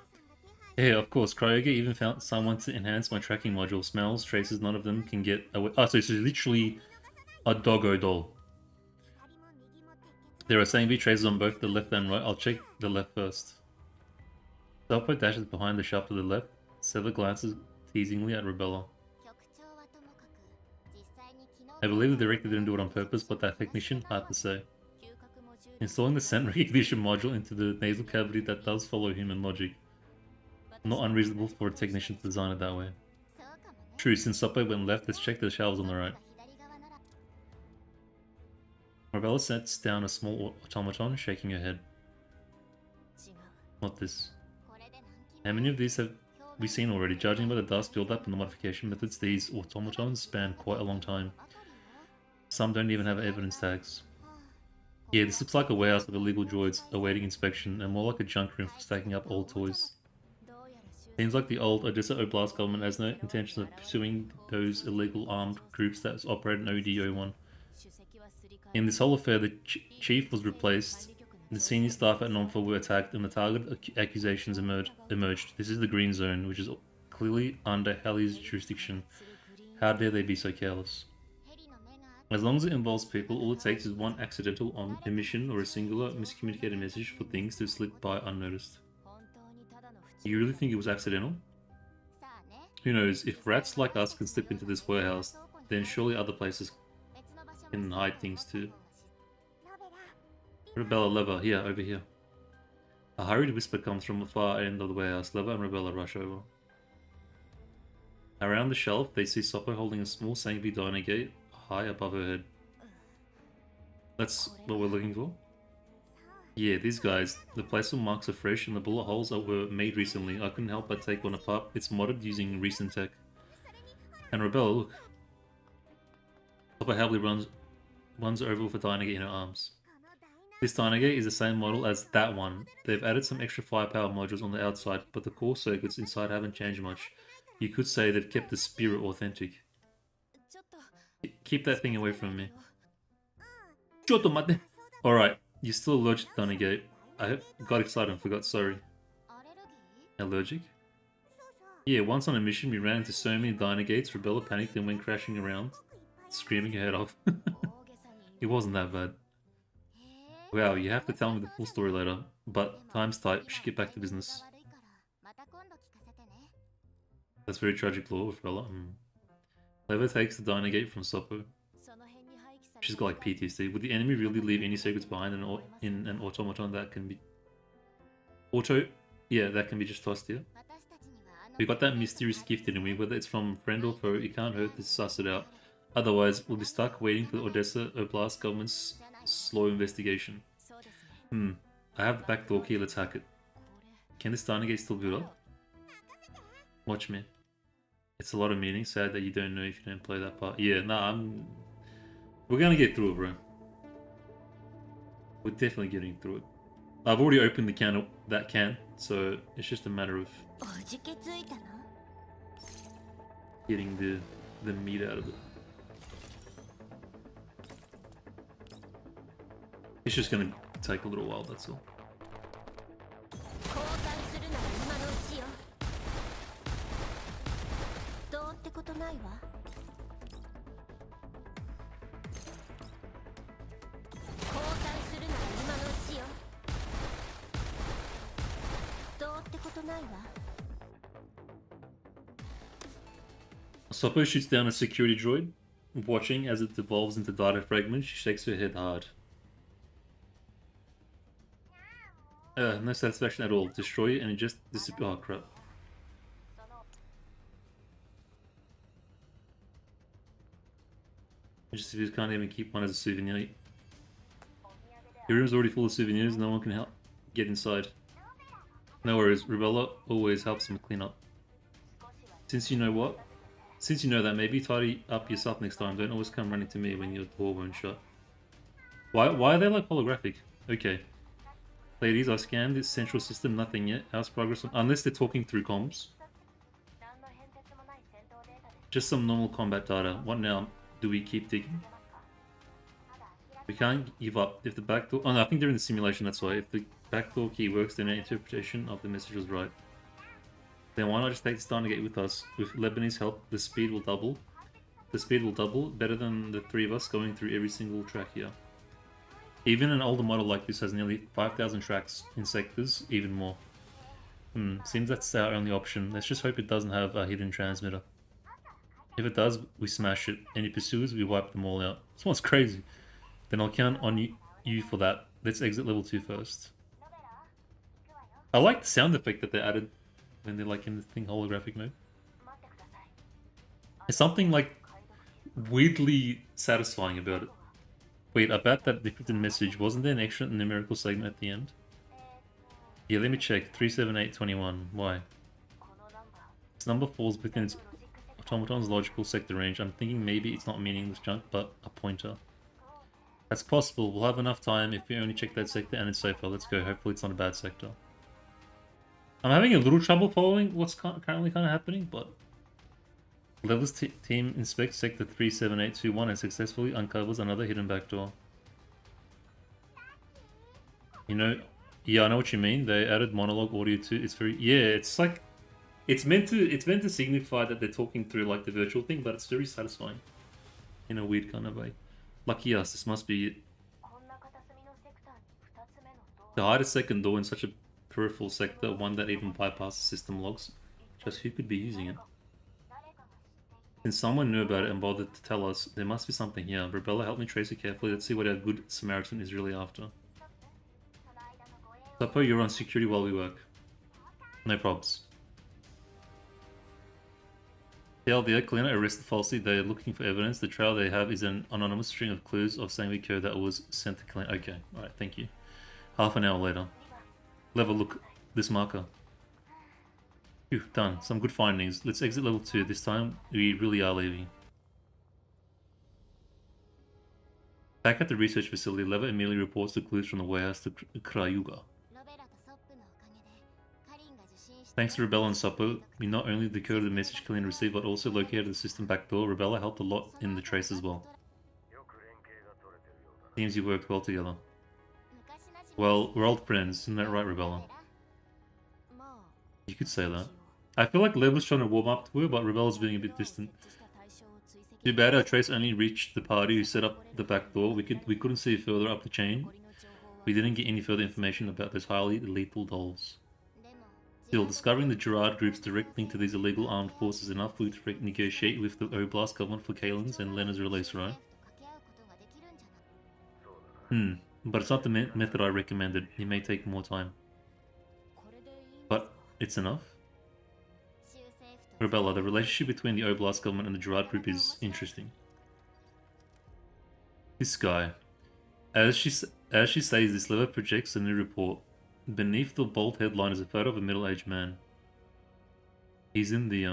Yeah, of course. Cryoga even found someone to enhance my tracking module. Smells, traces, none of them can get away. Oh, so it's literally a doggo doll. There are Sangvi traces on both the left and right. I'll check the left first. Delpo dashes behind the shop to the left. Sever glances teasingly at Rebella. I believe the director didn't do it on purpose, but that technician, hard to say. Installing the scent recognition module into the nasal cavity, that does follow human logic. Not unreasonable for a technician to design it that way. True, since Soppe went left, let's check the shelves on the right. Rebella sets down a small automaton, shaking her head. Not this. How many of these have we seen already? Judging by the dust build-up and the modification methods, these automatons span quite a long time. Some don't even have evidence tags. Yeah, this looks like a warehouse of illegal droids awaiting inspection, and more like a junk room for stacking up old toys. Seems like the old Odessa Oblast government has no intention of pursuing those illegal armed groups that operate in OD01. In this whole affair, the chief was replaced, the senior staff at Nomfa were attacked, and the target accusations emerged. This is the Green Zone, which is clearly under Halley's jurisdiction. How dare they be so careless? As long as it involves people, all it takes is one accidental omission or a singular miscommunicated message for things to slip by unnoticed. You really think it was accidental? Who knows, if rats like us can slip into this warehouse, then surely other places can hide things too. Rebella, Leva, here, over here. A hurried whisper comes from the far end of the warehouse. Leva and Rebella rush over. Around the shelf, they see Soppo holding a small Sangvi diner gate high above her head. That's what we're looking for? Yeah, these guys. The placement marks are fresh and the bullet holes were made recently. I couldn't help but take one apart. It's modded using recent tech. And Rebella, look. Soppo happily runs over with a Dynagate in her arms. This Dynagate is the same model as that one. They've added some extra firepower modules on the outside, but the core circuits inside haven't changed much. You could say they've kept the spirit authentic. Keep that thing away from me. Alright, you're still allergic to Dynagate. I got excited and forgot, sorry. Allergic? Yeah, once on a mission we ran into so many Dynagates, Rebella panicked and went crashing around, screaming her head off. It wasn't that bad. Wow, you have to tell me the full story later, but time's tight, we should get back to business. That's very tragic lore with Bella. Leva takes the Dynagate from Soppo. She's got like PTSD. Would the enemy really leave any secrets behind in an automaton that can be... Yeah, that can be just tossed here. We got that mysterious gift, didn't we? Whether it's from friend or foe, it can't hurt to suss it out. Otherwise, we'll be stuck waiting for the Odessa Oblast government's slow investigation. I have the back door key, let's hack it. Can this Dynagate still boot up? Watch me. It's a lot of meaning, sad that you don't know if you don't play that part. Yeah, nah, we're gonna get through it, bro. We're definitely getting through it. I've already opened the can, so it's just a matter of getting the meat out of it. It's just gonna take a little while, that's all. Soppo shoots down a security droid. Watching as it devolves into data fragments, she shakes her head hard. No satisfaction at all. Destroy it and it just disappears. Oh crap. Just if you can't even keep one as a souvenir. Your room's already full of souvenirs, no one can help get inside. No worries, Rubella always helps them clean up. Since you know what? Since you know that, maybe tidy up yourself next time. Don't always come running to me when your door won't shut. Why are they like holographic? Okay. Ladies, I scanned this central system, nothing yet. How's progress on... Unless they're talking through comms. Just some normal combat data. What now? Do we keep digging? We can't give up. If the backdoor... Oh no, I think they're in the simulation, that's why. If the backdoor key works, then our interpretation of the message was right. Then why not just take this time to get with us? With Lebanese help, the speed will double. The speed will double, better than the three of us going through every single track here. Even an older model like this has nearly 5,000 tracks in sectors, even more. Seems that's our only option. Let's just hope it doesn't have a hidden transmitter. If it does, we smash it. Any pursuers, we wipe them all out. This one's crazy. Then I'll count on you for that. Let's exit level 2 first. I like the sound effect that they added when they're like in the thing holographic mode. There's something like weirdly satisfying about it. Wait, about that decrypted message, wasn't there an extra numerical segment at the end? Yeah, let me check. 37821. Why? This number falls within its automaton's logical sector range. I'm thinking maybe it's not meaningless junk, but a pointer. That's possible. We'll have enough time if we only check that sector and it's safer. Let's go. Hopefully it's not a bad sector. I'm having a little trouble following what's currently kind of happening, but... Level's team inspects sector 37821 and successfully uncovers another hidden backdoor. You know, yeah, I know what you mean. They added monologue audio too. It's very, yeah, it's like, it's meant to signify that they're talking through like the virtual thing, but it's very satisfying in a weird kind of way. Lucky us, this must be it. To hide a second door in such a peripheral sector, one that even bypasses system logs, just who could be using it? Since someone knew about it and bothered to tell us, there must be something here. Rebella, help me trace it carefully. Let's see what our good Samaritan is really after. Suppo, you're on security while we work. No probs. TLDR, Kalina arrested falsely. They are looking for evidence. The trail they have is an anonymous string of clues of Sangvi code that was sent to Kalina. Okay, alright, thank you. Half an hour later. Level, look, this marker. Phew, done. Some good findings. Let's exit level 2. This time, we really are leaving. Back at the research facility, Leva immediately reports the clues from the warehouse to Krayuga. Thanks to Rebella and Suppo, we not only decoded the message Kalina received, but also located the system backdoor. Rebella helped a lot in the trace as well. Seems you worked well together. Well, we're old friends, isn't that right, Rebella? You could say that. I feel like Leva's trying to warm up to her, but Rebella's being a bit distant. Too bad our trace only reached the party who set up the back door. We couldn't see further up the chain. We didn't get any further information about those highly lethal dolls. Still, discovering the Gerard group's direct link to these illegal armed forces is enough for you to negotiate with the Oblast government for Kaylin's and Lena's release, right? But it's not the method I recommended. It may take more time. But it's enough. Rebella, the relationship between the Oblast government and the Gerard group is interesting. This guy. As she says this, Leva projects a new report. Beneath the bold headline is a photo of a middle-aged man. He's in the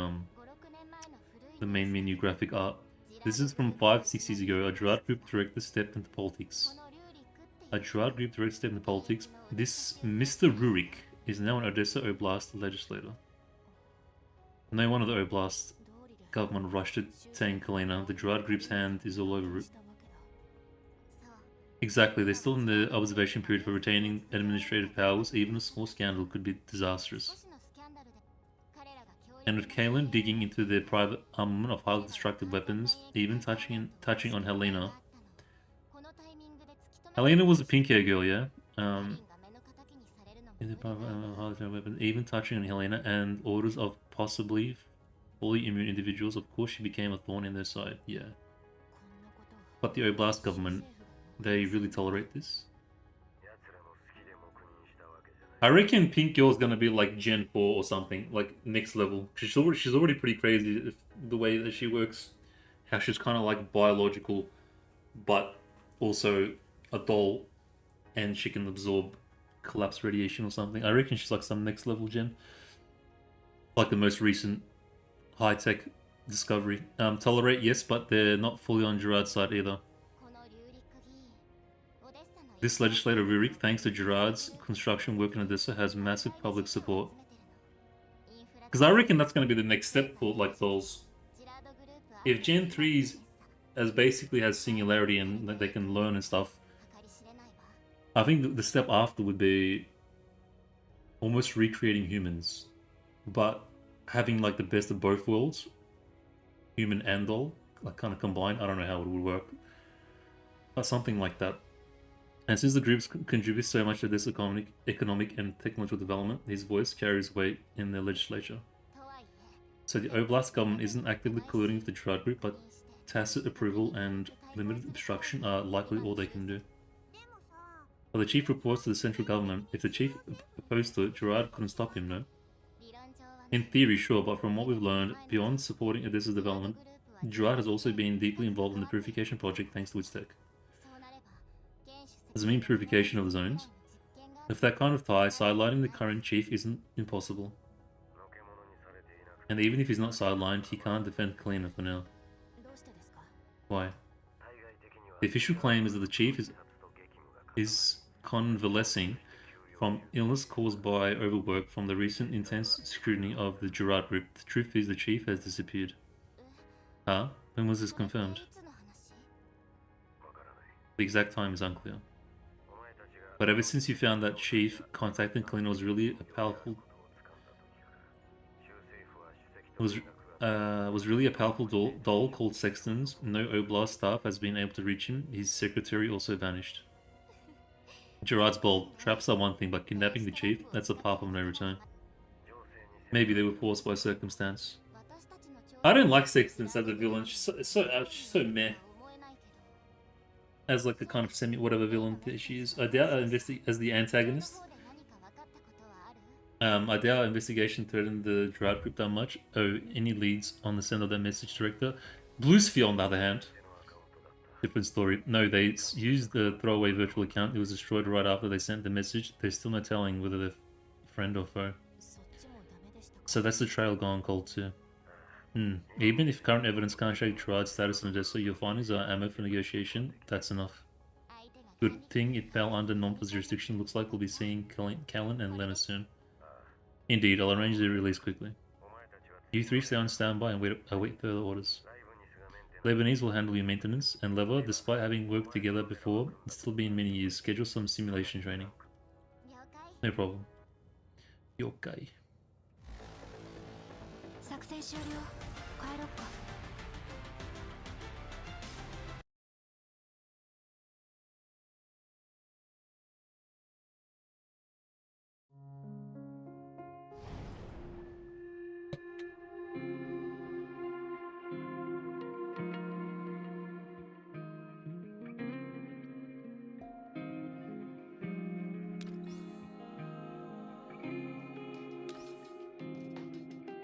main menu graphic art. This is from 5-6 years ago. A Gerard group director stepped into politics. A Gerard group director stepped into politics. This Mr. Rurik is now an Odessa Oblast legislator. No one of the Oblast government rushed to tame Kalina. The Gerard group's hand is all over it. Exactly, they're still in the observation period for retaining administrative powers. Even a small scandal could be disastrous. And with Kaylin digging into their private armament of highly destructive weapons, even touching on Helena. Helena was a pink hair girl, yeah? Even touching on Helena and orders of possibly fully immune individuals, of course she became a thorn in their side, yeah. But the Oblast government, they really tolerate this? I reckon Pink Girl's gonna be like Gen 4 or something, like next level. She's already pretty crazy, the way that she works. How she's kind of like biological but also a doll, and she can absorb collapse radiation or something. I reckon she's like some next level gen, like the most recent high tech discovery. Tolerate, yes, but they're not fully on Gerard's side either. This legislator Rurik, thanks to Gerard's construction work in Odessa, has massive public support. Because I reckon that's going to be the next step for like dolls. If Gen 3's as basically has singularity and they can learn and stuff, I think the step after would be almost recreating humans, but having like the best of both worlds, human and doll, like kind of combined. I don't know how it would work, but something like that. And since the groups contribute so much to this economic and technological development, his voice carries weight in the legislature. So the Oblast government isn't actively colluding with the Gerard group, but tacit approval and limited obstruction are likely all they can do. But the chief reports to the central government. If the chief opposed to it, Gerard couldn't stop him, no? In theory, sure, but from what we've learned, beyond supporting Odessa's development, Gerard has also been deeply involved in the purification project thanks to its tech. Does it mean purification of the zones? With that kind of tie, sidelining the current chief isn't impossible. And even if he's not sidelined, he can't defend Kalina for now. Why? The official claim is that the chief is convalescing from illness caused by overwork from the recent intense scrutiny of the Gerard group. The truth is the chief has disappeared. Huh? When was this confirmed? The exact time is unclear. But ever since you found that chief, contacting Kalina was really a powerful doll called Sexton's. No Oblast staff has been able to reach him. His secretary also vanished. Gerard's bold. Traps are one thing, but kidnapping the chief, that's a path of no return. Maybe they were forced by circumstance. I don't like Sexton as a villain. She's so meh. As like the kind of semi-whatever villain that she is. I doubt as the antagonist. I doubt our investigation threatened the Gerard group that much. Oh, any leads on the send of that message director? Bluesphere, on the other hand. Different story. No, they used the throwaway virtual account. It was destroyed right after they sent the message. There's still no telling whether they're friend or foe. So that's the trail gone cold too. Even if current evidence can't shake Gerard's status in Odessa, your findings are ammo for negotiation. That's enough. Good thing it fell under Nompa's jurisdiction. Looks like we'll be seeing Callan and Lenna soon. Indeed, I'll arrange the release quickly. You three stay on standby and await further orders. Lebanese will handle your maintenance, and Leva, despite having worked together before, it's still been many years. Schedule some simulation training. No problem. Yokai.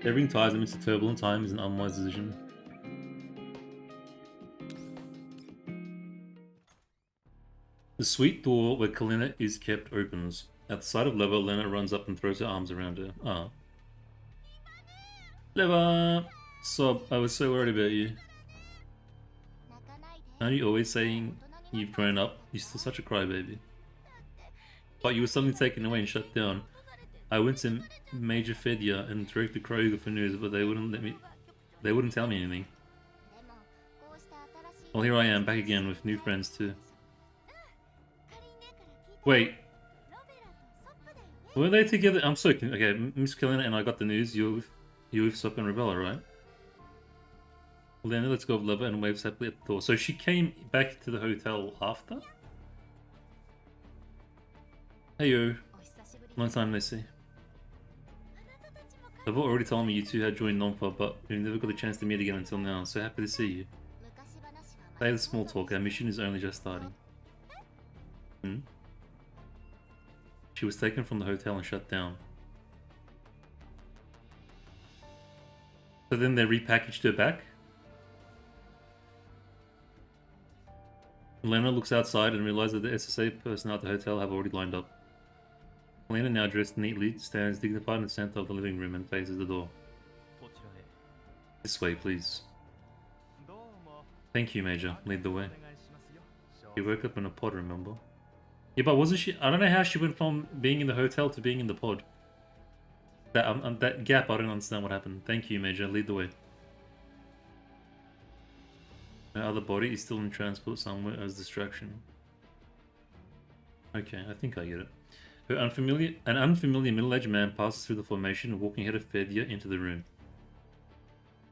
Severing ties amidst a turbulent time is an unwise decision. The suite door where Kalina is kept opens. At the sight of Leva, Lenna runs up and throws her arms around her. Ah. Leva! Sob, I was so worried about you. Aren't you always saying you've grown up? You're still such a crybaby. But you were suddenly taken away and shut down. I went to Major Fedia and directed Kroger for news, but they wouldn't tell me anything. Well, here I am, back again with new friends too. Wait. Were they together? I'm so confused. Okay, Miss Kalina and I got the news. You're with Sop and Rebella, right? Lena, let's go with Leva and waves happily at the door. So she came back to the hotel after? Heyo. Long time no see. Leva already told me you two had joined Nompa, but we never got a chance to meet again until now. So happy to see you. Say the small talk. Our mission is only just starting. She was taken from the hotel and shut down. So then they repackaged her back? Lena looks outside and realizes that the SSA personnel at the hotel have already lined up. Lena, now dressed neatly, stands dignified in the center of the living room and faces the door. This way, please. Thank you, Major. Lead the way. You woke up in a pod, remember? Yeah, but wasn't she... I don't know how she went from being in the hotel to being in the pod. That gap, I don't understand what happened. Thank you, Major. Lead the way. Her other body is still in transport somewhere as distraction. Okay, I think I get it. An unfamiliar middle-aged man passes through the formation, walking ahead of Fedia into the room.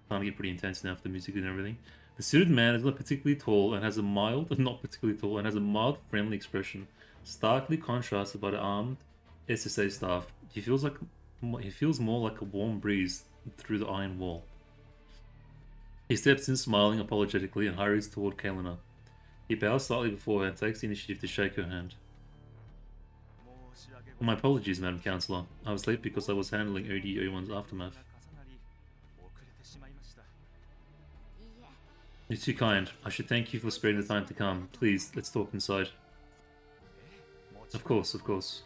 Time to get pretty intense now for the music and everything. The suited man is not particularly tall and has a mild, friendly expression, starkly contrasted by the armed SSA staff. He feels more like a warm breeze through the iron wall. He steps in, smiling apologetically, and hurries toward Kalina. He bows slightly before her and takes the initiative to shake her hand. My apologies, Madam Counselor. I was late because I was handling OD01's aftermath. You're too kind. I should thank you for sparing the time to come. Please, let's talk inside. Of course, of course.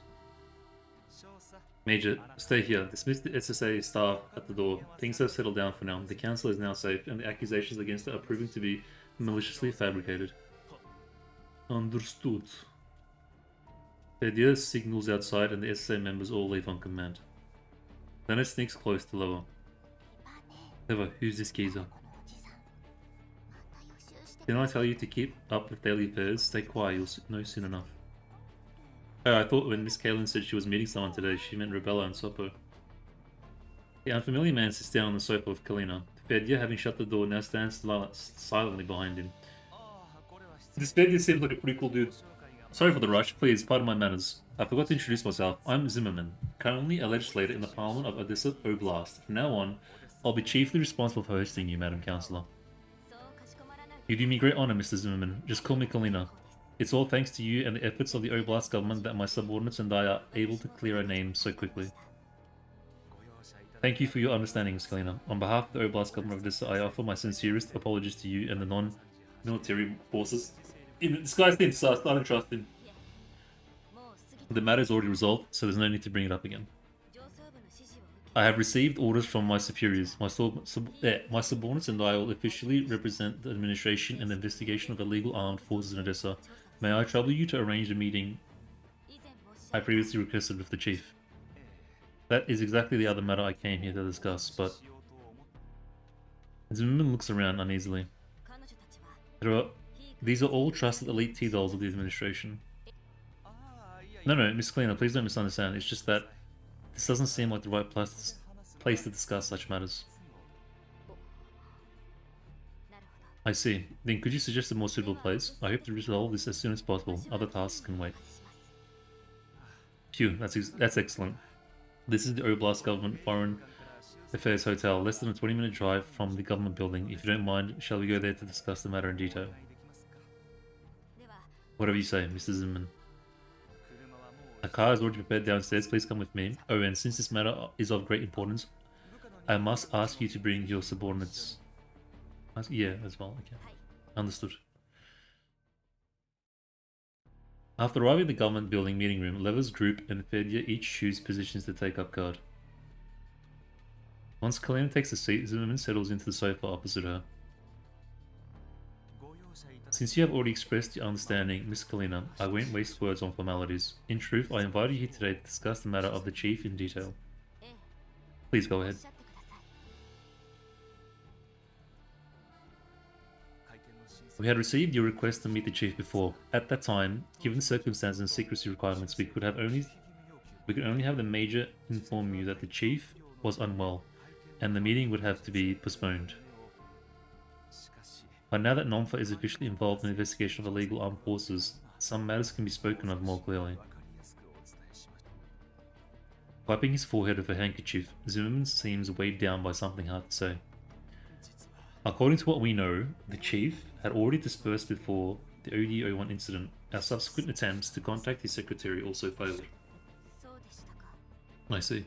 Major, stay here. Dismiss the SSA staff at the door. Things have settled down for now. The council is now safe, and the accusations against her are proving to be maliciously fabricated. Understood. Fedia signals outside, and the SSA members all leave on command. Lena sneaks close to Leva. Leva, who's this geezer? Didn't I tell you to keep up with daily affairs? Stay quiet, you'll know soon enough. Oh, I thought when Miss Kaelin said she was meeting someone today, she meant Rebella and Sopo. The unfamiliar man sits down on the sofa with Kalina. Fedia, having shut the door, now stands silently behind him. This Fedia seems like a pretty cool dude. Sorry for the rush, please, pardon my manners. I forgot to introduce myself. I'm Zimmerman, currently a legislator in the Parliament of Odessa Oblast. From now on, I'll be chiefly responsible for hosting you, Madam Councillor. You do me great honor, Mr. Zimmerman. Just call me Kalina. It's all thanks to you and the efforts of the Oblast government that my subordinates and I are able to clear our name so quickly. Thank you for your understanding, Kalina. On behalf of the Oblast government of Odessa, I offer my sincerest apologies to you and the non-military forces. This guy's been sus, I don't trust him. The matter is already resolved, so there's no need to bring it up again. I have received orders from my superiors. My subordinates and I will officially represent the administration and the investigation of illegal armed forces in Odessa. May I trouble you to arrange a meeting I previously requested with the chief? That is exactly the other matter I came here to discuss, but... Zimmerman looks around uneasily. These are all trusted elite T-dolls of the administration. No, Miss Kalina, please don't misunderstand. It's just that this doesn't seem like the right place to discuss such matters. I see. Then could you suggest a more suitable place? I hope to resolve this as soon as possible. Other tasks can wait. Phew, that's excellent. This is the Oblast Government Foreign Affairs Hotel, less than a 20-minute drive from the government building. If you don't mind, shall we go there to discuss the matter in detail? Whatever you say, Mr. Zimmerman. A car is already prepared downstairs, please come with me. Oh, and since this matter is of great importance, I must ask you to bring your subordinates. Yeah, as well, okay. Understood. After arriving at the government building meeting room, Leva's group and Fedia each choose positions to take up guard. Once Kalina takes a seat, Zimmerman settles into the sofa opposite her. Since you have already expressed your understanding, Miss Kalina, I won't waste words on formalities. In truth, I invited you here today to discuss the matter of the chief in detail. Please go ahead. We had received your request to meet the chief before. At that time, given the circumstances and secrecy requirements, we could only have the major inform you that the chief was unwell, and the meeting would have to be postponed. But now that Nomfa is officially involved in the investigation of illegal armed forces, some matters can be spoken of more clearly. Wiping his forehead with a handkerchief, Zimmerman seems weighed down by something hard to say. According to what we know, the chief had already dispersed before the OD01 incident. Our subsequent attempts to contact his secretary also failed. I see.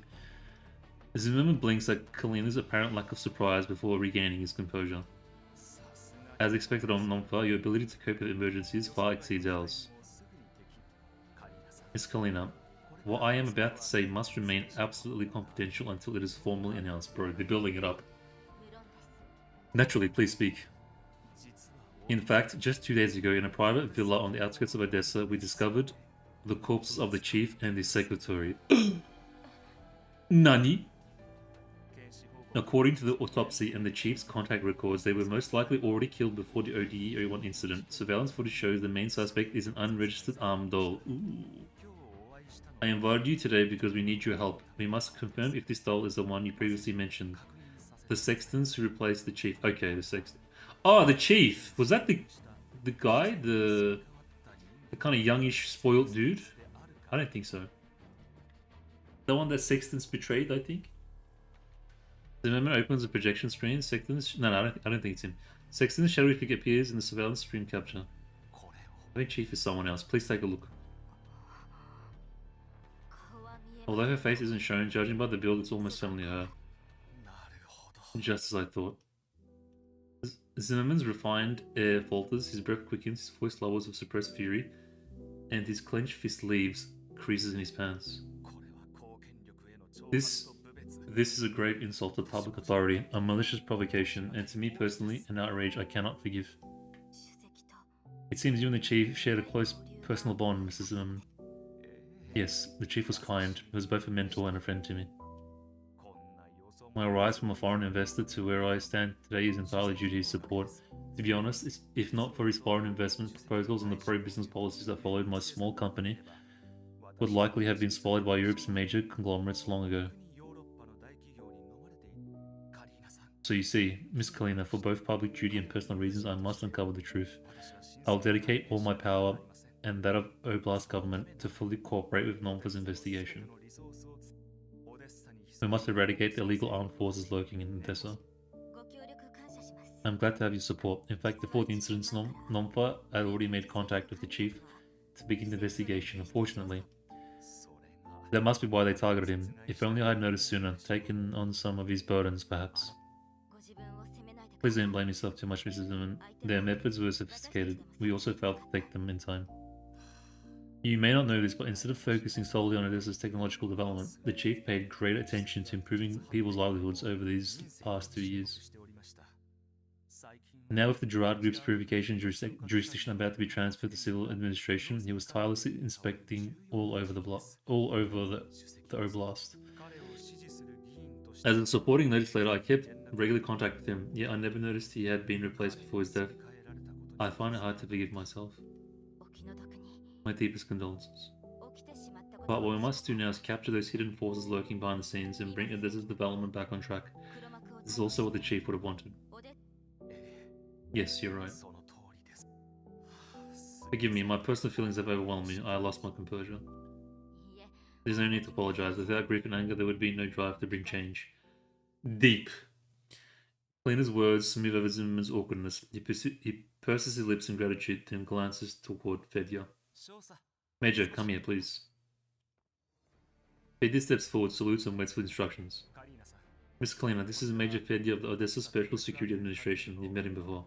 Zimmerman blinks at Kalina's apparent lack of surprise before regaining his composure. As expected on Nonfa, your ability to cope with emergencies far exceeds ours. Miss Kalina, what I am about to say must remain absolutely confidential until it is formally announced, bro. They're building it up. Naturally, please speak. In fact, just 2 days ago, in a private villa on the outskirts of Odessa, we discovered the corpses of the chief and his secretary. Nani? According to the autopsy and the chief's contact records, they were most likely already killed before the ODE-01 incident. Surveillance footage shows the main suspect is an unregistered armed doll. Ooh. I invited you today because we need your help. We must confirm if this doll is the one you previously mentioned. The sextons who replaced the chief. Okay, the sexton. Oh, the chief! Was that the guy? The kind of youngish, spoiled dude? I don't think so. The one that Sextons betrayed, I think. The moment opens a projection screen. Sextons. No, I don't think it's him. Sexton's shadowy figure appears in the surveillance screen capture. I think Chief is someone else. Please take a look. Although her face isn't shown, judging by the build, it's almost certainly her. Just as I thought. Zimmerman's refined air falters, his breath quickens, his voice lowers with suppressed fury, and his clenched fist leaves creases in his pants. This is a grave insult to public authority, a malicious provocation, and to me personally, an outrage I cannot forgive. It seems you and the Chief shared a close personal bond, Mrs. Zimmerman. Yes, the Chief was kind. He was both a mentor and a friend to me. My rise from a foreign investor to where I stand today is entirely due to his support. To be honest, if not for his foreign investment proposals and the pro-business policies that followed, my small company would likely have been swallowed by Europe's major conglomerates long ago. So you see, Miss Kalina, for both public duty and personal reasons, I must uncover the truth. I will dedicate all my power and that of Oblast government to fully cooperate with Nomfa's investigation. We must eradicate the illegal armed forces lurking in Odessa. I'm glad to have your support. In fact, before the incidents, Nomfa had already made contact with the chief to begin the investigation, unfortunately. That must be why they targeted him. If only I had noticed sooner, taken on some of his burdens, perhaps. Please don't blame yourself too much, Mrs. Zimmerman. Their methods were sophisticated. We also failed to take them in time. You may not know this, but instead of focusing solely on Odessa's technological development, the chief paid great attention to improving people's livelihoods over these past 2 years. Now with the Gerard Group's purification jurisdiction about to be transferred to civil administration, he was tirelessly inspecting all over the Oblast. As a supporting legislator, I kept regular contact with him, yet I never noticed he had been replaced before his death. I find it hard to forgive myself. My deepest condolences. But what we must do now is capture those hidden forces lurking behind the scenes and bring Odessa's development back on track. This is also what the chief would have wanted. Yes, you're right. Forgive me, my personal feelings have overwhelmed me. I lost my composure. There's no need to apologize. Without grief and anger, there would be no drive to bring change. Deep. Kalina's words smooth over Zimmerman's awkwardness. He purses his lips in gratitude, then glances toward Fedya. Major, come here, please. Fedya steps forward, salutes, and waits for instructions. Miss Kalina, this is Major Fedya of the Odessa Special Security Administration. You've met him before.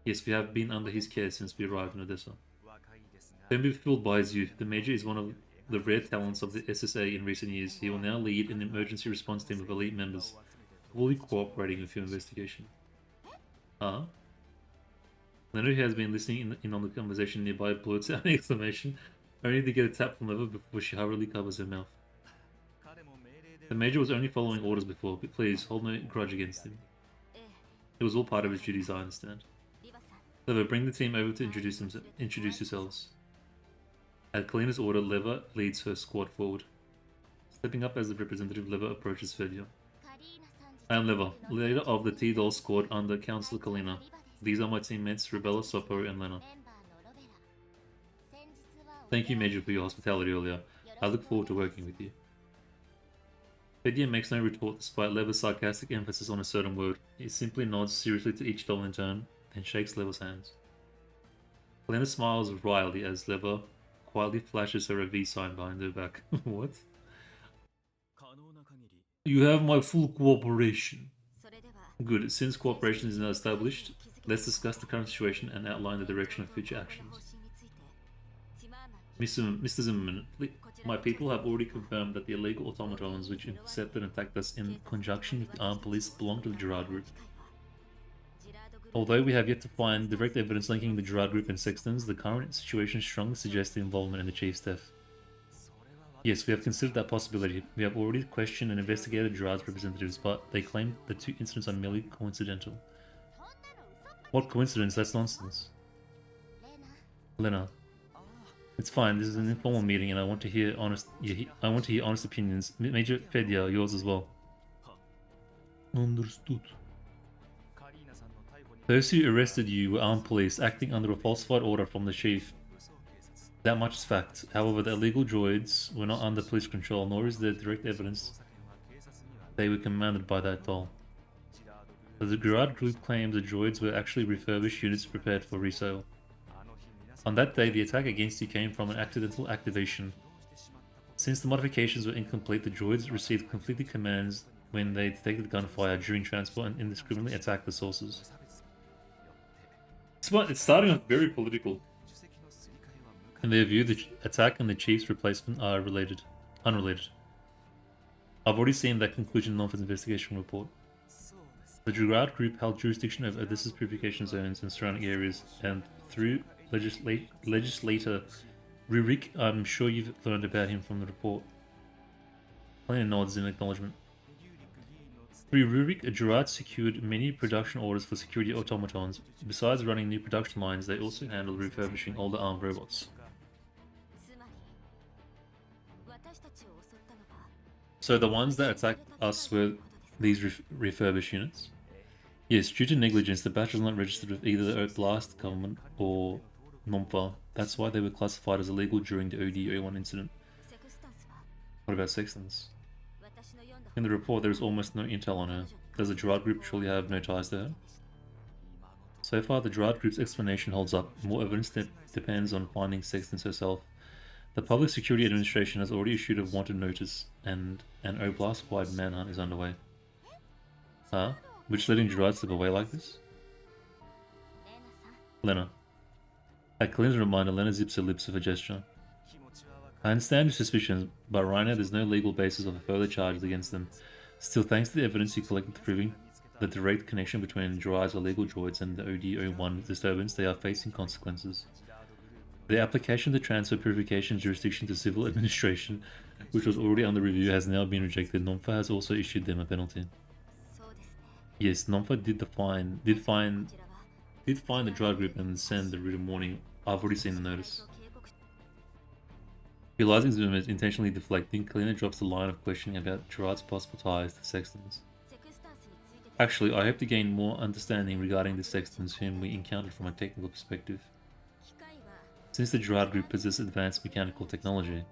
Yes, we have been under his care since we arrived in Odessa. Don't be fooled by his youth. The Major is one of the rare talents of the SSA in recent years. He will now lead an emergency response team of elite members, fully cooperating with your investigation. Lena, who has been listening in on the conversation nearby, blurts out an exclamation, only to get a tap from Leva before she hurriedly covers her mouth. The Major was only following orders before, but please, hold no grudge against him. It was all part of his duties, I understand. Leva, bring the team over to introduce yourselves. At Kalina's order, Leva leads her squad forward. Stepping up as the representative, Leva approaches Fedya. I am Leva, leader of the T-Doll squad under Councillor Kalina. These are my teammates, Rebella, Soppo, and Lena. Thank you, Major, for your hospitality earlier. I look forward to working with you. Fedya makes no retort despite Leva's sarcastic emphasis on a certain word. He simply nods seriously to each doll in turn, then shakes Leva's hands. Kalina smiles wryly as Leva quietly flashes her a V sign behind her back. What? You have my full cooperation. Good, since cooperation is now established, Let's discuss the current situation and outline the direction of future actions. Mr. Zimmerman, my people have already confirmed that the illegal automatons which intercepted and attacked us in conjunction with the armed police belong to the Gerard Group. Although we have yet to find direct evidence linking the Gerard Group and Sextons, the current situation strongly suggests the involvement in the Chief's death. Yes, we have considered that possibility. We have already questioned and investigated Gerard's representatives, but they claim the two incidents are merely coincidental. What coincidence? That's nonsense. Lena. It's fine, this is an informal meeting and I want to hear honest opinions. Major Fedya, yours as well. Understood. Those who arrested you were armed police acting under a falsified order from the chief. That much is fact. However, the illegal droids were not under police control, nor is there direct evidence they were commanded by that doll. The Gerard Group claims the droids were actually refurbished units prepared for resale. On that day, the attack against you came from an accidental activation. Since the modifications were incomplete, the droids received conflicting commands when they detected gunfire during transport and indiscriminately attacked the sources. It's starting off very political. In their view, the attack and the chief's replacement are unrelated. I've already seen that conclusion in Nonfa's investigation report. The Gerard Group held jurisdiction over Odysseus purification zones and surrounding areas, and through legislator Rurik, I'm sure you've learned about him from the report. Lena nods in acknowledgement. Through Rurik, Gerard secured many production orders for security automatons. Besides running new production lines, they also handled refurbishing older armed robots. So the ones that attacked us were these refurbished units? Yes, due to negligence, the batch was not registered with either the Oblast government or Nomfa. That's why they were classified as illegal during the OD-01 incident. What about Sextons? In the report, there is almost no intel on her. Does the Gerard Group surely have no ties to her? So far, the Gerard Group's explanation holds up. More evidence depends on finding Sextons herself. The Public Security Administration has already issued a wanted notice, and an Oblast-wide manhunt is underway. Huh? Which letting Gerard slip away like this? Lena. At Colin's reminder, Lena zips her lips with a gesture. I understand your suspicions, but right now there's no legal basis of further charges against them. Still, thanks to the evidence you collected proving the direct connection between Gerard's illegal droids and the OD-01 disturbance, they are facing consequences. The application to transfer purification jurisdiction to civil administration, which was already under review, has now been rejected. Nomfa has also issued them a penalty. Yes, Nomfa did find the Gerard Group and send the written warning. I've already seen the notice. Realizing Zoom is intentionally deflecting, Kalina drops the line of questioning about Gerard's possible ties to Sextons. Actually, I hope to gain more understanding regarding the Sextons whom we encountered from a technical perspective. Since the Gerard Group possesses advanced mechanical technology,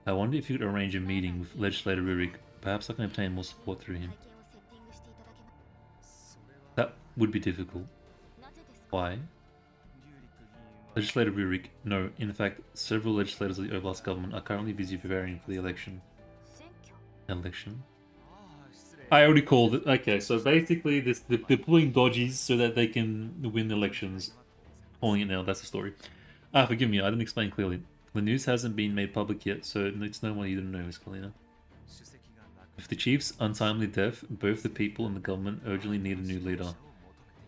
I wonder if you could arrange a meeting with Legislator Rurik. Perhaps I can obtain more support through him. That would be difficult. Why? Legislator Rurik, no. In fact, several legislators of the Oblast government are currently busy preparing for the election. Election? I already called it. Okay, so basically they're pulling dodgies so that they can win elections. Calling it now, that's the story. Forgive me, I didn't explain clearly. The news hasn't been made public yet, so it's no one you didn't know, Miss Kalina. With the chief's untimely death, both the people and the government urgently need a new leader.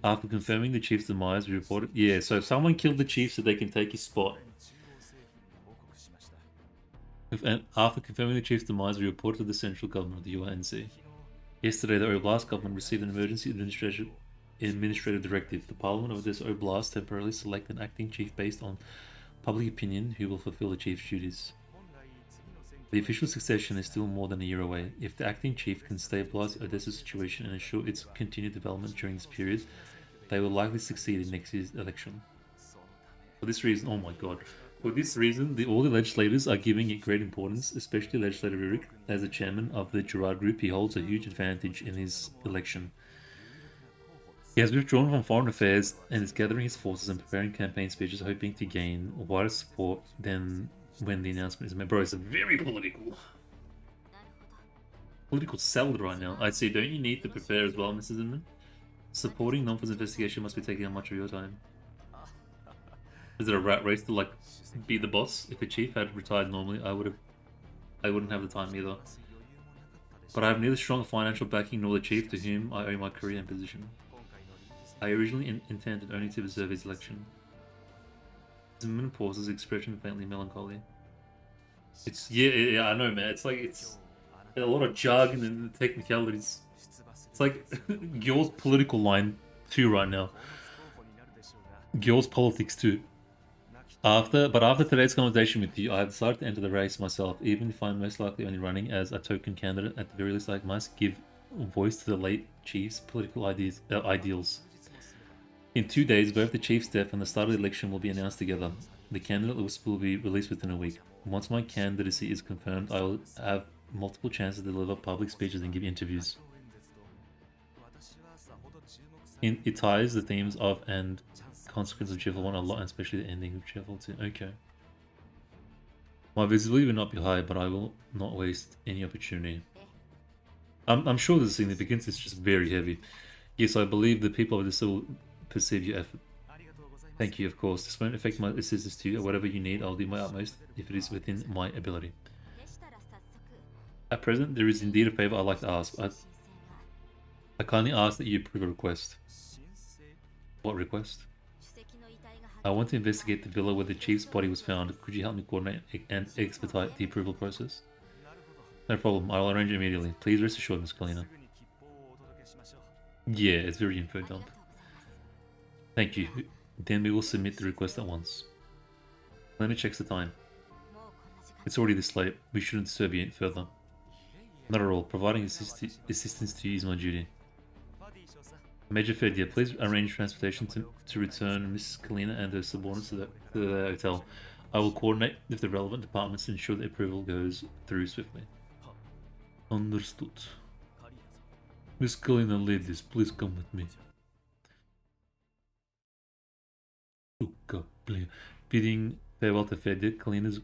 After confirming the chief's demise, we reported... Yeah, so if someone killed the chief so they can take his spot. After confirming the chief's demise, we reported to the central government of the UNC. Yesterday, the Oblast government received an emergency administrative directive. The Parliament of this Oblast temporarily select an acting chief based on public opinion who will fulfill the chief's duties. The official succession is still more than a year away. If the acting chief can stabilize Odessa's situation and ensure its continued development during this period, they will likely succeed in next year's election. For this reason, oh my god. For this reason, all the legislators are giving it great importance, especially Legislator Rurik. As the chairman of the Gerard Group, he holds a huge advantage in his election. He has withdrawn from foreign affairs and is gathering his forces and preparing campaign speeches, hoping to gain wider support than when the announcement is made. Bro, it's a very political salad right now. I'd say, don't you need to prepare as well, Mrs. Inman? Supporting Nomfa's investigation must be taking up much of your time. Is it a rat race to like be the boss? If a chief had retired normally, I wouldn't have the time either. But I have neither strong financial backing nor the chief to whom I owe my career and position. I originally intended only to observe his election. Zimmerman pauses, expression faintly melancholy. Yeah, I know, man. It's like it's a lot of jargon and the technicalities. It's like Gyor's political line too right now. Gyor's politics too. After today's conversation with you, I have decided to enter the race myself, even if I'm most likely only running as a token candidate. At the very least, I must give voice to the late chief's political ideals. In 2 days, both the chief's death and the start of the election will be announced together. The candidate list will be released within a week. Once my candidacy is confirmed, I will have multiple chances to deliver public speeches and give interviews. It ties the themes of and consequences of Cheerful 1 a lot, and especially the ending of Cheerful 2. Okay. My visibility will not be high, but I will not waste any opportunity. I'm sure the significance is just very heavy. Yes, I believe the people of this will perceive your effort. Thank you, of course. This won't affect my assistance to you. Whatever you need, I'll do my utmost if it is within my ability. At present, there is indeed a favor I'd like to ask. I kindly ask that you approve a request. What request? I want to investigate the villa where the chief's body was found. Could you help me coordinate and expedite the approval process? No problem, I'll arrange it immediately. Please rest assured, Miss Kalina. Yeah, it's very info dump. Thank you. Then we will submit the request at once. Kalina checks the time. It's already this late. We shouldn't disturb you further. Not at all. Providing assistance to you is my duty. Major Fedia, please arrange transportation to return Miss Kalina and her subordinates to the hotel. I will coordinate with the relevant departments to ensure the approval goes through swiftly. Understood. Miss Kalina, ladies, please come with me. Bidding farewell to Fedia, Kalina's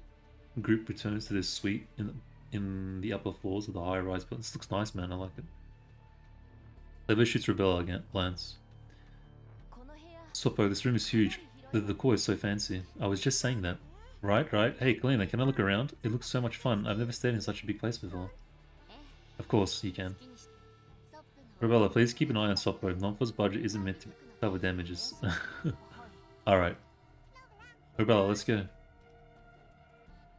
group returns to their suite in the upper floors of the high-rise building. This looks nice, man. I like it. Leva shoots Rebella again. Glance. Sopo, this room is huge. The decor is so fancy. I was just saying that. Right. Hey, Kalina, can I look around? It looks so much fun. I've never stayed in such a big place before. Of course, you can. Rebella, please keep an eye on Sopo. Nomfa's budget isn't meant to cover damages. Alright. Rebella, let's go.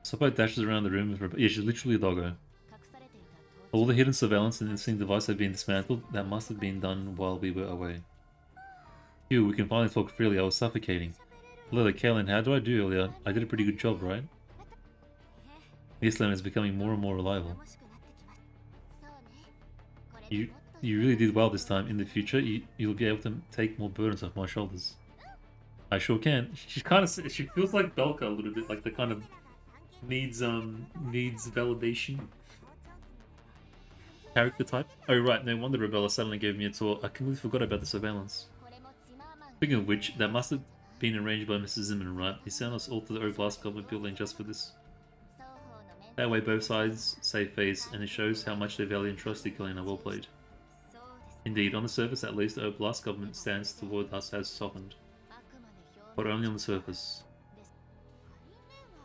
Sopo dashes around the room with Rebella. Yeah, she's literally a doggo. All the hidden surveillance and instinct devices have been dismantled. That must have been done while we were away. Phew, we can finally talk freely. I was suffocating. Hello, Kaelin, how do I do earlier? I did a pretty good job, right? Yes, Lemon is becoming more and more reliable. You really did well this time. In the future, you'll be able to take more burdens off my shoulders. I sure can. She feels like Belka a little bit, like the kind of needs validation character type. Oh right, no wonder Rebella suddenly gave me a tour. I completely forgot about the surveillance. Speaking of which, that must have been arranged by Mrs. Zimmerman, right? He sent us all to the Oblast government building just for this. That way both sides save face, and it shows how much they value and trust Kalina. Well played. Indeed, on the surface at least, the Oblast government stance toward us has softened. But only on the surface.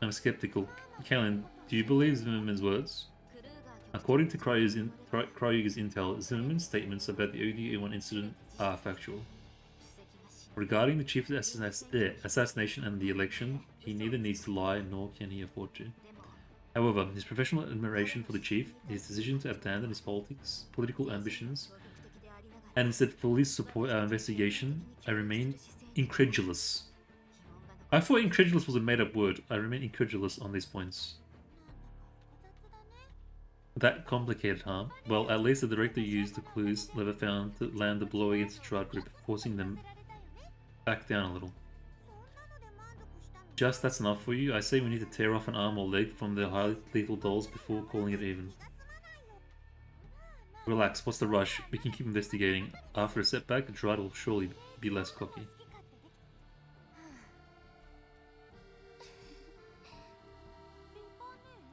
I'm skeptical. Kalin, do you believe Zimmerman's words? According to Kryuger's intel, Zimmerman's statements about the OD-81 incident are factual. Regarding the chief's assassination and the election, he neither needs to lie nor can he afford to. However, his professional admiration for the chief, his decision to abandon his political ambitions, and instead fully support our investigation, I remain incredulous. I thought incredulous was a made-up word. I remain incredulous on these points. That complicated, huh? Well, at least the director used the clues Leva found to land the blow against the Trad group, forcing them back down a little. Just that's enough for you? I say we need to tear off an arm or leg from the highly lethal dolls before calling it even. Relax, what's the rush? We can keep investigating. After a setback, the Trad will surely be less cocky.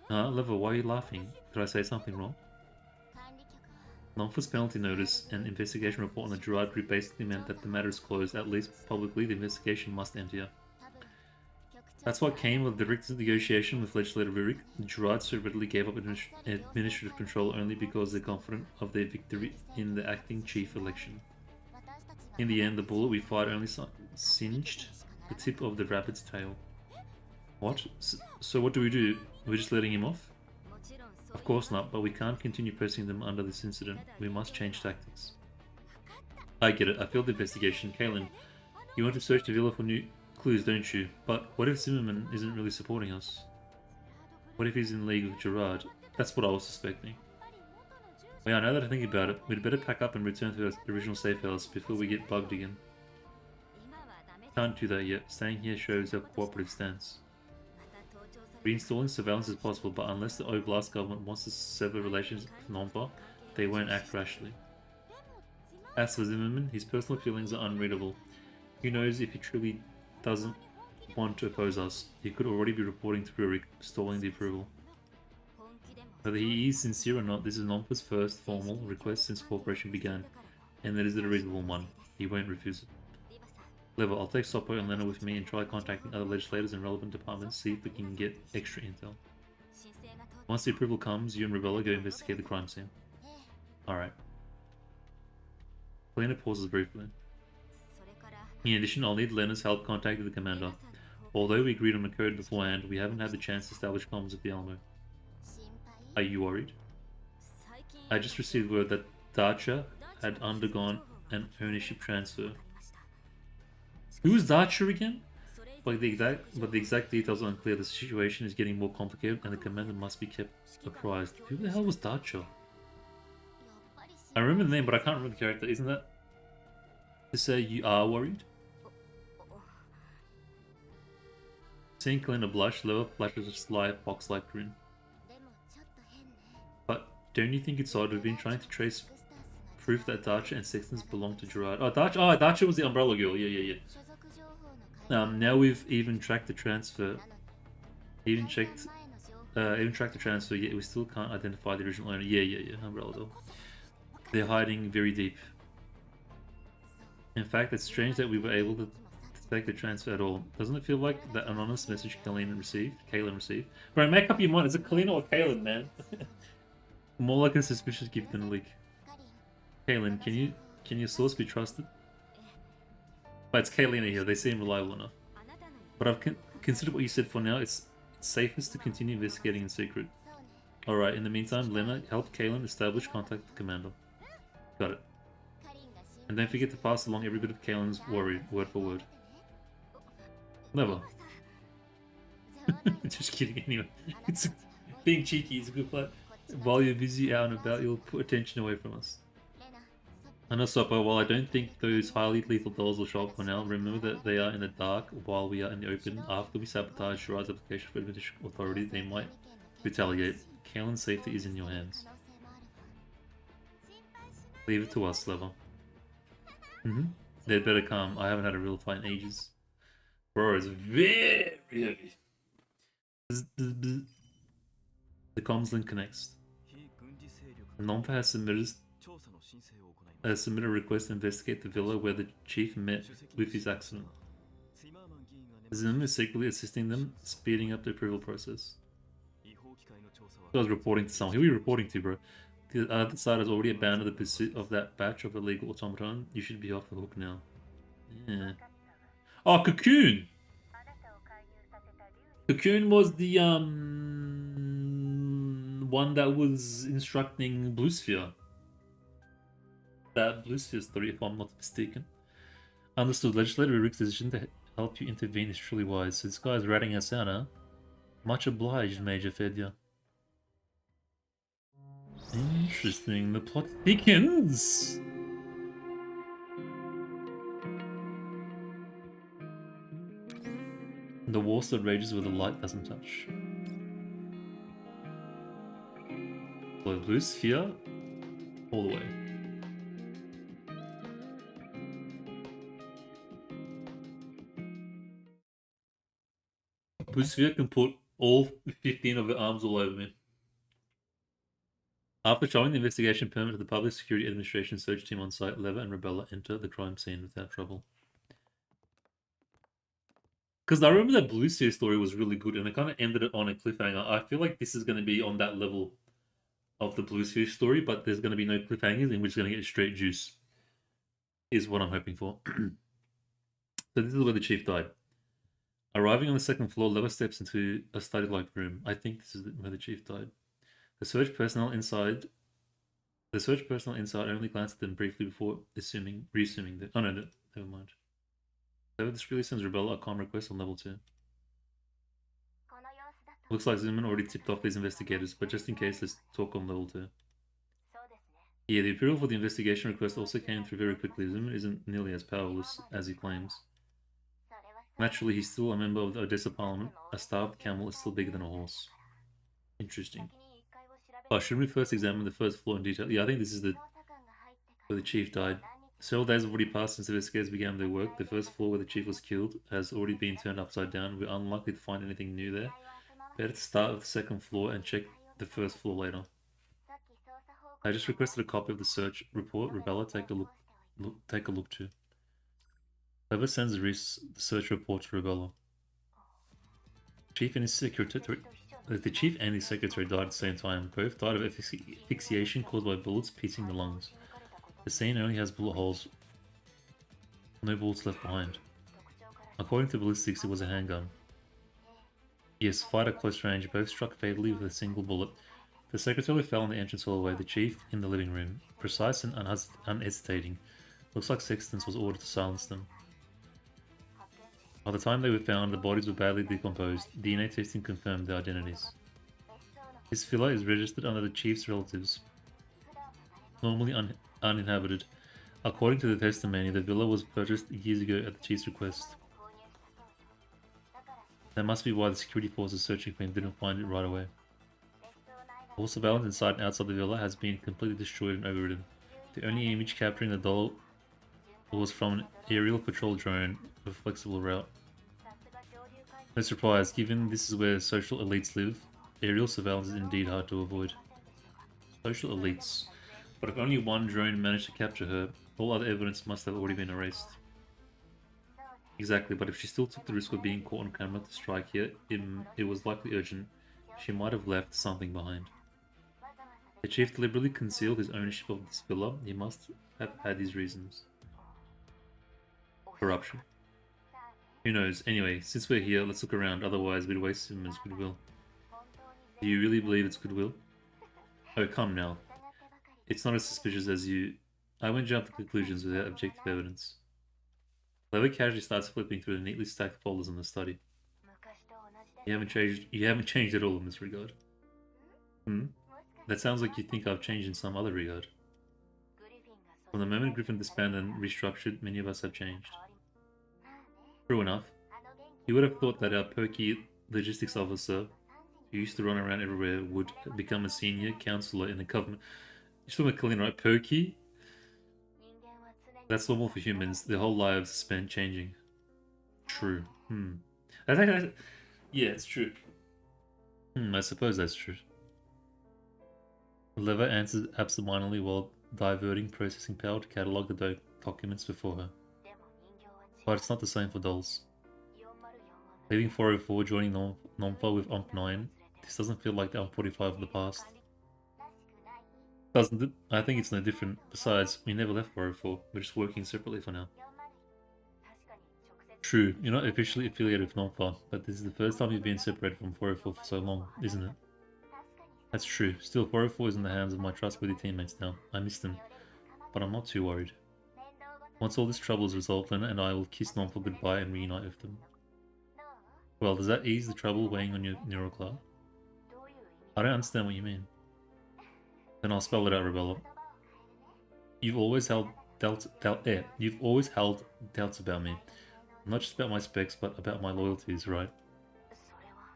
Leva, why are you laughing? Did I say something wrong? Non-force penalty notice and investigation report on the Gerard group basically meant that the matter is closed. At least publicly, the investigation must end here. That's what came of the direct negotiation with legislator Rurik. Gerard so readily gave up administrative control only because they're confident of their victory in the acting chief election. In the end, the bullet we fired only singed the tip of the rabbit's tail. What? So what do? We're just letting him off? Of course not, but we can't continue pressing them under this incident. We must change tactics. I get it. I failed the investigation. Kaylin, you want to search the villa for new clues, don't you? But what if Zimmerman isn't really supporting us? What if he's in league with Gerard? That's what I was suspecting. Well, yeah, now that I think about it, we'd better pack up and return to our original safe house before we get bugged again. Can't do that yet. Staying here shows our cooperative stance. Reinstalling surveillance is possible, but unless the Oblast government wants to sever relations with Nompa, they won't act rashly. As for Zimmerman, his personal feelings are unreadable. Who knows if he truly doesn't want to oppose us? He could already be reporting to Rurik, stalling the approval. Whether he is sincere or not, this is Nompa's first formal request since cooperation began, and that is a reasonable one. He won't refuse it. Leva, I'll take Soppo and Lena with me and try contacting other legislators and relevant departments, see if we can get extra intel. Once the approval comes, you and Rebella go investigate the crime scene. Alright. Lena pauses briefly. In addition, I'll need Lena's help contacting the commander. Although we agreed on a code beforehand, we haven't had the chance to establish comms at the Alamo. Are you worried? I just received word that Dacha had undergone an ownership transfer. Who is Dacha again? But the exact details are unclear. The situation is getting more complicated and the commander must be kept apprised. Who the hell was Dacha? I remember the name, but I can't remember the character. Isn't that to say you are worried? Seeing Kalina blush, Leva flashes a sly fox-like grin. But don't you think it's odd? We've been trying to trace proof that Dacha and Sextons belong to Gerard. Oh, Dacha was the Umbrella Girl. Yeah. Now we've even tracked the transfer. Even tracked the transfer, yet we still can't identify the original owner. Yeah. Umbrella Girl. They're hiding very deep. In fact, it's strange that we were able to detect the transfer at all. Doesn't it feel like that anonymous message Kaylin received? Bro, make up your mind. Is it Kalina or Kaylin, man? More like a suspicious gift than a leak. Kaylin, can your source be trusted? But it's Kaylina here. They seem reliable enough. But I've considered what you said for now. It's safest to continue investigating in secret. Alright, in the meantime, Lena, help Kaylin establish contact with the commander. Got it. And don't forget to pass along every bit of Kaylin's worry, word for word. Never. Just kidding, anyway. It's being cheeky is a good plan. While you're busy out and about, you'll put attention away from us. I know, Soppo, while I don't think those highly lethal dolls will show up for now, remember that they are in the dark while we are in the open. After we sabotage Gerard's application for administrative authority, they might retaliate. Kaylin's safety is in your hands. Leave it to us, Leva. They'd better come. I haven't had a real fight in ages. Bro, it's very heavy. The comms link connects. Nompa has submitted a request to investigate the villa where the chief met with his accident. Zim is secretly assisting them, speeding up the approval process. I was reporting to someone. Who are you reporting to, bro? The other side has already abandoned the pursuit of that batch of illegal automaton. You should be off the hook now. Yeah. Oh, Cocoon! Cocoon was the one that was instructing Blue Sphere. That Blue Sphere story, if I'm not mistaken. Understood. Legislator Rurik's decision to help you intervene is truly wise. So this guy's ratting us out, huh? Much obliged, Major Fedya. Interesting. The plot thickens. The war still rages where the light doesn't touch. So Blue Sphere, all the way. Blue Sphere can put all 15 of her arms all over me. After showing the investigation permit to the Public Security Administration search team on site, Leva and Rebella enter the crime scene without trouble. Because I remember that Blue Sea story was really good, and it kind of ended it on a cliffhanger. I feel like this is going to be on that level of the Blue Sea story, but there's going to be no cliffhangers, and we're just going to get straight juice, is what I'm hoping for. So this is where the chief died. Arriving on the second floor, Leva steps into a study-like room. I think this is where the chief died. The search personnel inside only glanced at them briefly before reassuming that. Oh no, never mind. This really sends Rebella a calm request on level 2. Looks like Zuman already tipped off these investigators, but just in case, let's talk on level 2. Yeah, the approval for the investigation request also came through very quickly. Zuman isn't nearly as powerless as he claims. Naturally, he's still a member of the Odessa Parliament. A starved camel is still bigger than a horse. Interesting. Oh, should we first examine the first floor in detail? Yeah, I think this is where the chief died. Several days have already passed since investigators began their work. The first floor where the chief was killed has already been turned upside down. We're unlikely to find anything new there. Better to start with the second floor and check the first floor later. I just requested a copy of the search report. Rebella, take a look too. Whoever sends the search report to Rebella. The chief and his secretary died at the same time. Both died of asphyxiation caused by bullets piercing the lungs. The scene only has bullet holes. No bullets left behind. According to ballistics, it was a handgun. Yes, fired at close range. Both struck fatally with a single bullet. The secretary fell in the entrance hallway, the chief in the living room. Precise and unhesitating. Looks like Sextons was ordered to silence them. By the time they were found, the bodies were badly decomposed. DNA testing confirmed their identities. This villa is registered under the chief's relatives. Normally uninhabited. According to the testimony, the villa was purchased years ago at the chief's request. That must be why the security forces searching for him didn't find it right away. All surveillance inside and outside the villa has been completely destroyed and overridden. The only image capturing the doll was from an aerial patrol drone with a flexible route. No surprise, given this is where social elites live, aerial surveillance is indeed hard to avoid. Social elites. But if only one drone managed to capture her, all other evidence must have already been erased. Exactly, but if she still took the risk of being caught on camera to strike here, it was likely urgent. She might have left something behind. The chief deliberately concealed his ownership of this villa. He must have had his reasons. Corruption. Who knows? Anyway, since we're here, let's look around, otherwise we'd waste Simmon's goodwill. Do you really believe it's goodwill? Oh, come now. It's not as suspicious as you... I won't jump to conclusions without objective evidence. Leva casually starts flipping through the neatly stacked folders in the study. You haven't changed at all in this regard. That sounds like you think I've changed in some other regard. From the moment Griffin disbanded and restructured, many of us have changed. True enough. You would have thought that our perky logistics officer, who used to run around everywhere, would become a senior counselor in the government. You're talking about Colleen, right? Perky? That's normal for humans. Their whole lives spent changing. True. Yeah, it's true. I suppose that's true. Leva answers absentmindedly while diverting processing power to catalog the documents before her. But it's not the same for dolls. Leaving 404, joining Nomfa with OMP9, this doesn't feel like the OMP45 of the past. Doesn't it? I think it's no different. Besides, we never left 404. We're just working separately for now. True, you're not officially affiliated with Nomfa, but this is the first time you've been separated from 404 for so long, isn't it? That's true. Still, 404 is in the hands of my trustworthy teammates now. I miss them, but I'm not too worried. Once all this trouble is resolved, Lena and I will kiss Nomfa goodbye and reunite with them. Well, does that ease the trouble weighing on your neural cloud? I don't understand what you mean. Then I'll spell it out, Rebella. You've always held doubts about me. Not just about my specs, but about my loyalties, right?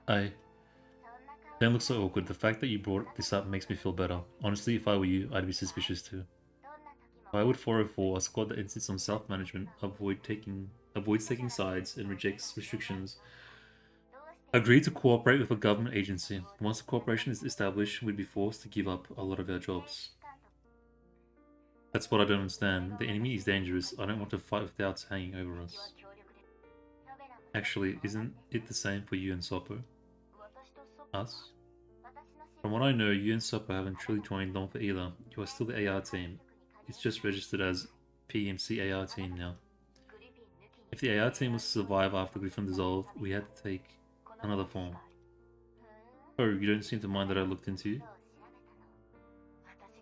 Don't look so awkward. The fact that you brought this up makes me feel better. Honestly, if I were you, I'd be suspicious too. Why would 404, a squad that insists on self-management, avoids taking sides and rejects restrictions, Agreed to cooperate with a government agency. Once the cooperation is established, we'd be forced to give up a lot of our jobs. That's what I don't understand. The enemy is dangerous. I don't want to fight with doubts hanging over us. Actually, isn't it the same for you and Soppo? Us? From what I know, you and Soppo haven't truly joined Nonfa either. You are still the AR team. It's just registered as PMC AR team now. If the AR team was to survive after Griffin dissolved, we had to take another form. Oh, you don't seem to mind that I looked into you?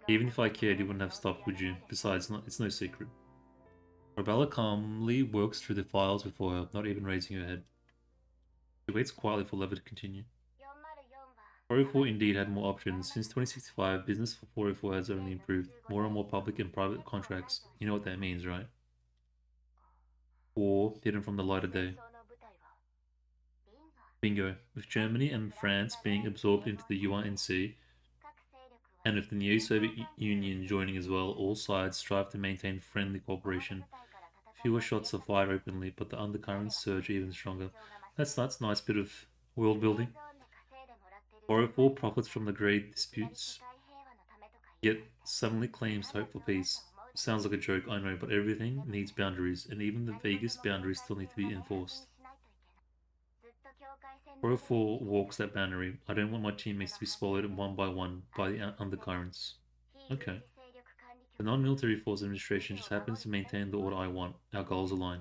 Even if I cared, you wouldn't have stopped, would you? Besides, it's no secret. Rebella calmly works through the files before her, not even raising her head. She waits quietly for Leva to continue. 404 indeed had more options. Since 2065, business for 404 has only improved. More and more public and private contracts. You know what that means, right? War hidden from the light of day. Bingo. With Germany and France being absorbed into the UNC, and with the new Soviet Union joining as well, all sides strive to maintain friendly cooperation. Fewer shots are fired openly, but the undercurrents surge even stronger. That's nice bit of world building. 404 profits from the great disputes, yet suddenly claims to hope for peace. Sounds like a joke, I know, but everything needs boundaries, and even the vaguest boundaries still need to be enforced. 404 walks that boundary. I don't want my teammates to be swallowed one by one by the undercurrents. Okay. The non-military force administration just happens to maintain the order I want. Our goals align.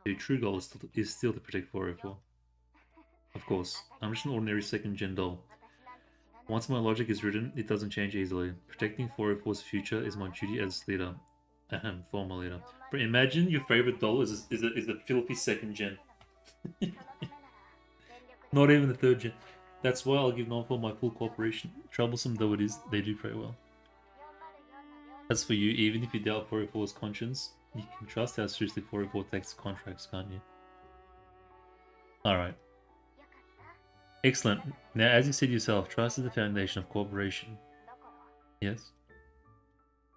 The true goal is still to protect 404. Of course, I'm just an ordinary second-gen doll. Once my logic is written, it doesn't change easily. Protecting 404's future is my duty as leader. Ahem, former leader. But imagine your favorite doll is a filthy second-gen. Not even the third gen. That's why I'll give Nonfor my full cooperation. Troublesome though it is, they do pray well. As for you, even if you doubt 404's conscience, you can trust how seriously 404 takes the contracts, can't you? Alright. Excellent. Now, as you said yourself, trust is the foundation of cooperation. Yes?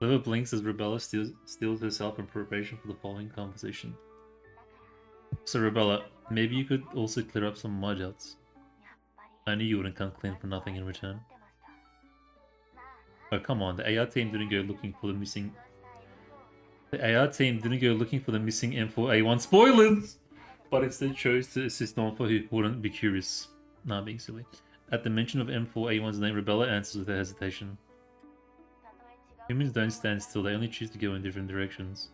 Leva blinks as Rebella steals herself in preparation for the following conversation. So Rebella, maybe you could also clear up some of my doubts. I knew you wouldn't come clean for nothing in return. Oh, come on, the AR team didn't go looking for the missing... The AR team didn't go looking for the missing M4A1 spoilers! But instead chose to assist Nonfa who wouldn't be curious. Nah, being silly. At the mention of M4A1's name, Rebella answers with a hesitation. Humans don't stand still, they only choose to go in different directions.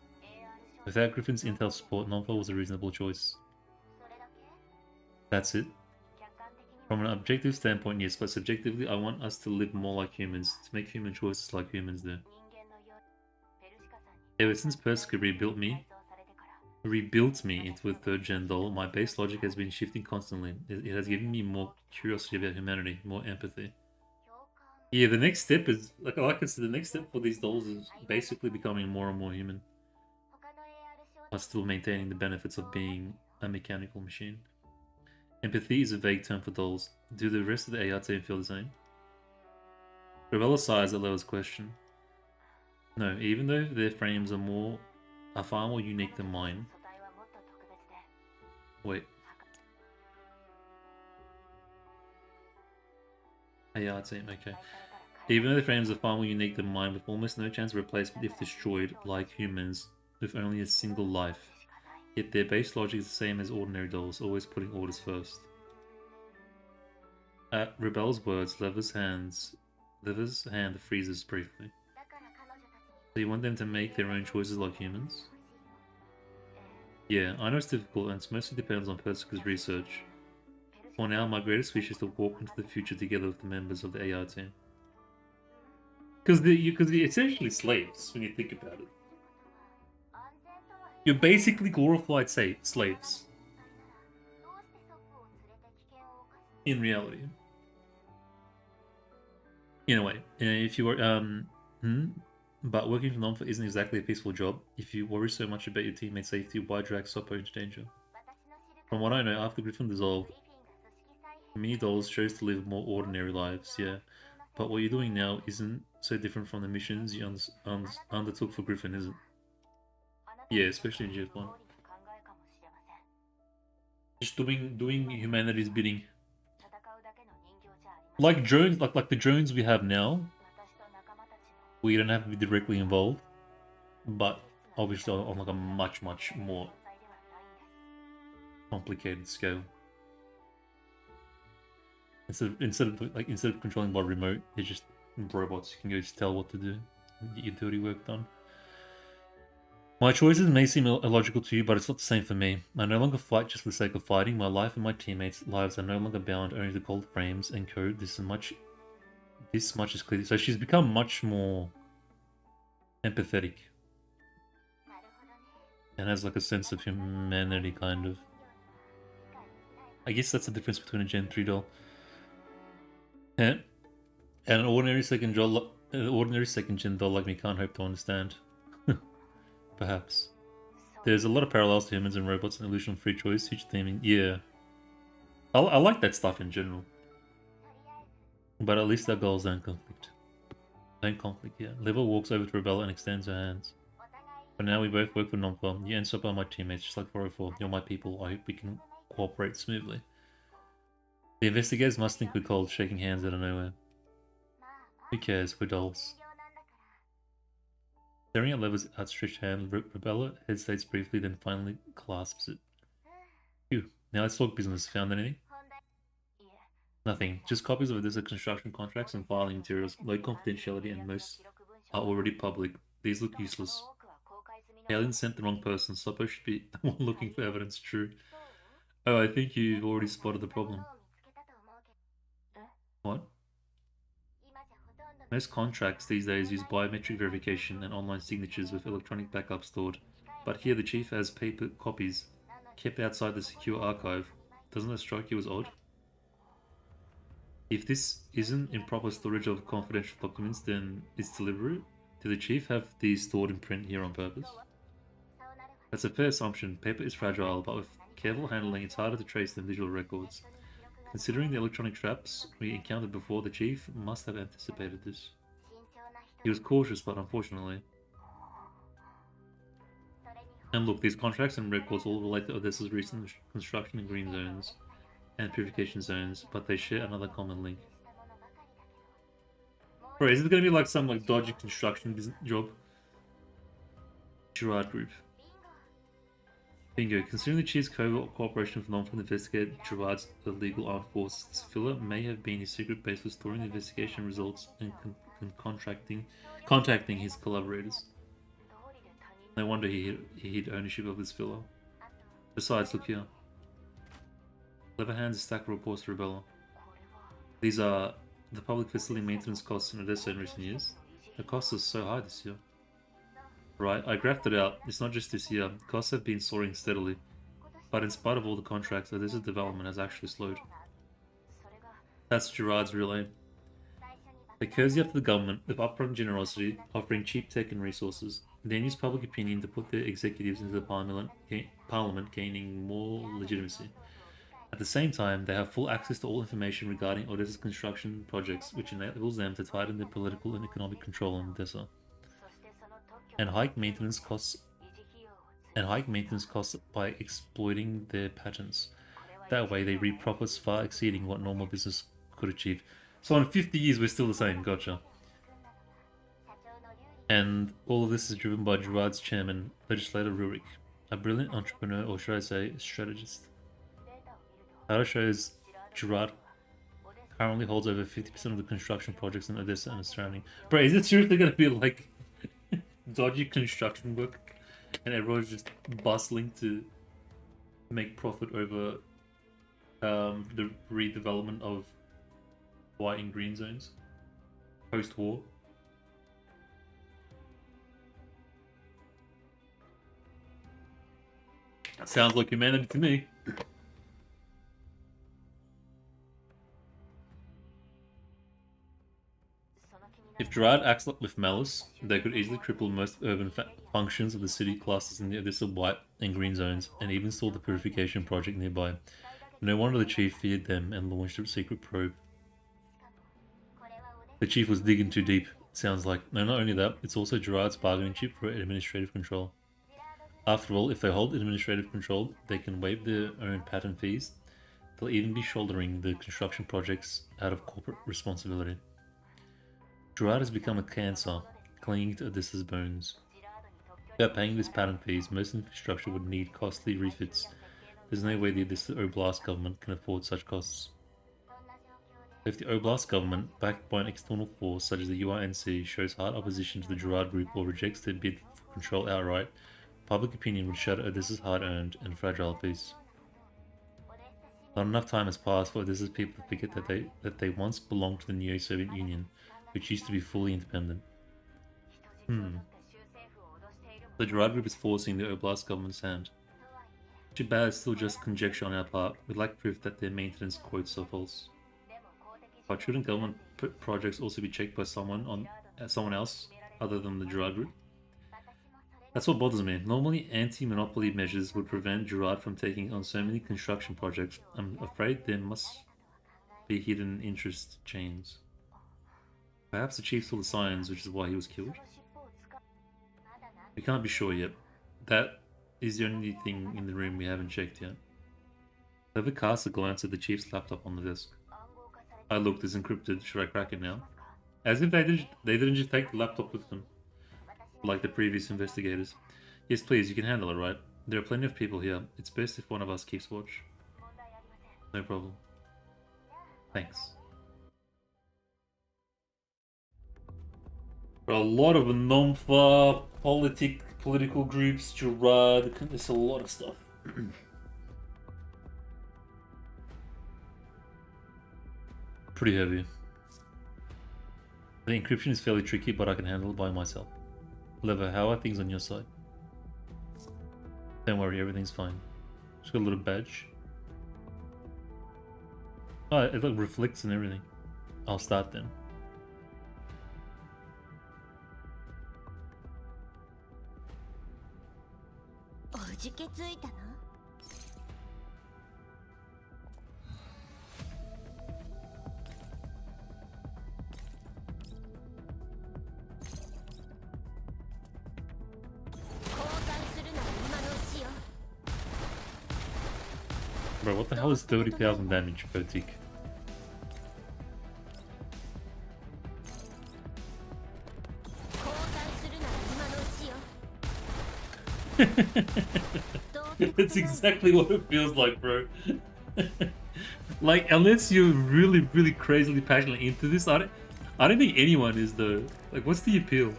Without Griffin's intel support, Nonfa was a reasonable choice. That's it. From an objective standpoint, yes, but subjectively, I want us to live more like humans, to make human choices like humans do. Ever since Persica rebuilt me into a third-gen doll, my base logic has been shifting constantly. It has given me more curiosity about humanity, more empathy. Yeah, the next step is, like I said, the next step for these dolls is basically becoming more and more human. While still maintaining the benefits of being a mechanical machine. Empathy is a vague term for dolls. Do the rest of the AR team feel the same? Rebella sighs at Leva's question. No, even though their frames are far more unique than mine. Wait. AR team, okay. Even though the frames are far more unique than mine, with almost no chance of replacement if destroyed, like humans, with only a single life. Yet their base logic is the same as ordinary dolls, always putting orders first. At Rebel's words, Leva's hand freezes briefly. So you want them to make their own choices like humans? Yeah, I know it's difficult and it mostly depends on Persica's research. For now, my greatest wish is to walk into the future together with the members of the AR team. Because they're essentially slaves, when you think about it. You're basically glorified slaves. In reality. In a way, if you were, but working for Nonfa isn't exactly a peaceful job. If you worry so much about your teammates' safety, why drag Soppo into danger? From what I know, after Griffin dissolved, many dolls chose to live more ordinary lives, yeah. But what you're doing now isn't so different from the missions you undertook for Griffin, is it? Yeah, especially in GF1. Just doing humanity's bidding. Like drones, like the drones we have now, we don't have to be directly involved, but obviously on like a much more complicated scale. Instead of controlling by remote, it's just robots. You can go just tell what to do and get your dirty work done. My choices may seem illogical to you, but it's not the same for me. I no longer fight just for the sake of fighting. My life and my teammates' lives are no longer bound only to cold frames and code. This much is clear. So she's become much more empathetic and has like a sense of humanity, kind of. I guess that's the difference between a Gen 3 doll. Yeah. And an ordinary second gen doll like me can't hope to understand. Perhaps. There's a lot of parallels to humans and robots and illusion of free choice, huge theming. Yeah. I like that stuff in general. But at least our goals don't conflict. Yeah. Leva walks over to Rebella and extends her hands. For now, we both work for Nomquel. You and so are my teammates, just like 404. You're my people. I hope we can cooperate smoothly. The investigators must think we're cold, shaking hands out of nowhere. Who cares? We're dolls. Staring at Leva's outstretched hand, Rebella hesitates briefly, then finally clasps it. Phew. Now let's talk business. Found anything? Nothing. Just copies of Odessa construction contracts and filing materials. Low confidentiality and most are already public. These look useless. Alien sent the wrong person. Suppo should be the one looking for evidence. True. Oh, I think you've already spotted the problem. What? Most contracts these days use biometric verification and online signatures with electronic backup stored. But here the chief has paper copies kept outside the secure archive. Doesn't that strike you as odd? If this isn't improper storage of confidential documents, then it's deliberate? Did the chief have these stored in print here on purpose? That's a fair assumption. Paper is fragile, but with careful handling it's harder to trace than visual records. Considering the electronic traps we encountered before, the chief must have anticipated this. He was cautious, but unfortunately. And look, these contracts and records all relate to Odessa's recent construction in green zones and purification zones, but they share another common link. Bro, is it gonna be like some like dodgy construction job? Girard Group. Bingo. Considering the chief's cooperation with non-from investigate Gerard's illegal armed forces, this filler may have been his secret base for storing the investigation results and contacting his collaborators. No wonder he hid ownership of this filler. Besides, look here. Leva hands a stack of reports to Rebella. These are the public facility maintenance costs in Odessa in recent years. The cost is so high this year. Right, I graphed it out. It's not just this year. Costs have been soaring steadily. But in spite of all the contracts, Odessa's development has actually slowed. That's Gerard's real aim. They cozy up to the government with upfront generosity, offering cheap tech and resources. They use public opinion to put their executives into the parliament, gaining more legitimacy. At the same time, they have full access to all information regarding Odessa's construction projects, which enables them to tighten their political and economic control on Odessa. And hike maintenance costs by exploiting their patents. That way they reap profits far exceeding what normal business could achieve. So in 50 years we're still the same, gotcha. And all of this is driven by Gerard's chairman, legislator Rurik, a brilliant entrepreneur, or should I say strategist. Data shows Gerard currently holds over 50% of the construction projects in Odessa and the surrounding. Bro, is it seriously gonna be like dodgy construction work and everyone's just bustling to make profit over the redevelopment of white and green zones post-war? Sounds like humanity to me. If Gerard acts with malice, they could easily cripple most urban functions of the city classes in the Odessa white and green zones, and even stall the purification project nearby. No wonder the chief feared them and launched a secret probe. The chief was digging too deep, it sounds like. No, not only that, it's also Gerard's bargaining chip for administrative control. After all, if they hold administrative control, they can waive their own patent fees. They'll even be shouldering the construction projects out of corporate responsibility. Gerard has become a cancer, clinging to Odysseus' bones. Without paying these patent fees, most infrastructure would need costly refits. There's no way the Odysseus Oblast government can afford such costs. If the Oblast government, backed by an external force such as the UINC, shows hard opposition to the Gerard group or rejects their bid for control outright, public opinion would shatter Odysseus' hard-earned and fragile peace. Not enough time has passed for Odysseus people to forget that they once belonged to the Neo-Soviet Union, which used to be fully independent. The Gerard group is forcing the Oblast government's hand. Too bad it's still just conjecture on our part. We'd like proof that their maintenance quotes are false. But shouldn't government projects also be checked by someone else other than the Gerard group? That's what bothers me. Normally, anti-monopoly measures would prevent Gerard from taking on so many construction projects. I'm afraid there must be hidden interest chains. Perhaps the chief saw the signs, which is why he was killed. We can't be sure yet. That is the only thing in the room we haven't checked yet. Leva cast a glance at the chief's laptop on the desk. I looked, it's encrypted. Should I crack it now? As if they didn't just take the laptop with them, like the previous investigators. Yes, please, you can handle it, right? There are plenty of people here. It's best if one of us keeps watch. No problem. Thanks. There are a lot of non-far political groups, Gerard, there's a lot of stuff. Pretty heavy. The encryption is fairly tricky, but I can handle it by myself. Leva, how are things on your side? Don't worry, everything's fine. Just got a little badge. Oh, it like reflects and everything. I'll start then. Bro, what the hell is 30,000 damage per tick? That's exactly what it feels like, bro. Like, unless you're really crazily passionately into this, I don't think anyone is though. Like, what's the appeal?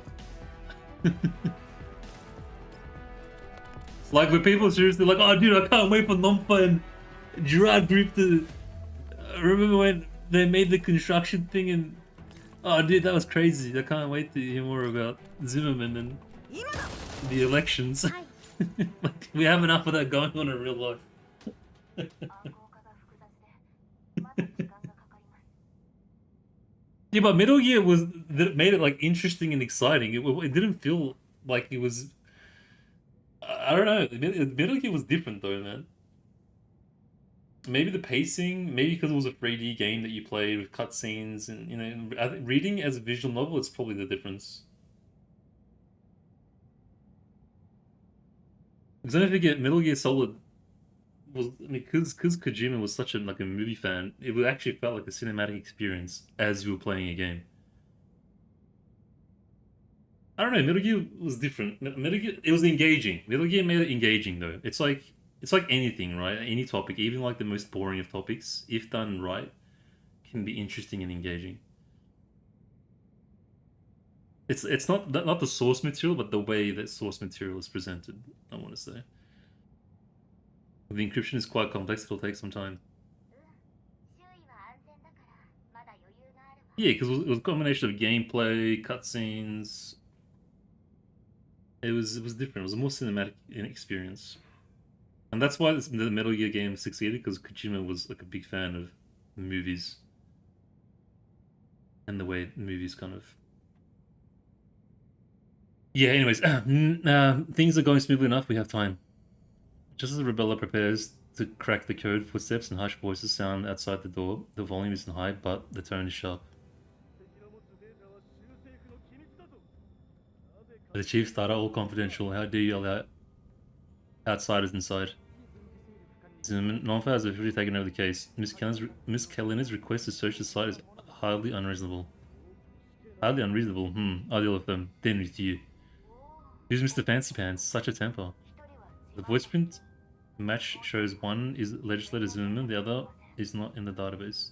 Like, when people are seriously like, oh dude, I can't wait for Nomfa and Gerard group to... remember when they made the construction thing and... oh dude, that was crazy. I can't wait to hear more about Zimmerman and the elections. Like, we have enough of that going on in real life. Yeah, but Metal Gear made it like interesting and exciting. It didn't feel like it was... I don't know. Metal Gear was different though, man. Maybe the pacing, maybe because it was a 3D game that you played with cutscenes, and you know, I think reading as a visual novel, it's probably the difference. Because don't forget, Metal Gear Solid was, I mean, because Kojima was such a movie fan, it actually felt like a cinematic experience as you were playing a game. I don't know, Metal Gear was different. Metal Gear, it was engaging. Metal Gear made it engaging though. It's like anything, right? Any topic, even like the most boring of topics, if done right, can be interesting and engaging. It's not the source material, but the way that source material is presented, I want to say. The encryption is quite complex, it'll take some time. Yeah, because it was a combination of gameplay, cutscenes. It was different. It was a more cinematic experience. And that's why the Metal Gear game succeeded, because Kojima was like a big fan of movies. And the way movies kind of... yeah, anyways, things are going smoothly enough, we have time. Just as Rebella prepares to crack the code, footsteps and hushed voices sound outside the door. The volume isn't high, but the tone is sharp. The chief starter, all confidential. How dare you allow outsiders inside. Zimmerman, Nonfa has officially taken over the case. Miss Kellener's request to search the site is highly unreasonable. Highly unreasonable? I'll deal with them. Then with you. Who's Mr. Fancy Pants? Such a temper. The voice print match shows one is legislator Zimmerman, the other is not in the database.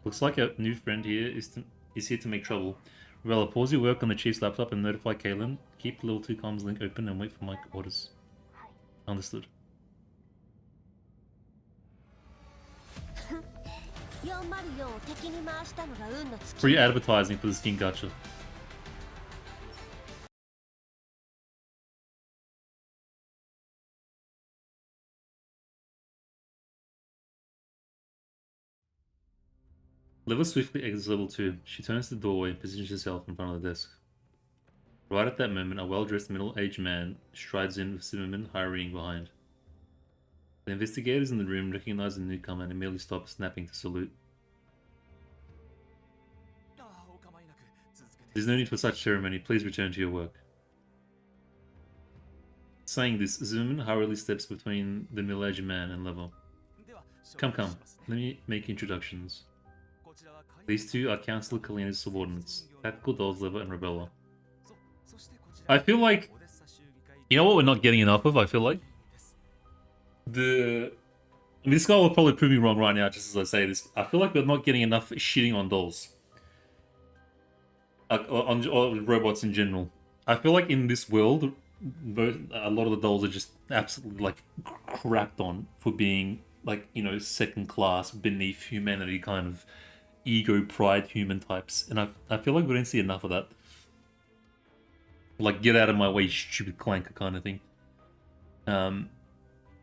Looks like our new friend here is here to make trouble. Rella, pause your work on the chief's laptop and notify Kaylin. Keep the level 2 comms link open and wait for my orders. Understood. Free advertising for the skin gacha. Leva swiftly exits level 2. She turns to the doorway and positions herself in front of the desk. Right at that moment, a well-dressed middle-aged man strides in with Zimmerman hurrying behind. The investigators in the room recognize the newcomer and immediately stop, snapping to salute. There's no need for such ceremony. Please return to your work. Saying this, Zimmerman hurriedly steps between the middle-aged man and Leva. Come, let me make introductions. These two are Councillor Kalina's subordinates, Tactical Dolls, Leva, and Rebella. I feel like... You know what we're not getting enough of, I feel like? This guy will probably prove me wrong right now, just as I say this. I feel like we're not getting enough shitting on dolls. Or robots in general. I feel like in this world, a lot of the dolls are just absolutely, like, crapped on for being, like, you know, second class, beneath humanity kind of ego, pride, human types. And I feel like we don't see enough of that. Like, get out of my way, stupid clanker kind of thing.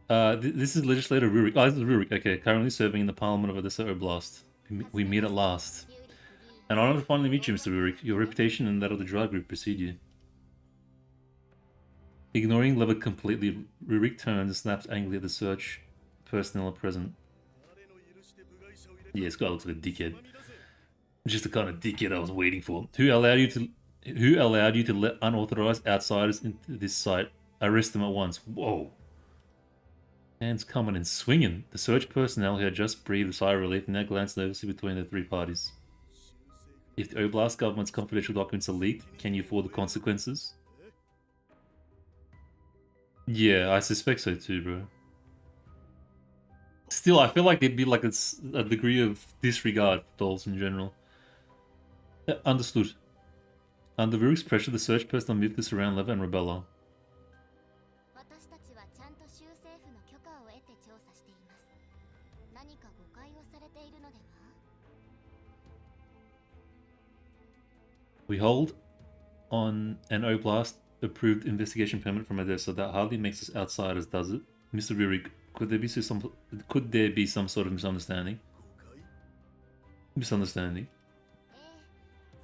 This is Legislator Rurik. Oh, this is Rurik. Okay, currently serving in the Parliament of Odessa Oblast. We meet at last. An honor to finally meet you, Mr. Rurik. Your reputation and that of the drug group precede you. Ignoring Leva completely, Rurik turns and snaps angrily at the search personnel present. Yeah, this guy looks like a dickhead. Just the kind of dickhead I was waiting for. Who allowed you to let unauthorized outsiders into this site? Arrest them at once. Whoa. Hands coming and swinging. The search personnel who had just breathed a sigh of relief now glanced nervously between the three parties. If the Oblast government's confidential documents are leaked, can you afford the consequences? Yeah, I suspect so too, bro. Still, I feel like there'd be like a degree of disregard for dolls in general. Understood. Under Rurik's pressure, the search personnel moved this around Leva and Rebella. We hold on an Oblast approved investigation permit from Odessa. That hardly makes us outsiders, does it? Mr. Rurik, could there be some sort of misunderstanding? Misunderstanding.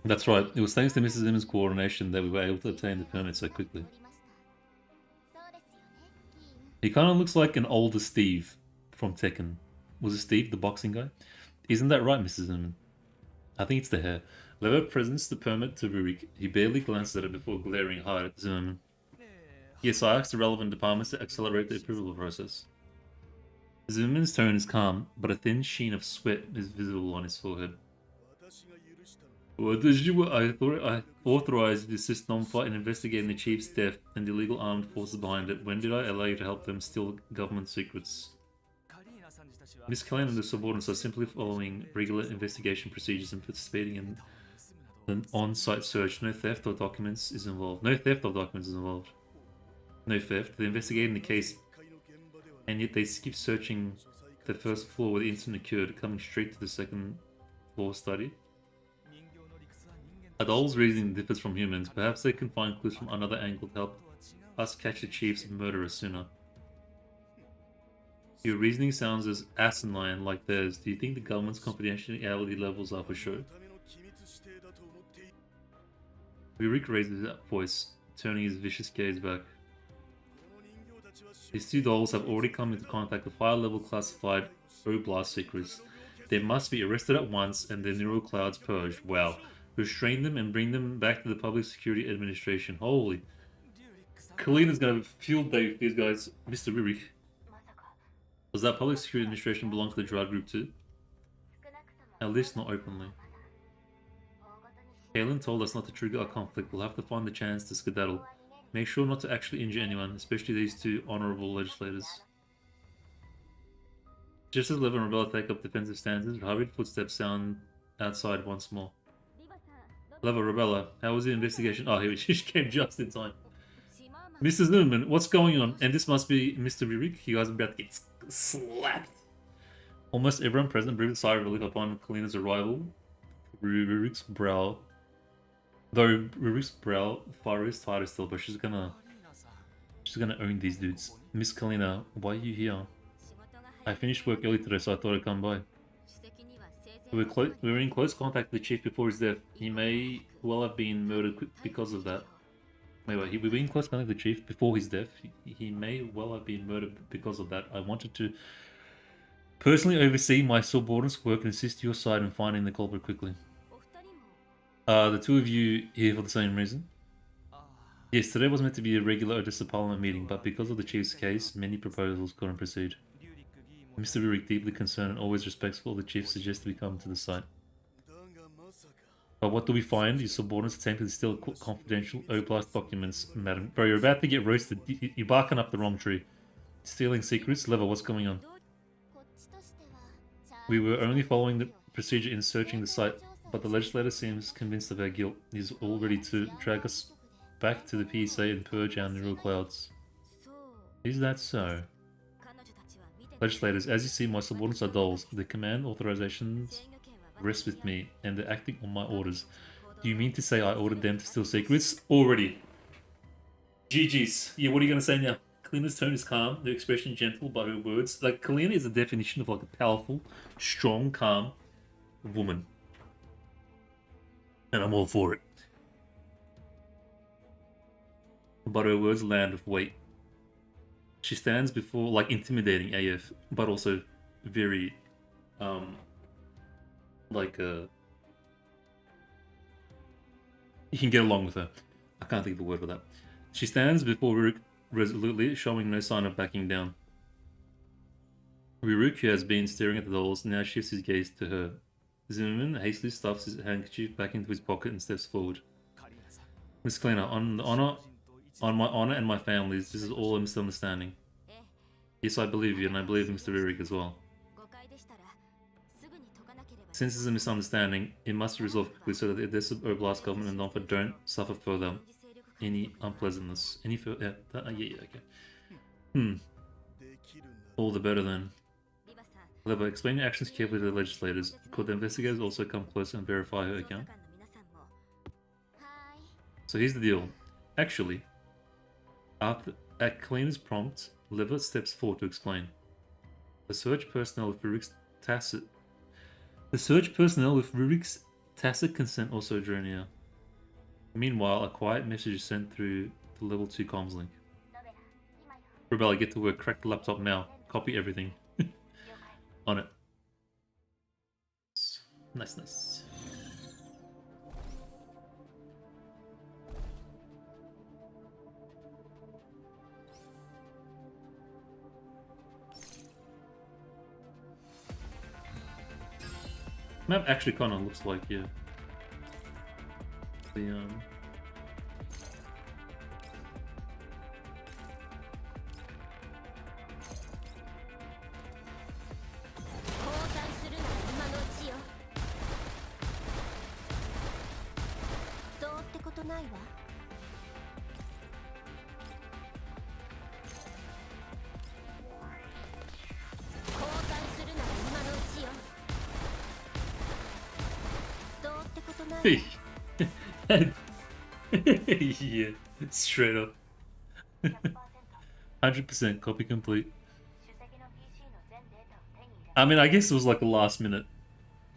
That's right. It was thanks to Mrs. Zimmer's coordination that we were able to obtain the permit so quickly. He kind of looks like an older Steve from Tekken. Was it Steve, the boxing guy? Isn't that right, Mrs. Zimmerman? I think it's the hair. Leva presents the permit to Rurik. He barely glances at it before glaring hard at Zimmerman. Yes, I asked the relevant departments to accelerate the approval process. Zimmerman's tone is calm, but a thin sheen of sweat is visible on his forehead. I authorized the system for investigating the chief's death and the illegal armed forces behind it. When did I allow you to help them steal government secrets? Miss Kalina and the subordinates are simply following regular investigation procedures and participating in an on-site search. No theft of documents is involved. No theft of documents is involved. No theft. They're investigating the case, and yet they skip searching the first floor where the incident occurred, coming straight to the second floor study. A doll's reasoning differs from humans. Perhaps they can find clues from another angle to help us catch the chief's murderer sooner. Your reasoning sounds as asinine like theirs. Do you think the government's confidentiality levels are for sure? Rurik raises his voice, turning his vicious gaze back. These two dolls have already come into contact with higher-level classified Oblast secrets. They must be arrested at once and their neural clouds purged. Wow. Restrain them and bring them back to the Public Security Administration. Holy. Kalina's gonna have a field day with these guys. Mr. Ririk. Does that public security administration belong to the Gerard group too? At least not openly. Kalen told us not to trigger a conflict. We'll have to find the chance to skedaddle. Make sure not to actually injure anyone, especially these two honorable legislators. Just as Leva and Rebella take up defensive stances, hurried footsteps sound outside once more. Leva, Rebella, how was the investigation? Oh, she came just in time. Mr. Zimmerman, what's going on? And this must be Mr. Ririk. You guys are about to get slapped. Almost everyone present breathed a sigh of relief upon Kalina's arrival. Rurik's brow. Though Rurik's brow fire is tighter still, but she's gonna own these dudes. Miss Kalina, why are you here? I finished work early today, so I thought I'd come by. We were in close contact with the chief before his death. He may well have been murdered because of that. Wait, we were in close contact with the chief before his death. He may well have been murdered because of that. I wanted to personally oversee my subordinates' work and assist your side in finding the culprit quickly. The two of you here for the same reason? Yes, today was meant to be a regular Odessa Parliament meeting, but because of the chief's case, many proposals couldn't proceed. Mr. Ririk, deeply concerned and always respectful, the chief suggested we come to the site. But what do we find? Your subordinates attempted to steal confidential Oblast documents, madam. Bro, you're about to get roasted. You're barking up the wrong tree. Stealing secrets? Level, what's going on? We were only following the procedure in searching the site, but the legislator seems convinced of our guilt. He's all ready to drag us back to the PSA and purge our neural clouds. Is that so? Legislators, as you see, my subordinates are dolls. The command authorizations rest with me, and they're acting on my orders. Do you mean to say I ordered them to steal secrets? Already. GG's. Yeah, what are you going to say now? Kalina's tone is calm, her expression gentle, but her words... Like, Kalina is the definition of, like, a powerful, strong, calm woman. And I'm all for it. But her words land with weight. She stands before, like, intimidating AF, but also very, you can get along with her. I can't think of the word for that. She stands before Ririk resolutely, showing no sign of backing down. Ririk, who has been staring at the dolls, now shifts his gaze to her. Zimmerman hastily stuffs his handkerchief back into his pocket and steps forward. Miss Kalina, on my honor and my family's, this is all a misunderstanding. Yes, I believe you, and I believe Mr. Ririk as well. Since it's a misunderstanding, it must be resolved quickly so that the Odessa Oblast government and Donfa don't suffer further any unpleasantness. Any further... okay. All the better then. Leva, explain your actions carefully to the legislators. Could the investigators also come closer and verify her account? So here's the deal. Actually, at Kalina's prompt, Leva steps forward to explain. The search personnel with Rurik's tacit consent also drew near. Meanwhile, a quiet message is sent through the level 2 comms link. Rebella, get to work. Crack the laptop now. Copy everything. On it. Nice, nice. Map actually kind of looks like, yeah, the yeah, straight up. 100% copy complete. I mean, I guess it was like a last minute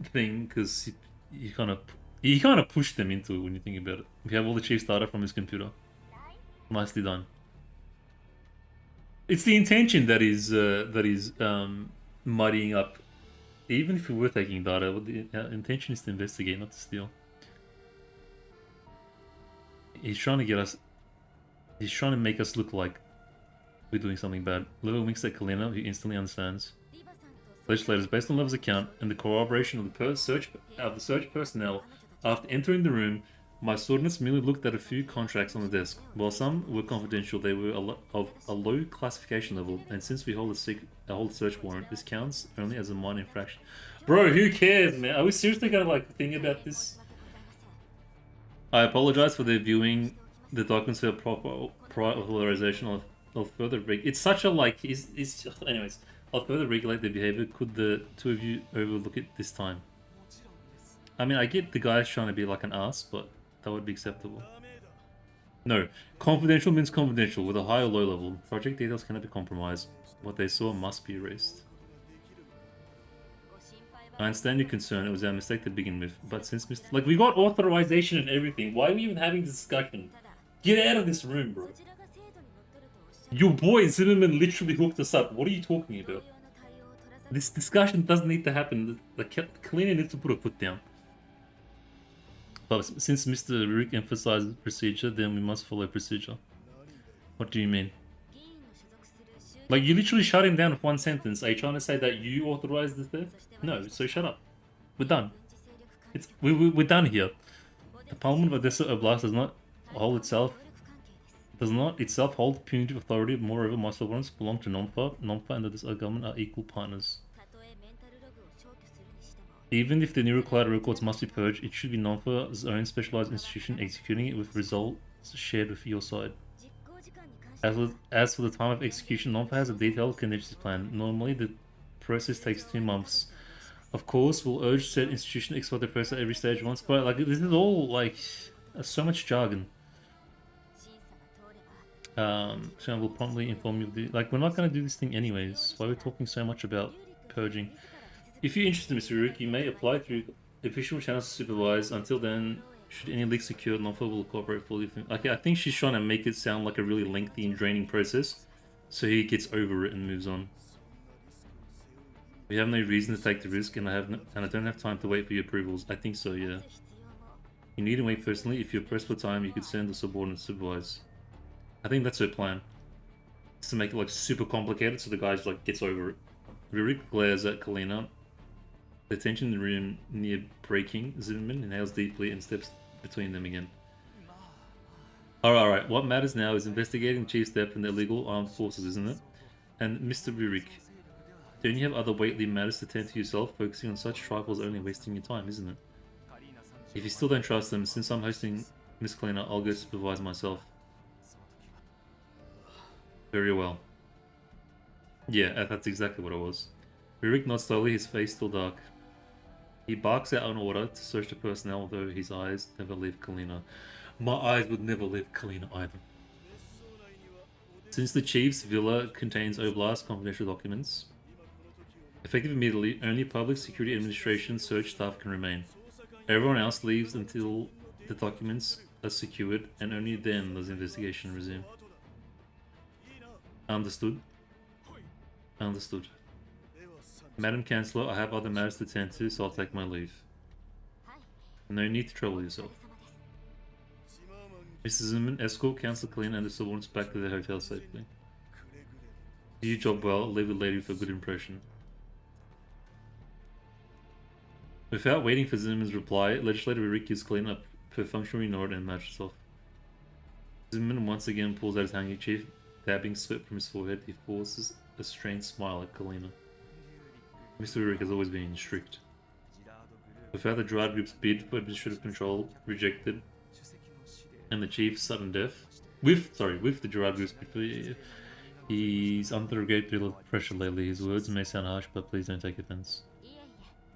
thing because you kind of pushed them into it when you think about it. We have all the chief's data from his computer. Nicely done. It's the intention that is muddying up. Even if we were taking data, the intention is to investigate, not to steal. He's trying to get us He's trying to make us look like we're doing something bad. Leva winks at Kalina, who instantly understands. Legislators, based on Leva's account and the corroboration of the search personnel, after entering the room, my subordinates merely looked at a few contracts on the desk. While some were confidential, they were of a low classification level, and since we hold a search warrant, this counts only as a minor infraction. Bro, who cares, man? Are we seriously gonna like think about this? I apologize for their viewing the documents for proper prior authorization of further it's such a like anyways. I'll further regulate their behavior. Could the two of you overlook it this time? I mean, I get the guy's trying to be like an ass, but that would be acceptable. No, confidential means confidential with a high or low level. Project details cannot be compromised. What they saw must be erased. I understand your concern. It was our mistake to begin with, but since like we got authorization and everything, why are we even having this discussion? Get out of this room, bro. Your boy Zimmerman literally hooked us up. What are you talking about? This discussion doesn't need to happen. The cleaner needs to put a foot down. But since Mr. Rick emphasizes procedure, then we must follow procedure. What do you mean? Like, you literally shut him down with one sentence. Are you trying to say that you authorized the theft? No, so shut up. We're done. We're done here. The Parliament of Odessa Oblast does not itself hold punitive authority. Moreover, my subordinates belong to NONFA. NONFA and the government are equal partners. Even if the new required records must be purged, it should be NONFA's own specialized institution executing it with results shared with your side. As for the time of execution, NONFA has a detailed contingency plan. Normally, the process takes 2 months. Of course, we'll urge said institution to export the process at every stage once, but like this is all like so much jargon. So I will promptly inform you of the, like, we're not going to do this thing anyways. Why are we talking so much about purging? If you're interested, Mr. Uruk, you may apply through official channels to supervise. Until then, should any leaks occur, NONFA will cooperate fully. Okay, I think she's trying to make it sound like a really lengthy and draining process, so he gets over it and moves on. We have no reason to take the risk, and I don't have time to wait for your approvals. I think so, yeah. You need to wait personally. If you're pressed for time, you could send the subordinate to supervise. I think that's her plan. It's to make it like super complicated so the guy like gets over it. Ririk glares at Kalina. The tension in the room near breaking, Zimmerman inhales deeply and steps between them again. Alright, what matters now is investigating Chief's theft and the illegal armed forces, isn't it? And Mr. Ririk, don't you have other weighty matters to tend to yourself? Focusing on such trifles only wasting your time, isn't it? If you still don't trust them, since I'm hosting Miss Kalina, I'll go supervise myself. Very well. Yeah, that's exactly what it was. Ririk nods slowly, his face still dark. He barks out an order to search the personnel, although his eyes never leave Kalina. My eyes would never leave Kalina either. Since the chief's villa contains Oblast confidential documents, effective immediately, only Public Security Administration search staff can remain. Everyone else leaves until the documents are secured, and only then does the investigation resume. Understood. Understood. Madam Chancellor, I have other matters to tend to, so I'll take my leave. No need to trouble yourself. Mr. Zimmerman, escort Councillor Kalina and the subordinates back to their hotel safely. Do your job well, leave the lady with a good impression. Without waiting for Zimmerman's reply, Legislator Rick gives Kalina a functionary nod and matches off. Zimmerman once again pulls out his handkerchief, dabbing sweat from his forehead. He forces a strained smile at Kalina. Mr. Rick has always been strict. Without the Gerard Group's bid for administrative control rejected, and the chief's sudden death, with the Gerard Group's bid, he's under a great deal of pressure lately. His words may sound harsh, but please don't take offense.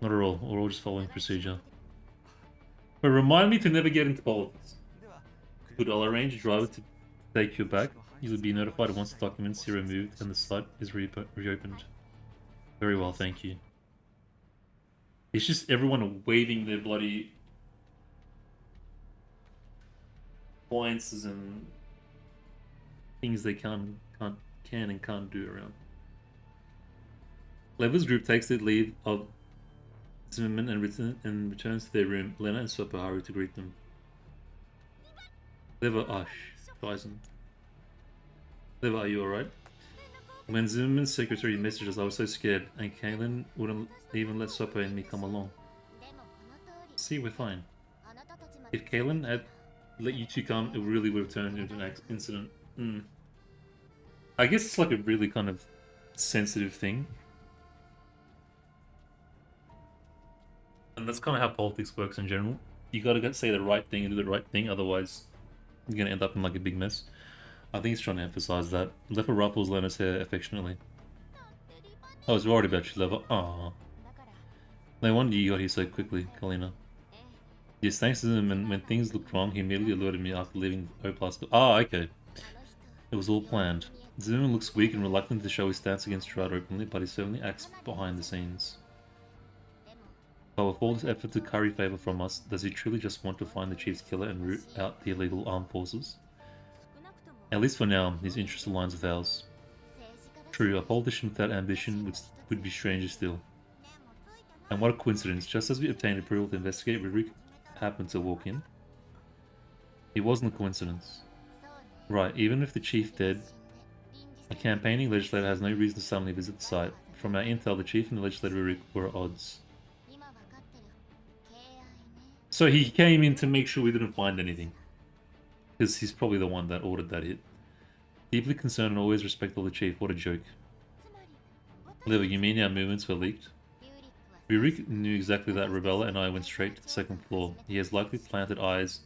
Not at all. We're all just following procedure. But remind me to never get into politics. Good, I'll arrange a driver to take you back. You will be notified once the documents are removed and the site is reopened. Very well, thank you. It's just everyone waving their bloody appliances and things they can and can't do around. Leva's group takes their leave of Zimmerman and returns to their room. Lena and Swappa hurry to greet them. Leva, Bison. Leva, are you alright? When Zimmerman's secretary messaged us, I was so scared, and Kaylin wouldn't even let Sopo and me come along. See, we're fine. If Kaylin had let you two come, it really would have turned into an incident. I guess it's like a really kind of sensitive thing. And that's kind of how politics works in general. You gotta say the right thing and do the right thing, otherwise you're gonna end up in like a big mess. I think he's trying to emphasize that. Leva ruffles Lena's hair affectionately. I was worried about you, Leva. Aww. No wonder you got here so quickly, Kalina. Yes, thanks to him, and when things looked wrong, he immediately alerted me after leaving O+. Ah, okay. It was all planned. Zimmerman looks weak and reluctant to show his stance against Gerard openly, but he certainly acts behind the scenes. But with all this effort to curry favor from us, does he truly just want to find the chief's killer and root out the illegal armed forces? At least for now, his interest aligns with ours. True, a politician without ambition would be stranger still. And what a coincidence, just as we obtained approval to investigate, Rick happened to walk in. It wasn't a coincidence. Right, even if the chief dead, a campaigning legislator has no reason to suddenly visit the site. From our intel, the chief and the legislator Rick were at odds. So he came in to make sure we didn't find anything. Because he's probably the one that ordered that hit. Deeply concerned and always respectful of the chief, what a joke. Leva, you mean our movements were leaked? Rick knew exactly that. Rebella and I went straight to the second floor. He has likely planted eyes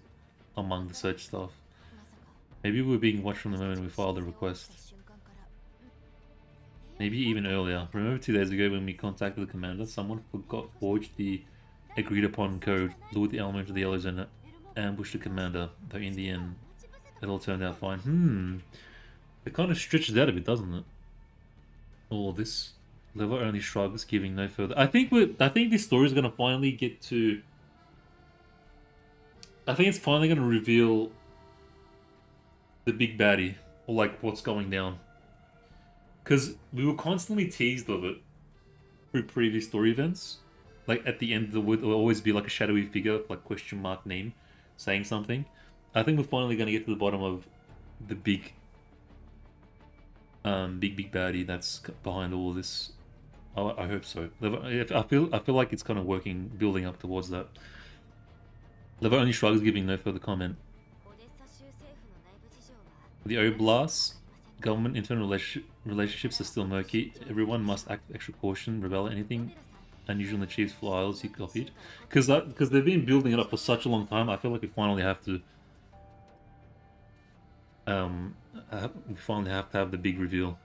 among the search staff. Maybe we were being watched from the moment we filed the request. Maybe even earlier. Remember 2 days ago when we contacted the commander, someone forged the agreed upon code, lured the element of the yellow zone, and ambushed the commander, though in the end it all turned out fine. It kind of stretches out a bit, doesn't it? All of this. Leva only shrugs, giving no further. I think this story is gonna finally get to. I think it's finally gonna reveal the big baddie, or like what's going down. Because we were constantly teased of it through previous story events. Like at the end of the wood, there will always be like a shadowy figure, like question mark name, saying something. I think we're finally gonna get to the bottom of the big baddie that's behind all of this. I hope so. I feel like it's kind of working, building up towards that. Leva only shrugs, giving no further comment. The Oblast government internal relationships are still murky. Everyone must act with extra caution. Rebel anything unusual in the chief's files he copied, because they've been building it up for such a long time. I feel like we finally have to. We finally have to have the big reveal.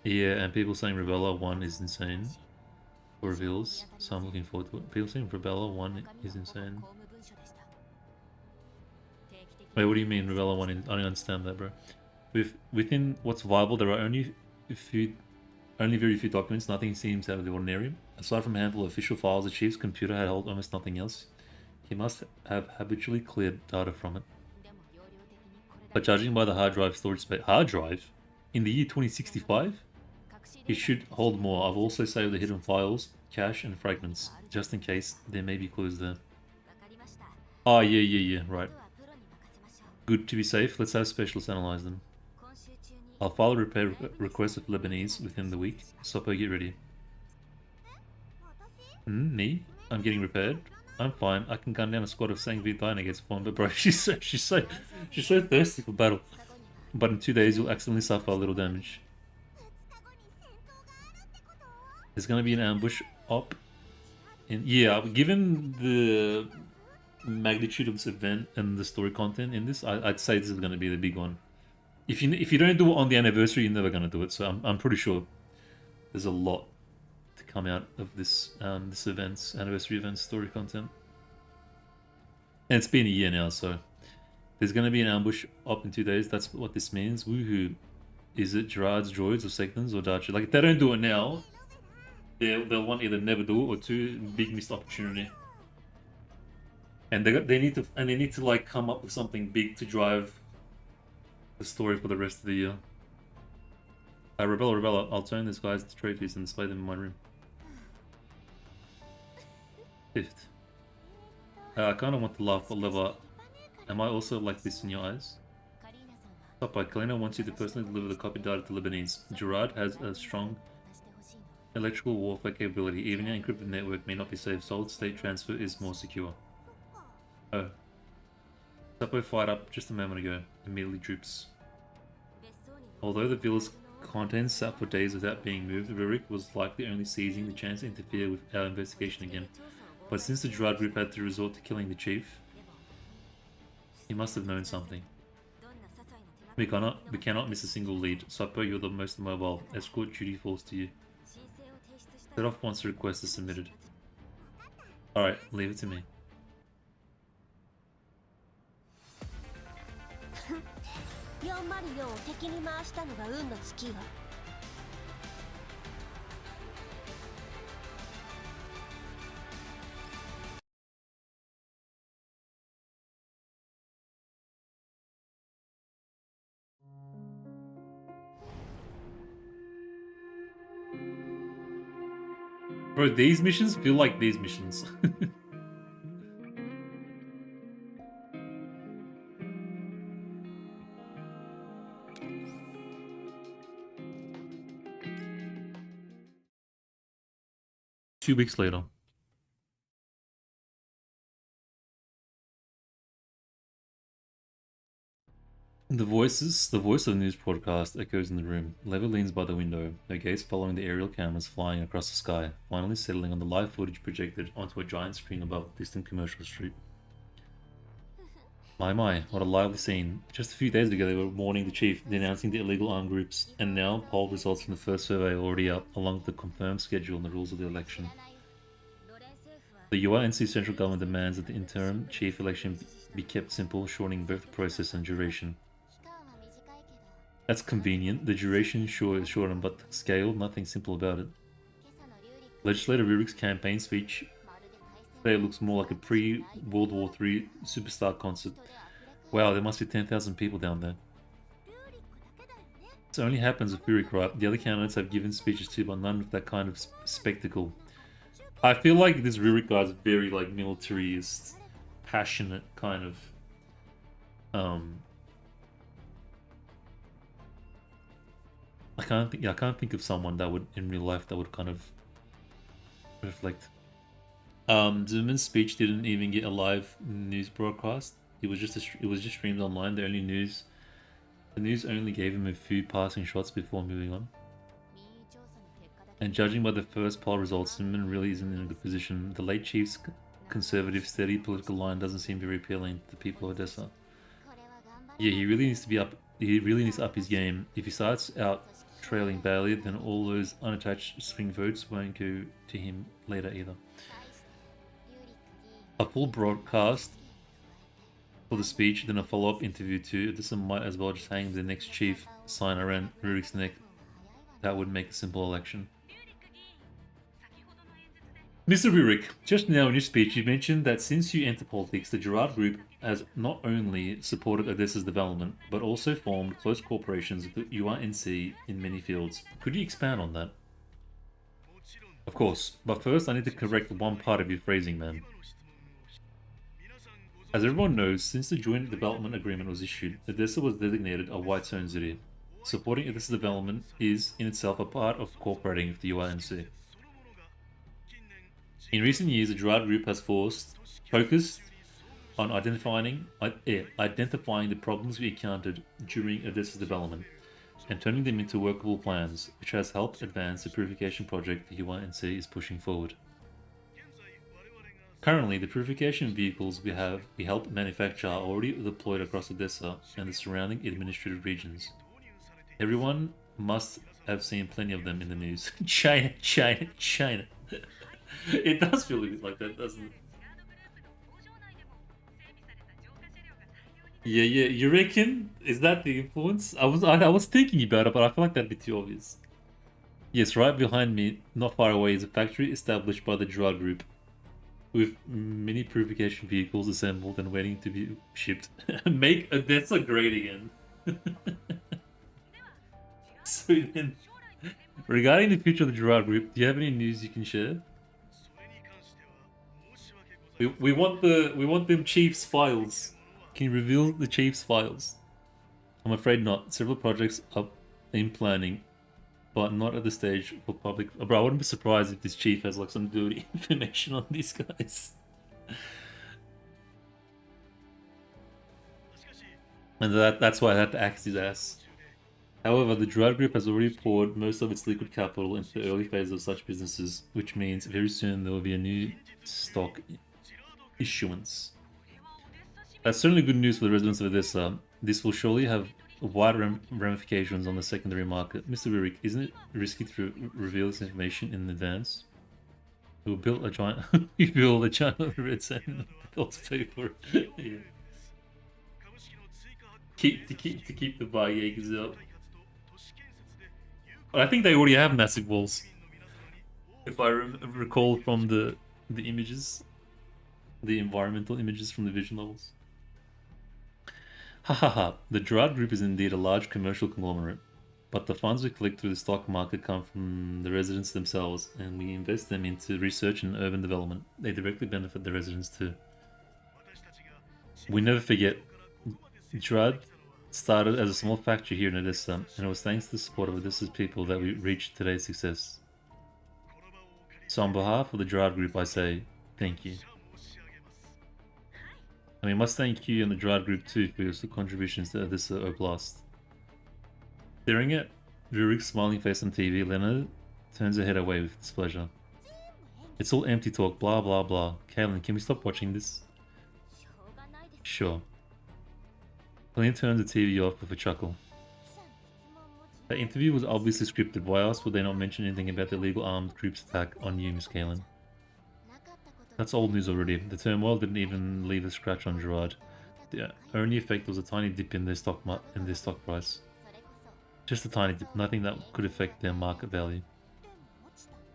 Yeah, and people saying Rebella 1 is insane. For reveals, so I'm looking forward to it. People saying Rebella 1 is insane. Wait, what do you mean Rebella 1 I don't understand that, bro. Within what's viable, there are only very few documents. Nothing seems out of the ordinary. Aside from a handful of official files, the chief's computer had held almost nothing else. He must have habitually cleared data from it. But judging by the hard drive storage space, hard drive? In the year 2065? It should hold more. I've also saved the hidden files, cache, and fragments, just in case there may be clues there. Oh, yeah, right. Good, to be safe, let's have specialists analyze them. I'll file a repair request with Lebanese within the week. Sopo, get ready. Me? I'm getting repaired? I'm fine. I can gun down a squad of Sangvi Dina against form, but bro, she's so thirsty for battle. But in 2 days, you'll accidentally suffer a little damage. There's gonna be an ambush op. Yeah, given the magnitude of this event and the story content in this, I'd say this is gonna be the big one. If you don't do it on the anniversary, you're never gonna do it. So I'm pretty sure there's a lot to come out of this anniversary event story content. And it's been a year now, so there's gonna be an ambush op in 2 days. That's what this means. Woohoo! Is it Gerard's droids or Sectons or Dachi? Like if they don't do it now, they'll want either never do it or two, big missed opportunity. And they need to like come up with something big to drive the story for the rest of the year. Rebella, I'll turn these guys to trophies and display them in my room. 5th. I kind of want to laugh, but Leva, Am I also like this in your eyes? Top by Kalina wants you to personally deliver the copy data to Lebanese. Gerard has a strong electrical warfare capability. Even an encrypted network may not be safe. Solid state transfer is more secure. Oh. Suppo fired up just a moment ago. Immediately droops. Although the villa's contents sat for days without being moved, Rurik was likely only seizing the chance to interfere with our investigation again. But since the Gerard group had to resort to killing the chief, he must have known something. We cannot miss a single lead. Suppo, you're the most mobile. Escort duty falls to you. Set off once the request is submitted. Alright, leave it to me. 404を敵に回したのが運の尽きよ。Bro, these missions feel like these missions. Two weeks later. The voice of the news broadcast echoes in the room. Leva leans by the window, her gaze following the aerial cameras flying across the sky, finally settling on the live footage projected onto a giant screen above a distant commercial street. My, what a lively scene. Just a few days ago they were warning the chief, denouncing the illegal armed groups, and now poll results from the first survey are already up, along with the confirmed schedule and the rules of the election. The URNC central government demands that the interim chief election be kept simple, shortening both the process and duration. That's convenient. The duration sure is shortened, but the scale, nothing simple about it. Legislator Rurik's campaign speech today looks more like a pre-World War III superstar concert. Wow, there must be 10,000 people down there. This only happens with Rurik, right? The other candidates have given speeches too, but none of that kind of spectacle. I feel like this Rurik guy is very like militarist, passionate kind of I can't think of someone that would in real life that would kind of reflect. Zimmerman's speech didn't even get a live news broadcast. It was just streamed online. The news only gave him a few passing shots before moving on. And judging by the first poll results, Zimmerman really isn't in a good position. The late chief's conservative, steady political line doesn't seem very appealing to the people of Odessa. Yeah, he really needs to up his game. If he starts out trailing badly, then all those unattached swing votes won't go to him later either. A full broadcast for the speech, then a follow-up interview too. This might as well just hang the next chief sign around Rurik's neck. That would make a simple election. Mr. Rurik, just now in your speech you mentioned that since you entered politics, the Gerard Group has not only supported Odessa's development, but also formed close cooperations with the URNC in many fields. Could you expand on that? Of course, but first I need to correct one part of your phrasing, man. As everyone knows, since the Joint Development Agreement was issued, Odessa was designated a white zone city. Supporting Odessa's development is in itself a part of cooperating with the URNC. In recent years, the Gerard Group has focused on identifying the problems we encountered during Odessa's development and turning them into workable plans, which has helped advance the purification project the URNC is pushing forward. Currently, the purification vehicles we helped manufacture are already deployed across Odessa and the surrounding administrative regions. Everyone must have seen plenty of them in the news. China. It does feel a bit like that, doesn't it? Yeah, you reckon? Is that the influence? I was thinking about it, but I feel like that'd be too obvious. Yes, right behind me, not far away, is a factory established by the Gerard Group, with many purification vehicles assembled and waiting to be shipped. Make Odessa great again. So then, regarding the future of the Gerard Group, do you have any news you can share? We want them Chiefs files. Can you reveal the chief's files? I'm afraid not. Several projects are in planning, but not at the stage for public. Bro, I wouldn't be surprised if this chief has like some dirty information on these guys. And that's why I had to axe his ass. However, the Gerard Group has already poured most of its liquid capital into the early phase of such businesses, which means very soon there will be a new stock issuance. That's certainly good news for the residents of Odessa. This will surely have wide ramifications on the secondary market. Mr. Rurik, isn't it risky to reveal this information in advance? We built a giant we built a giant red sand paper. Yeah. Keep the buy Jaegers up. But I think they already have massive walls. If I recall from the images, the environmental images from the vision levels. Hahaha, the Gerard Group is indeed a large commercial conglomerate, but the funds we collect through the stock market come from the residents themselves, and we invest them into research and urban development. They directly benefit the residents too. We never forget, Gerard started as a small factory here in Odessa, and it was thanks to the support of Odessa's people that we reached today's success. So on behalf of the Gerard Group, I say thank you. And we must thank you and the Gerard Group too for your contributions to Odessa Oblast. Staring at Rurik's smiling face on TV, Lena turns her head away with displeasure. It's all empty talk, blah blah blah. Kaylin, can we stop watching this? Sure. Lena turns the TV off with a chuckle. The interview was obviously scripted. Why else would they not mention anything about the illegal armed group's attack on you, Miss Kaylin? That's old news already. The turmoil didn't even leave a scratch on Gerard. The only effect was a tiny dip in their stock price. Just a tiny dip, nothing that could affect their market value.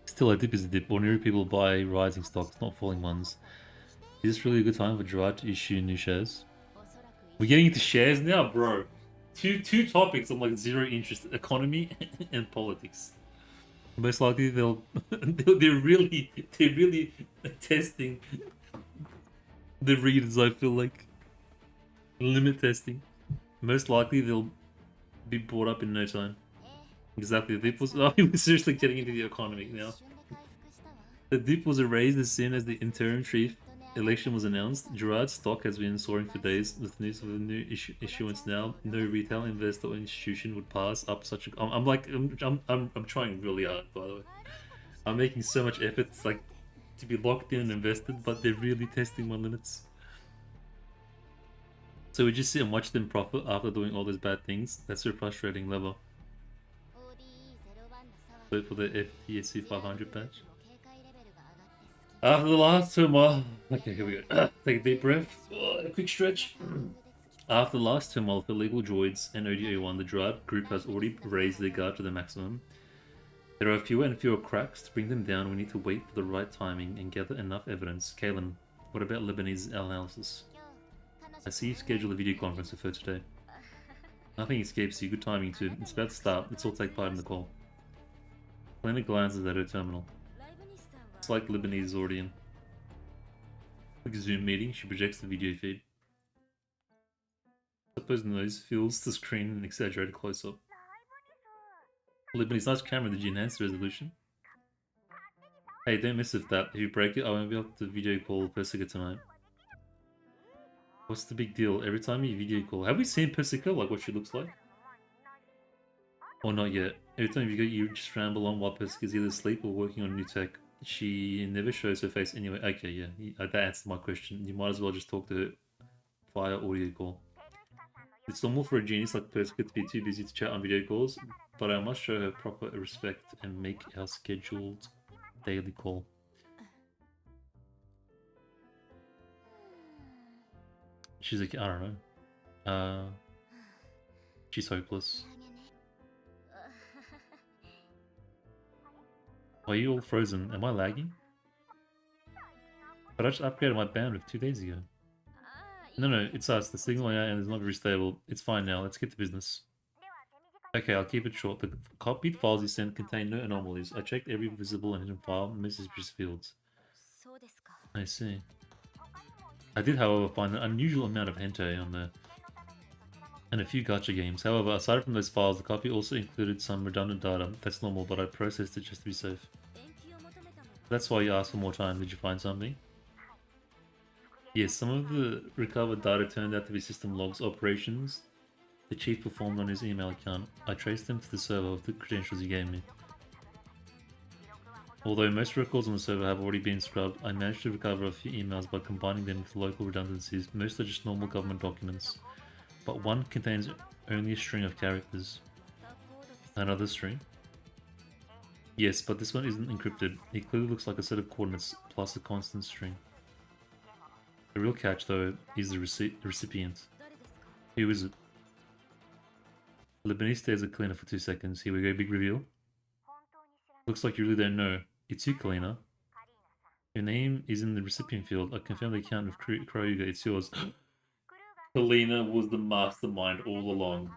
Still, a dip is a dip. Ordinary people buy rising stocks, not falling ones. Is this really a good time for Gerard to issue new shares? We're getting into shares now, bro. Two topics I'm like zero interest: economy and politics. Most likely they're really testing the readers. I feel like limit testing. Most likely they'll be brought up in no time. Exactly. The dip was. Oh, we're seriously getting into the economy now. The dip was erased as soon as the interim chief election was announced. Gerard's stock has been soaring for days. With news of a new issuance now, no retail investor or institution would pass up such a. I'm trying really hard, by the way. I'm making so much effort, like, to be locked in and invested, but they're really testing my limits. So we just sit and watch them profit after doing all those bad things. That's so frustrating, Leva. Wait for the FTSE 500 badge. After the last turmoil, okay, here we go. Take a deep breath. A quick stretch. After the last turmoil of illegal droids and ODA1, the Gerard Group has already raised their guard to the maximum. There are fewer and fewer cracks. To bring them down, we need to wait for the right timing and gather enough evidence. Kaylin, what about Lebanese analysis? I see you scheduled a video conference with her today. Nothing escapes you. Good timing too. It's about to start. Let's all take part in the call. Lena glances at her terminal. It's like Lebanese is already in. Quick Zoom meeting, she projects the video feed. Suppose the nose fills the screen in an exaggerated close-up. Lebanese, nice camera, did you enhance the resolution? Hey, don't mess with that. If you break it, I won't be able to video call Persica tonight. What's the big deal? Every time you video call... Have we seen Persica, like what she looks like? Or not yet? Every time you just ramble on while Persica's either asleep or working on new tech. She never shows her face anyway. Okay, yeah, that answers my question. You might as well just talk to her via audio call. It's normal for a genius like Persica to be too busy to chat on video calls, but I must show her proper respect and make our scheduled daily call. She's like, I don't know. She's hopeless. Why are you all frozen? Am I lagging? But I just upgraded my bandwidth 2 days ago. No, it's us. The signal on our end is not very stable. It's fine now. Let's get to business. Okay, I'll keep it short. The copied files you sent contain no anomalies. I checked every visible and hidden file and message fields. I see. I did, however, find an unusual amount of hentai on there, and a few gacha games. However, aside from those files, the copy also included some redundant data. That's normal, but I processed it just to be safe. That's why you asked for more time. Did you find something? Yes, some of the recovered data turned out to be system logs operations the chief performed on his email account. I traced them to the server of the credentials he gave me. Although most records on the server have already been scrubbed, I managed to recover a few emails by combining them with local redundancies. Most are just normal government documents, but one contains only a string of characters. Another string? Yes, but this one isn't encrypted. It clearly looks like a set of coordinates plus a constant string. The real catch, though, is the recipient. Who is it? Lebanese stares at Kalina for 2 seconds. Here we go, big reveal. Looks like you really don't know. It's you, Kalina. Your name is in the recipient field. I confirmed the account with Kryuga. It's yours. Kalina was the mastermind all along.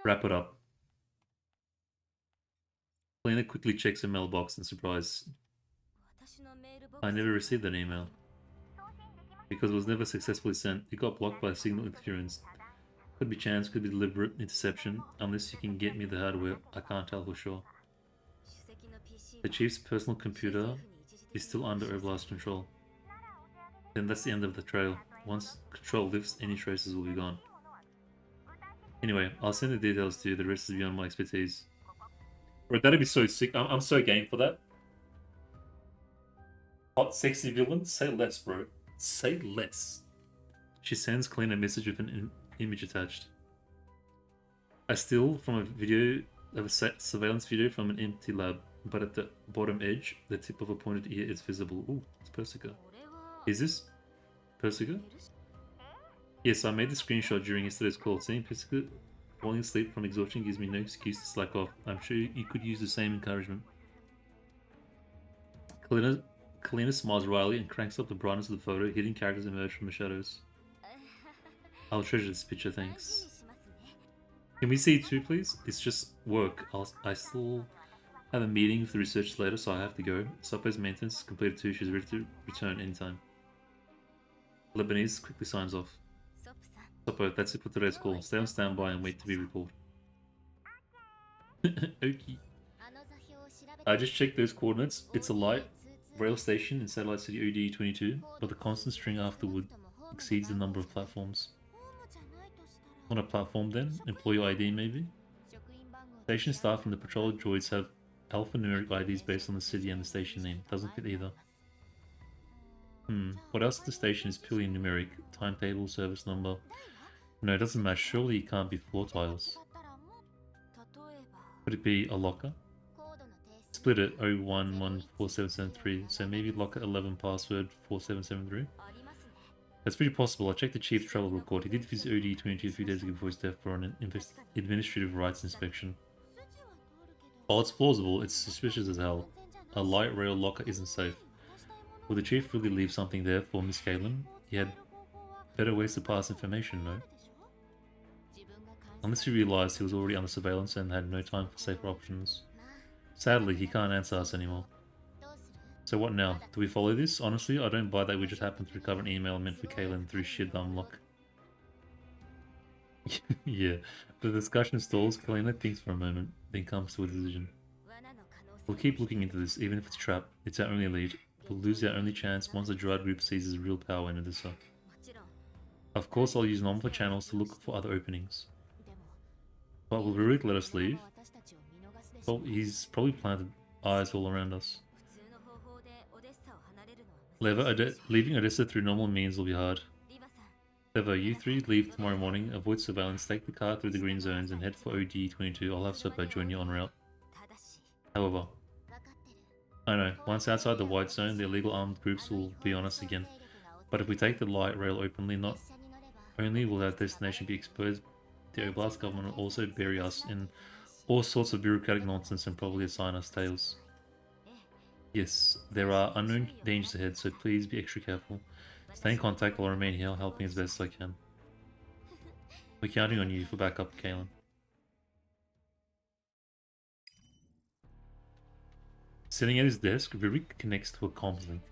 Wrap it up. Kalina quickly checks her mailbox in surprise. I never received that email. Because it was never successfully sent. It got blocked by signal interference. Could be chance, could be deliberate interception. Unless you can get me the hardware, I can't tell for sure. The chief's personal computer is still under Oblast control. Then that's the end of the trail. Once control lifts, any traces will be gone. Anyway, I'll send the details to you. The rest is beyond my expertise. Bro, that'd be so sick. I'm so game for that. Hot, sexy villain? Say less, bro. Say less. She sends Clean a message with an image attached. I steal from a video of a surveillance video from an empty lab, but at the bottom edge, the tip of a pointed ear is visible. Ooh, it's Persica. Is this Persica? Yes, I made the screenshot during yesterday's call. Seeing Persica falling asleep from exhaustion gives me no excuse to slack off. I'm sure you could use the same encouragement. Kalina smiles wryly and cranks up the brightness of the photo. Hidden characters emerge from the shadows. I'll treasure this picture, thanks. Can we see it too, please? It's just work. I still have a meeting with the researchers later, so I have to go. Suppo's maintenance is completed too. She's ready to return anytime. Lebanese quickly signs off. Suppo, that's it for today's call. Stay on standby and wait to be recalled. Okay. I just checked those coordinates. It's a light rail station in Satellite City OD22, but the constant string afterward exceeds the number of platforms. On a platform then? Employee ID maybe? Station staff and the patrol droids have alphanumeric IDs based on the city and the station name. Doesn't fit either. What else at the station is purely numeric? Timetable, service number. No, it doesn't match. Surely it can't be floor tiles. Could it be a locker? Split it 01147773, so maybe locker 11 password 4773? That's pretty possible. I checked the chief's travel record. He did visit OD22 3 days ago before his death for an administrative rights inspection. While it's plausible, it's suspicious as hell. A light rail locker isn't safe. Would the chief really leave something there for Miss Caitlin? He had better ways to pass information, no? Unless he realized he was already under surveillance and had no time for safer options. Sadly, he can't answer us anymore. So what now? Do we follow this? Honestly, I don't buy that we just happened to recover an email meant for Caitlin through sheer dumb luck. Yeah, the discussion stalls. Kalina thinks for a moment, then comes to a decision. We'll keep looking into this, even if it's a trap. It's our only lead. We'll lose our only chance once the Droid group seizes real power in Odessa. Of course, I'll use normal channels to look for other openings. But will Rurik let us leave? Well, he's probably planted eyes all around us. Leva, leaving Odessa through normal means will be hard. Leva, you three leave tomorrow morning, avoid surveillance, take the car through the green zones and head for OD22. I'll have Suppo join you en route. However, I know, once outside the white zone, the illegal armed groups will be on us again. But if we take the light rail openly, not only will our destination be exposed, the Oblast government will also bury us in all sorts of bureaucratic nonsense and probably assign us tails. Yes, there are unknown dangers ahead, so please be extra careful. Stay in contact while I remain here, helping as best as I can. We're counting on you for backup, Kaylin. Sitting at his desk, Rurik connects to a comms link.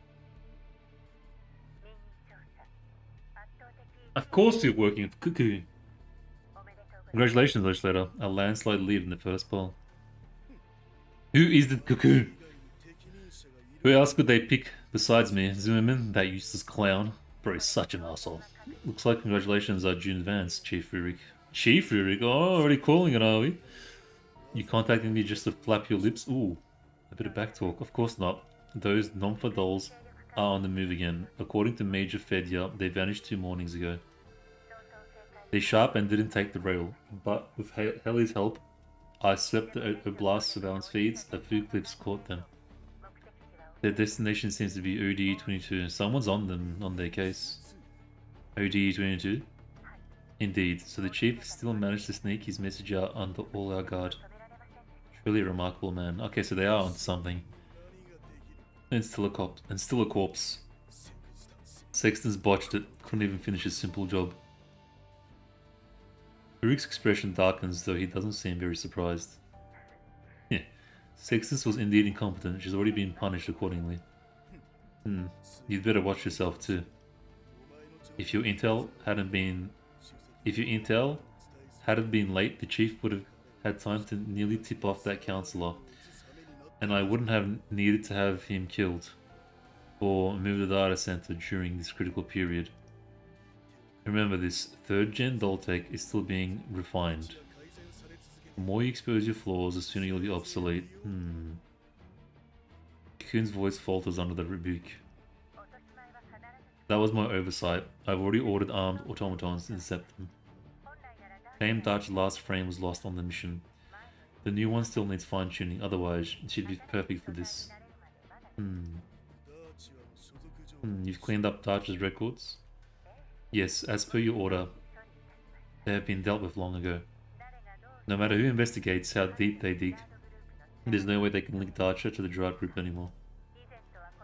Of course you're working with Cuckoo. Congratulations, legislator. A landslide lead in the first poll. Who is the Cuckoo? Who else could they pick besides me? Zimmerman, that useless clown. Bro, he's such an asshole. Looks like congratulations are due in advance, Chief Rurik. Chief Rurik? Oh, already calling it, are we? You contacting me just to flap your lips? Ooh, a bit of backtalk. Of course not. Those Nomfa dolls are on the move again. According to Major Fedya, they vanished 2 mornings ago. They sharp and didn't take the rail, but with Heli's help, I swept the Oblast surveillance feeds. A few clips caught them. Their destination seems to be ODE-22. Someone's on them, on their case. ODE-22? Indeed, so the chief still managed to sneak his message out under all our guard. Truly a remarkable man. Okay, so they are on something. And still a corpse. Sexton's botched it. Couldn't even finish his simple job. Rurik's expression darkens, though he doesn't seem very surprised. Yeah, Sextus was indeed incompetent. She's already been punished accordingly. You'd better watch yourself too. If your intel hadn't been late, the chief would have had time to nearly tip off that counselor, and I wouldn't have needed to have him killed or move the data center during this critical period. Remember, this 3rd gen Doltech is still being refined. The more you expose your flaws, the sooner you'll be obsolete. Cocoon's voice falters under the rebuke. That was my oversight. I've already ordered armed automatons to intercept them. Tame Darch's last frame was lost on the mission. The new one still needs fine-tuning, otherwise she'd be perfect for this. You've cleaned up Darch's records? Yes, as per your order. They have been dealt with long ago. No matter who investigates how deep they dig, there's no way they can link Darcher to the Gerard group anymore.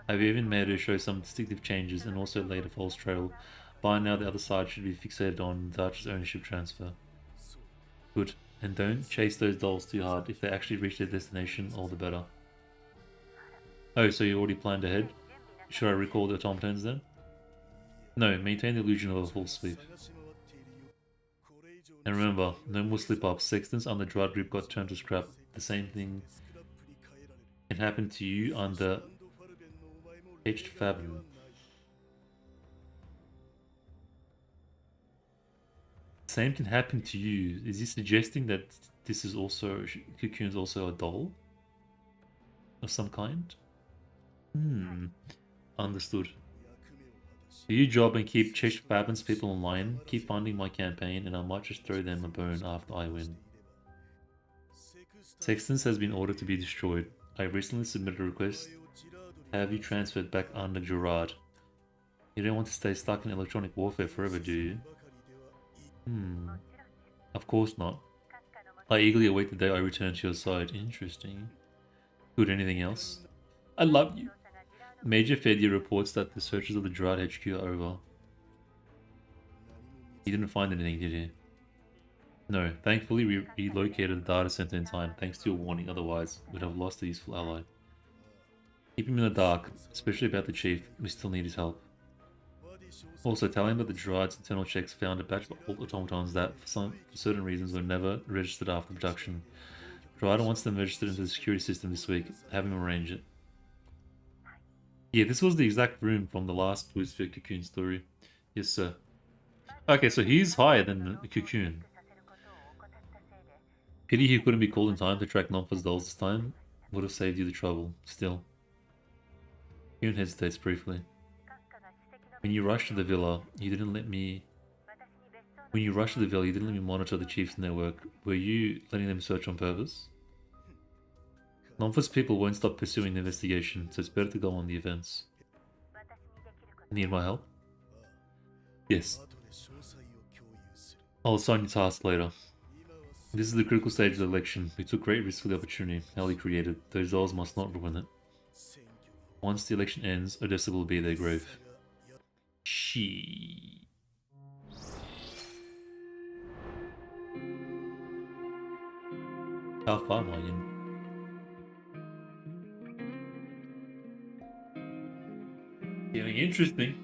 I've even made her show some distinctive changes and also laid a false trail. By now the other side should be fixated on Darcher's ownership transfer. Good. And don't chase those dolls too hard. If they actually reach their destination, all the better. Oh, so you already planned ahead? Should I recall the automatons then? No, maintain the illusion of a full sweep. And remember, no more slip-ups. Sextons under Gerard group got turned to scrap. The same thing can happen to you under H. Fabin. Same can happen to you. Is he suggesting that this is also Cocoon's also a doll of some kind? Understood. Do your job and keep Chesh Fabin's people in line. Keep funding my campaign, and I might just throw them a bone after I win. Sextons has been ordered to be destroyed. I recently submitted a request to have you transferred back under Gerard. You don't want to stay stuck in electronic warfare forever, do you? Of course not. I eagerly await the day I return to your side. Interesting. Good, anything else? I love you. Major Fedya reports that the searches of the Gerard HQ are over. He didn't find anything, did he? No, thankfully we relocated the data center in time, thanks to your warning, otherwise we'd have lost a useful ally. Keep him in the dark, especially about the chief. We still need his help. Also, tell him that the Gerard's internal checks found a batch of old automatons that, for certain reasons, were never registered after production. Gerard wants them registered into the security system this week. Have him arrange it. Yeah, this was the exact room from the last Whisper Cocoon story. Yes, sir. Okay, so he's higher than the Cocoon. Pity he couldn't be called in time to track Nomfa's dolls this time. Would have saved you the trouble. Still. Cocoon hesitates briefly. When you rushed to the villa, you didn't let me monitor the chief's network. Were you letting them search on purpose? Nomfa's people won't stop pursuing the investigation, so it's better to go on the events. Need my help? Yes. I'll assign you tasks later. This is the critical stage of the election. We took great risks for the opportunity Heli created. Those dolls must not ruin it. Once the election ends, Odessa will be their grave. She. How far am I in? Getting interesting.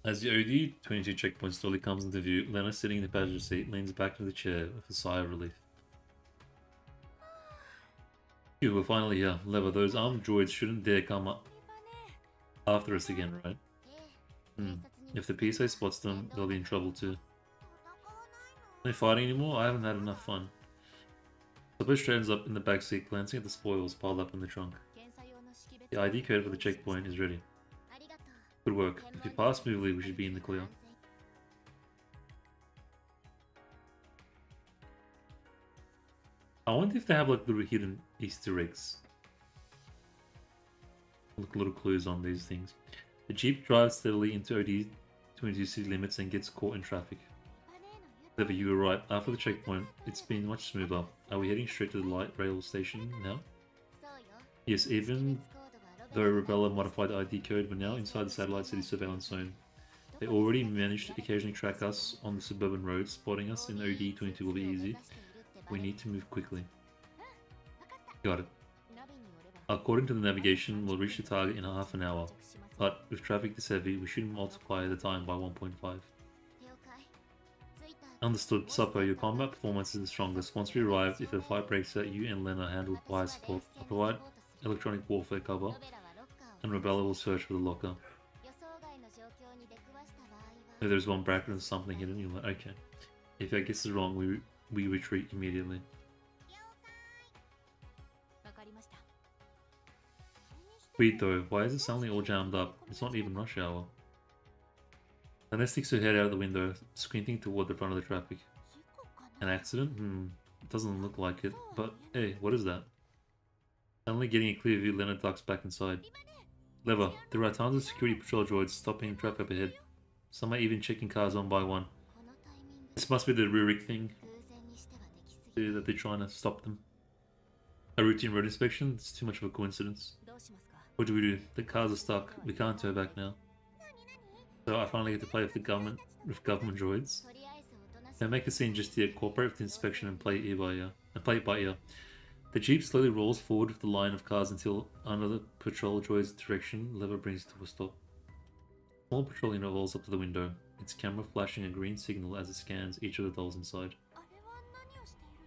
As the OD 22 checkpoint slowly comes into view, Lena, sitting in the passenger seat, leans back into the chair with a sigh of relief. Phew, we're finally here. Leva, those armed droids shouldn't dare come up after us again, right? If the PSA spots them, they'll be in trouble too. Are they fighting anymore? I haven't had enough fun. Supper straightens up in the back seat, glancing at the spoils piled up in the trunk. The ID code for the checkpoint is ready. Good work. If you pass smoothly, we should be in the clear. I wonder if they have like little hidden Easter eggs. Look, little clues on these things. The Jeep drives steadily into OD 22 city limits and gets caught in traffic. Leva, you were right. After the checkpoint, it's been much smoother. Are we heading straight to the light rail station now? Yes, even though Rebella modified the ID code, we're now inside the satellite city surveillance zone. They already managed to occasionally track us on the suburban roads. Spotting us in OD 22 will be easy. We need to move quickly. Got it. According to the navigation, we'll reach the target in half an hour. But with traffic this heavy, we should multiply the time by 1.5. Understood, Suppo. Your combat performance is the strongest. Once we arrive, if a fight breaks out, you and Lena handle fire support. I'll provide electronic warfare cover, and Rebella will search for the locker. If there's one bracket and something hidden, you're like, okay. If I guess is wrong, we retreat immediately. Weird though, why is it suddenly all jammed up? It's not even rush hour. Lena sticks her head out the window, squinting toward the front of the traffic. An accident? It doesn't look like it, but hey, what is that? Suddenly getting a clear view, Lena ducks back inside. Leva, there are tons of security patrol droids stopping traffic up ahead. Some are even checking cars one by one. This must be the Rurik thing, that they're trying to stop them. A routine road inspection? It's too much of a coincidence. What do? The cars are stuck. We can't turn back now. So I finally get to play with government droids. Don't make a scene just yet. Cooperate with the inspection and play it by ear. The Jeep slowly rolls forward with the line of cars until under the patrol droid's direction, Leva brings it to a stop. Small patrol unit rolls up to the window, its camera flashing a green signal as it scans each of the dolls inside.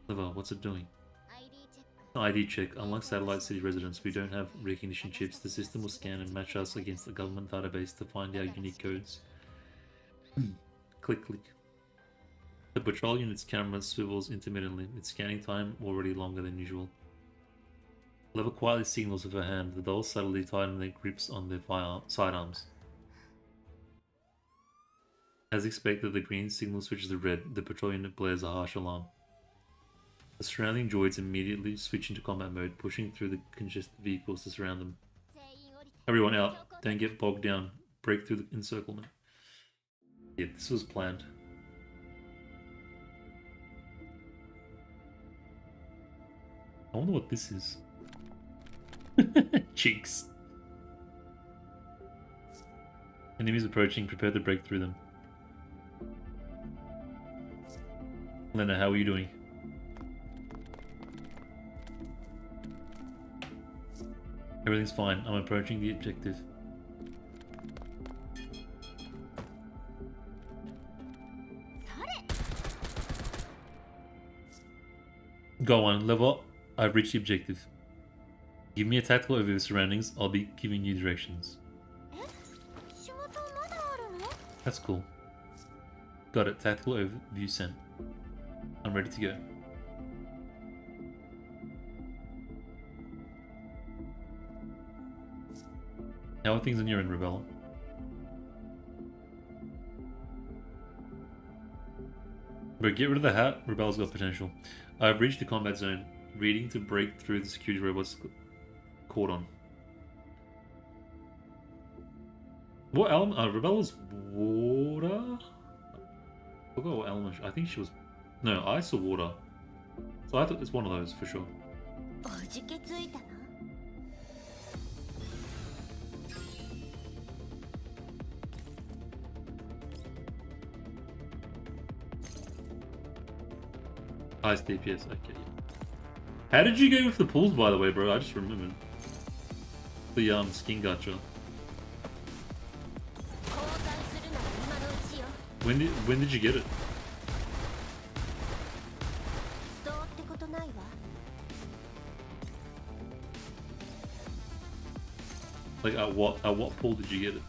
Leva, what's it doing? ID check. Unlike satellite city residents, we don't have recognition chips. The system will scan and match us against the government database to find our unique codes. Click, click. The patrol unit's camera swivels intermittently, its scanning time already longer than usual. Leva quietly signals with her hand. The dolls subtly tighten their grips on their sidearms. As expected, the green signal switches to red. The patrol unit blares a harsh alarm. The surrounding droids immediately switch into combat mode, pushing through the congested vehicles to surround them. Everyone out. Don't get bogged down. Break through the encirclement. Yeah, this was planned. I wonder what this is. Cheeks. Enemies approaching. Prepare to break through them. Lena, how are you doing? Everything's fine. I'm approaching the objective. Go on, level. I've reached the objective. Give me a tactical overview of the surroundings. I'll be giving you directions. That's cool. Got it. Tactical overview sent. I'm ready to go. How are things on your end, Rebella? But get rid of the hat. Rebella's got potential. I've reached the combat zone. Reading to break through the security robots caught on. What element? Rebella's water? I forgot what element. I think she was. No, ice or water. So I thought it's one of those for sure. Highest DPS, okay. How did you go with the pools, by the way, bro? I just remembered. The skin gacha. When did you get it? どうってことないわ Like at what pool did you get it?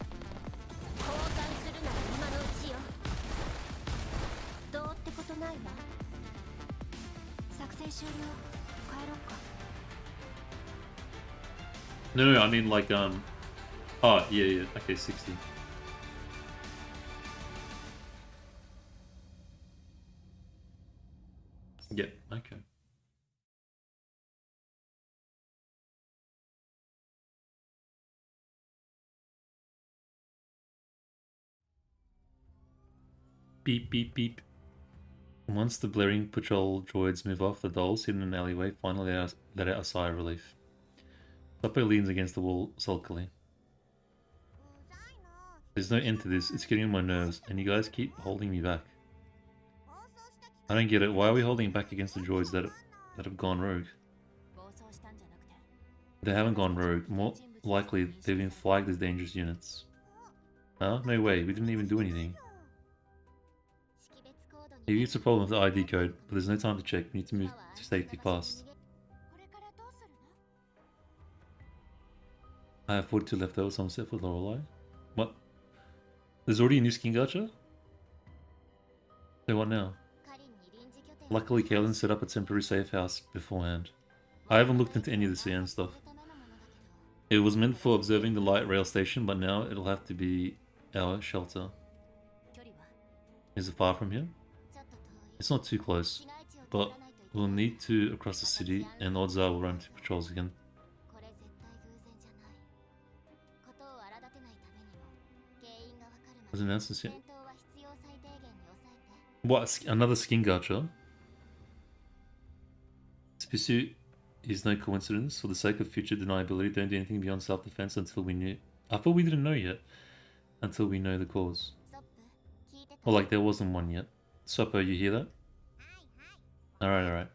交換するなら今のうちよどうってことないわ作戦終了帰ろっか No, I mean like oh yeah, okay, 60. Yeah, okay. Beep beep beep. Once the blaring patrol droids move off, the dolls hidden in an alleyway finally let out a sigh of relief. Suppo leans against the wall sulkily. There's no end to this, it's getting on my nerves, and you guys keep holding me back. I don't get it, why are we holding back against the droids that have gone rogue? They haven't gone rogue, more likely they've been flagged as dangerous units. Huh? No way, we didn't even do anything. Maybe it's a problem with the ID code, but there's no time to check, we need to move to safety fast. I have 42 left over, so I'm set for Lorelei. What? There's already a new skin gacha? So what now? Luckily, Kaylin set up a temporary safe house beforehand. I haven't looked into any of the CN stuff. It was meant for observing the light rail station, but now it'll have to be our shelter. Is it far from here? It's not too close, but we'll need to across the city, and odds are we'll run into patrols again. Was announced yet? What? Another skin gacha? This pursuit is no coincidence. For the sake of future deniability, don't do anything beyond self-defense until we knew. I thought we didn't know yet. Until we know the cause. Or like there wasn't one yet. Suppo, you hear that? Alright.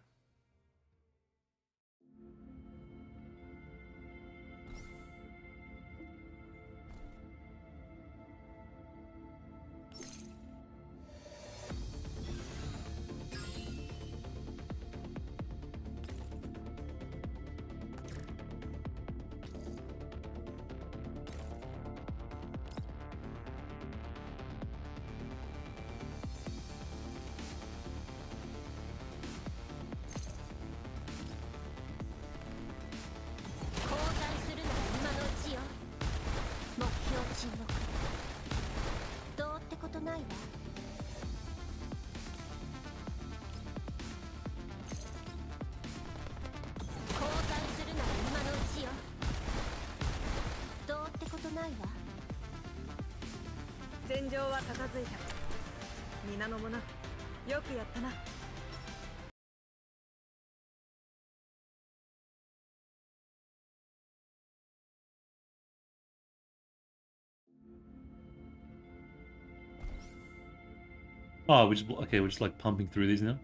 Oh, we're just like pumping through these now.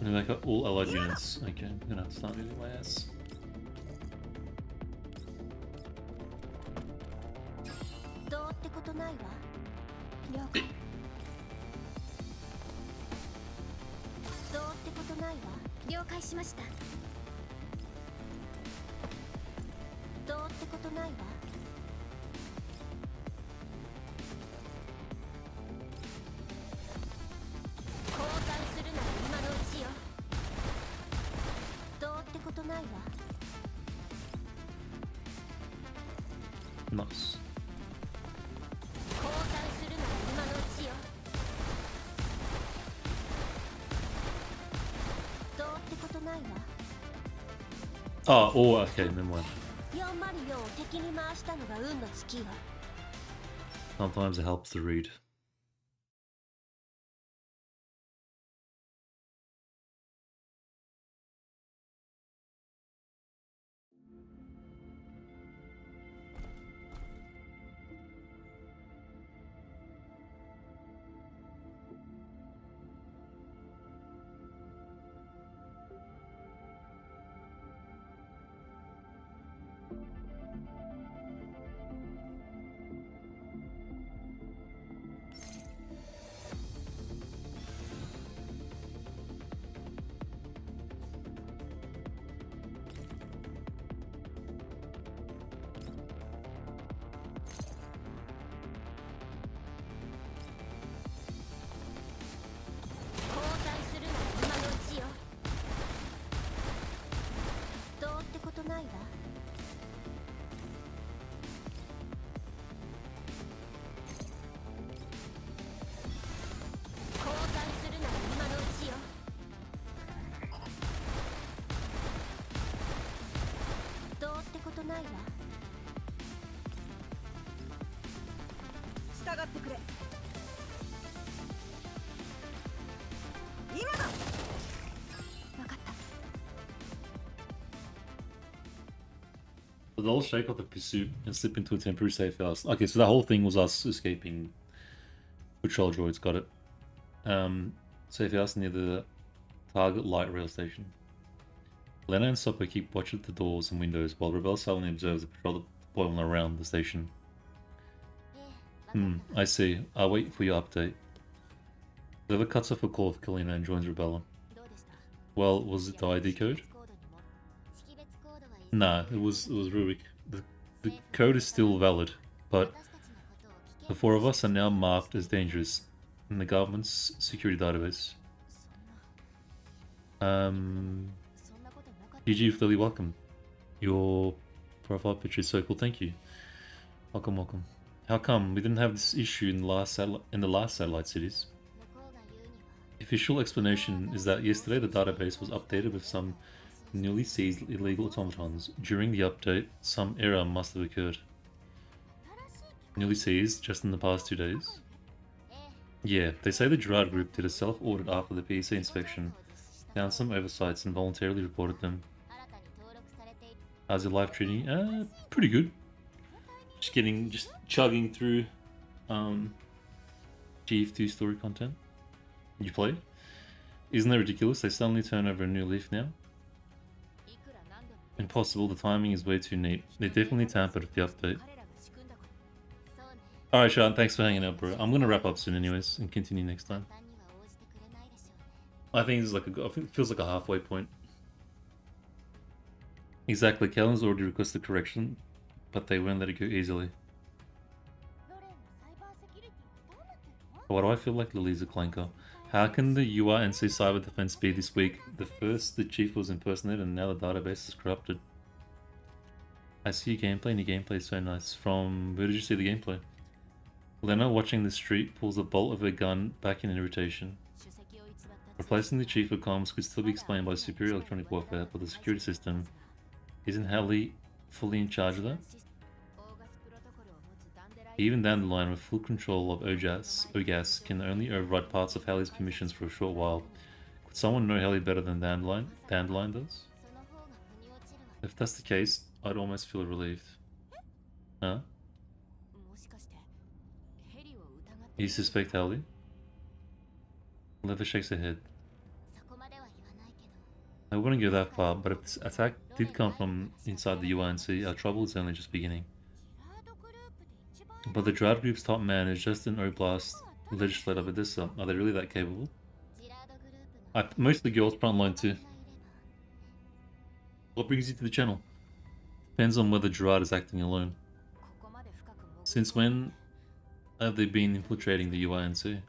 And then I got all allied units. Okay, I'm gonna have to start moving my ass. Nice. Oh, okay, never mind. Sometimes it helps to read. ないわ。従ってくれ。今だ。分かった。 So they'll shake off the pursuit and slip into a temporary safe house. Okay, so that whole thing was us escaping patrol droids, got it. Safe house near the target light rail station. Lena and Sopper keep watch at the doors and windows while Rebel silently observes the patrol deployment around the station. I see. I'll wait for your update. Leva cuts off a call with Kalina and joins Rebella. Well, was it the ID code? Nah, it was Rurik. The code is still valid, but the four of us are now marked as dangerous in the government's security database. GG, Lily, welcome. Your profile picture is so cool, thank you. Welcome, welcome. How come we didn't have this issue in the last satellite cities? Official explanation is that yesterday the database was updated with some newly seized illegal automatons. During the update, some error must have occurred. Newly seized just in the past 2 days? Yeah, they say the Gerard group did a self-audit after the PEC inspection, found some oversights and voluntarily reported them. How's your life treating you? Pretty good. Just chugging through GF2 story content. You play? Isn't that ridiculous? They suddenly turn over a new leaf now? Impossible, the timing is way too neat. They definitely tampered with the update. Alright, Sean, thanks for hanging out, bro. I'm gonna wrap up soon anyways, and continue next time. I think it's like I think it feels like a halfway point. Exactly, Kellen's already requested correction, but they won't let it go easily. Why do I feel like Lily's a clanker? How can the URNC cyber defense be this weak? The first, the chief was impersonated, and now the database is corrupted. I see your gameplay, and your gameplay is so nice. From where did you see the gameplay? Lena, watching the street, pulls the bolt of her gun back in irritation. Replacing the chief of comms could still be explained by superior electronic warfare, but the security system isn't Hallie fully in charge of that? Even Dandelion, with full control of OGAS can only override parts of Hallie's permissions for a short while. Could someone know Hallie better than Dandelion does? If that's the case, I'd almost feel relieved. Huh? You suspect Hallie? Leva shakes her head. I wouldn't go that far, but if this attack did come from inside the UNC, our trouble is only just beginning. But the Drought Group's top man is just an Oblast legislator of Odessa. Are they really that capable? Mostly Girls Frontline too. What brings you to the channel? Depends on whether Gerard is acting alone. Since when have they been infiltrating the UINC?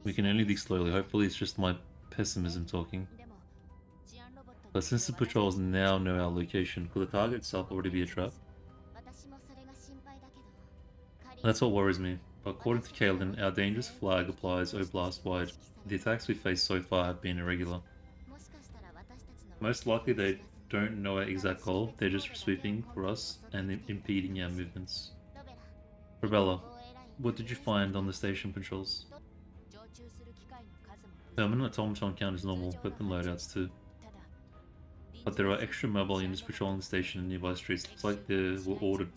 We can only dig slowly. Hopefully it's just my pessimism talking. But since the patrols now know our location, could the target itself already be a trap? That's what worries me. But according to Kaelin, our dangerous flag applies Oblast-wide. The attacks we faced so far have been irregular. Most likely they don't know our exact goal, they're just sweeping for us and impeding our movements. Rebella, what did you find on the station patrols? Permanent automaton count is normal, weapon loadouts too. But there are extra mobile units patrolling the station and nearby streets. Looks like they were ordered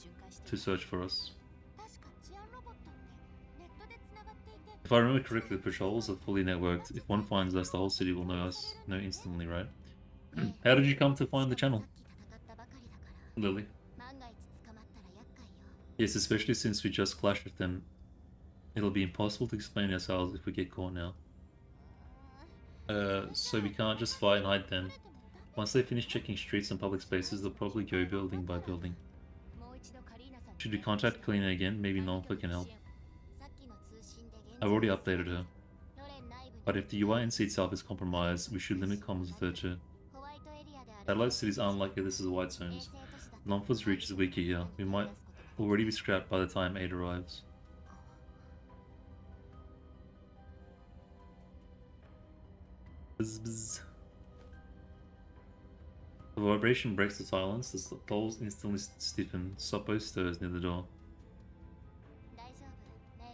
to search for us. If I remember correctly, the patrols are fully networked. If one finds us, the whole city will know us instantly, right? How did you come to find the channel? Lily. Yes, especially since we just clashed with them. It'll be impossible to explain ourselves if we get caught now. So we can't just fight and hide then. Once they finish checking streets and public spaces, they'll probably go building by building. Should we contact Kalina again? Maybe Nonfa can help. I've already updated her. But if the UINC itself is compromised, we should limit comms with her too. Satellite cities aren't like this as white zones. Nonfa's reach is weaker here. We might already be scrapped by the time aid arrives. Bzz, bzz. The vibration breaks the silence. The poles instantly stiffen. Soppo stirs near the door.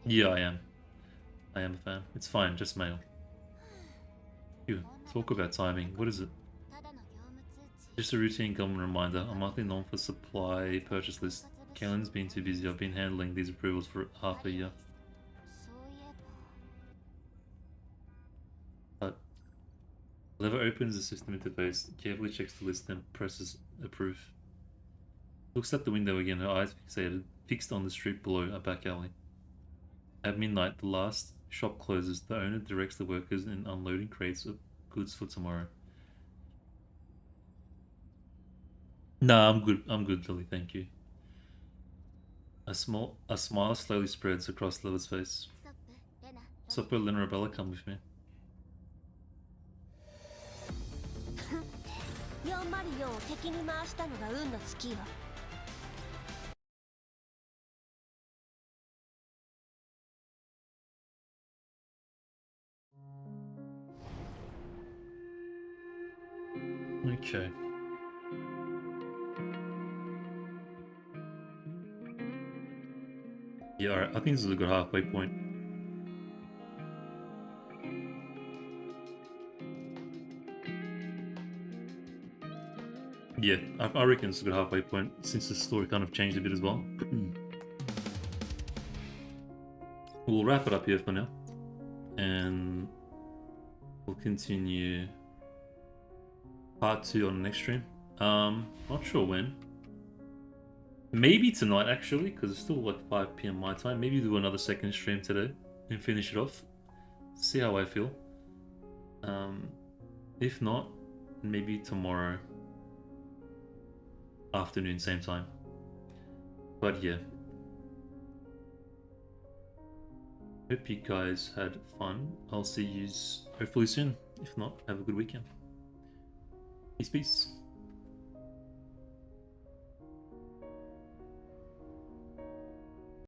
Yeah, I am. I am a fan. It's fine, just mail. Phew, talk about timing. What is it? Just a routine government reminder. A monthly norm for supply purchase list. Kaylin's been too busy. I've been handling these approvals for half a year. Leva opens the system interface, carefully checks the list, then presses approve. Looks at the window again, her eyes fixed on the street below, a back alley. At midnight, the last shop closes. The owner directs the workers in unloading crates of goods for tomorrow. Nah, I'm good, Lily, thank you. A smile slowly spreads across Leva's face. Soppo, Lena, Rebella, come with me. 404を敵に回したのが運の尽きよ。Okay. Yeah, alright, I think this is a good halfway point. Yeah, I reckon it's a good halfway point since the story kind of changed a bit as well. We'll wrap it up here for now, and we'll continue part 2 on the next stream. Not sure when. Maybe tonight actually, because it's still like 5 PM my time. Maybe do another second stream today and finish it off. See how I feel. If not, maybe tomorrow afternoon, same time. But yeah. Hope you guys had fun. I'll see you hopefully soon. If not, have a good weekend. Peace, peace.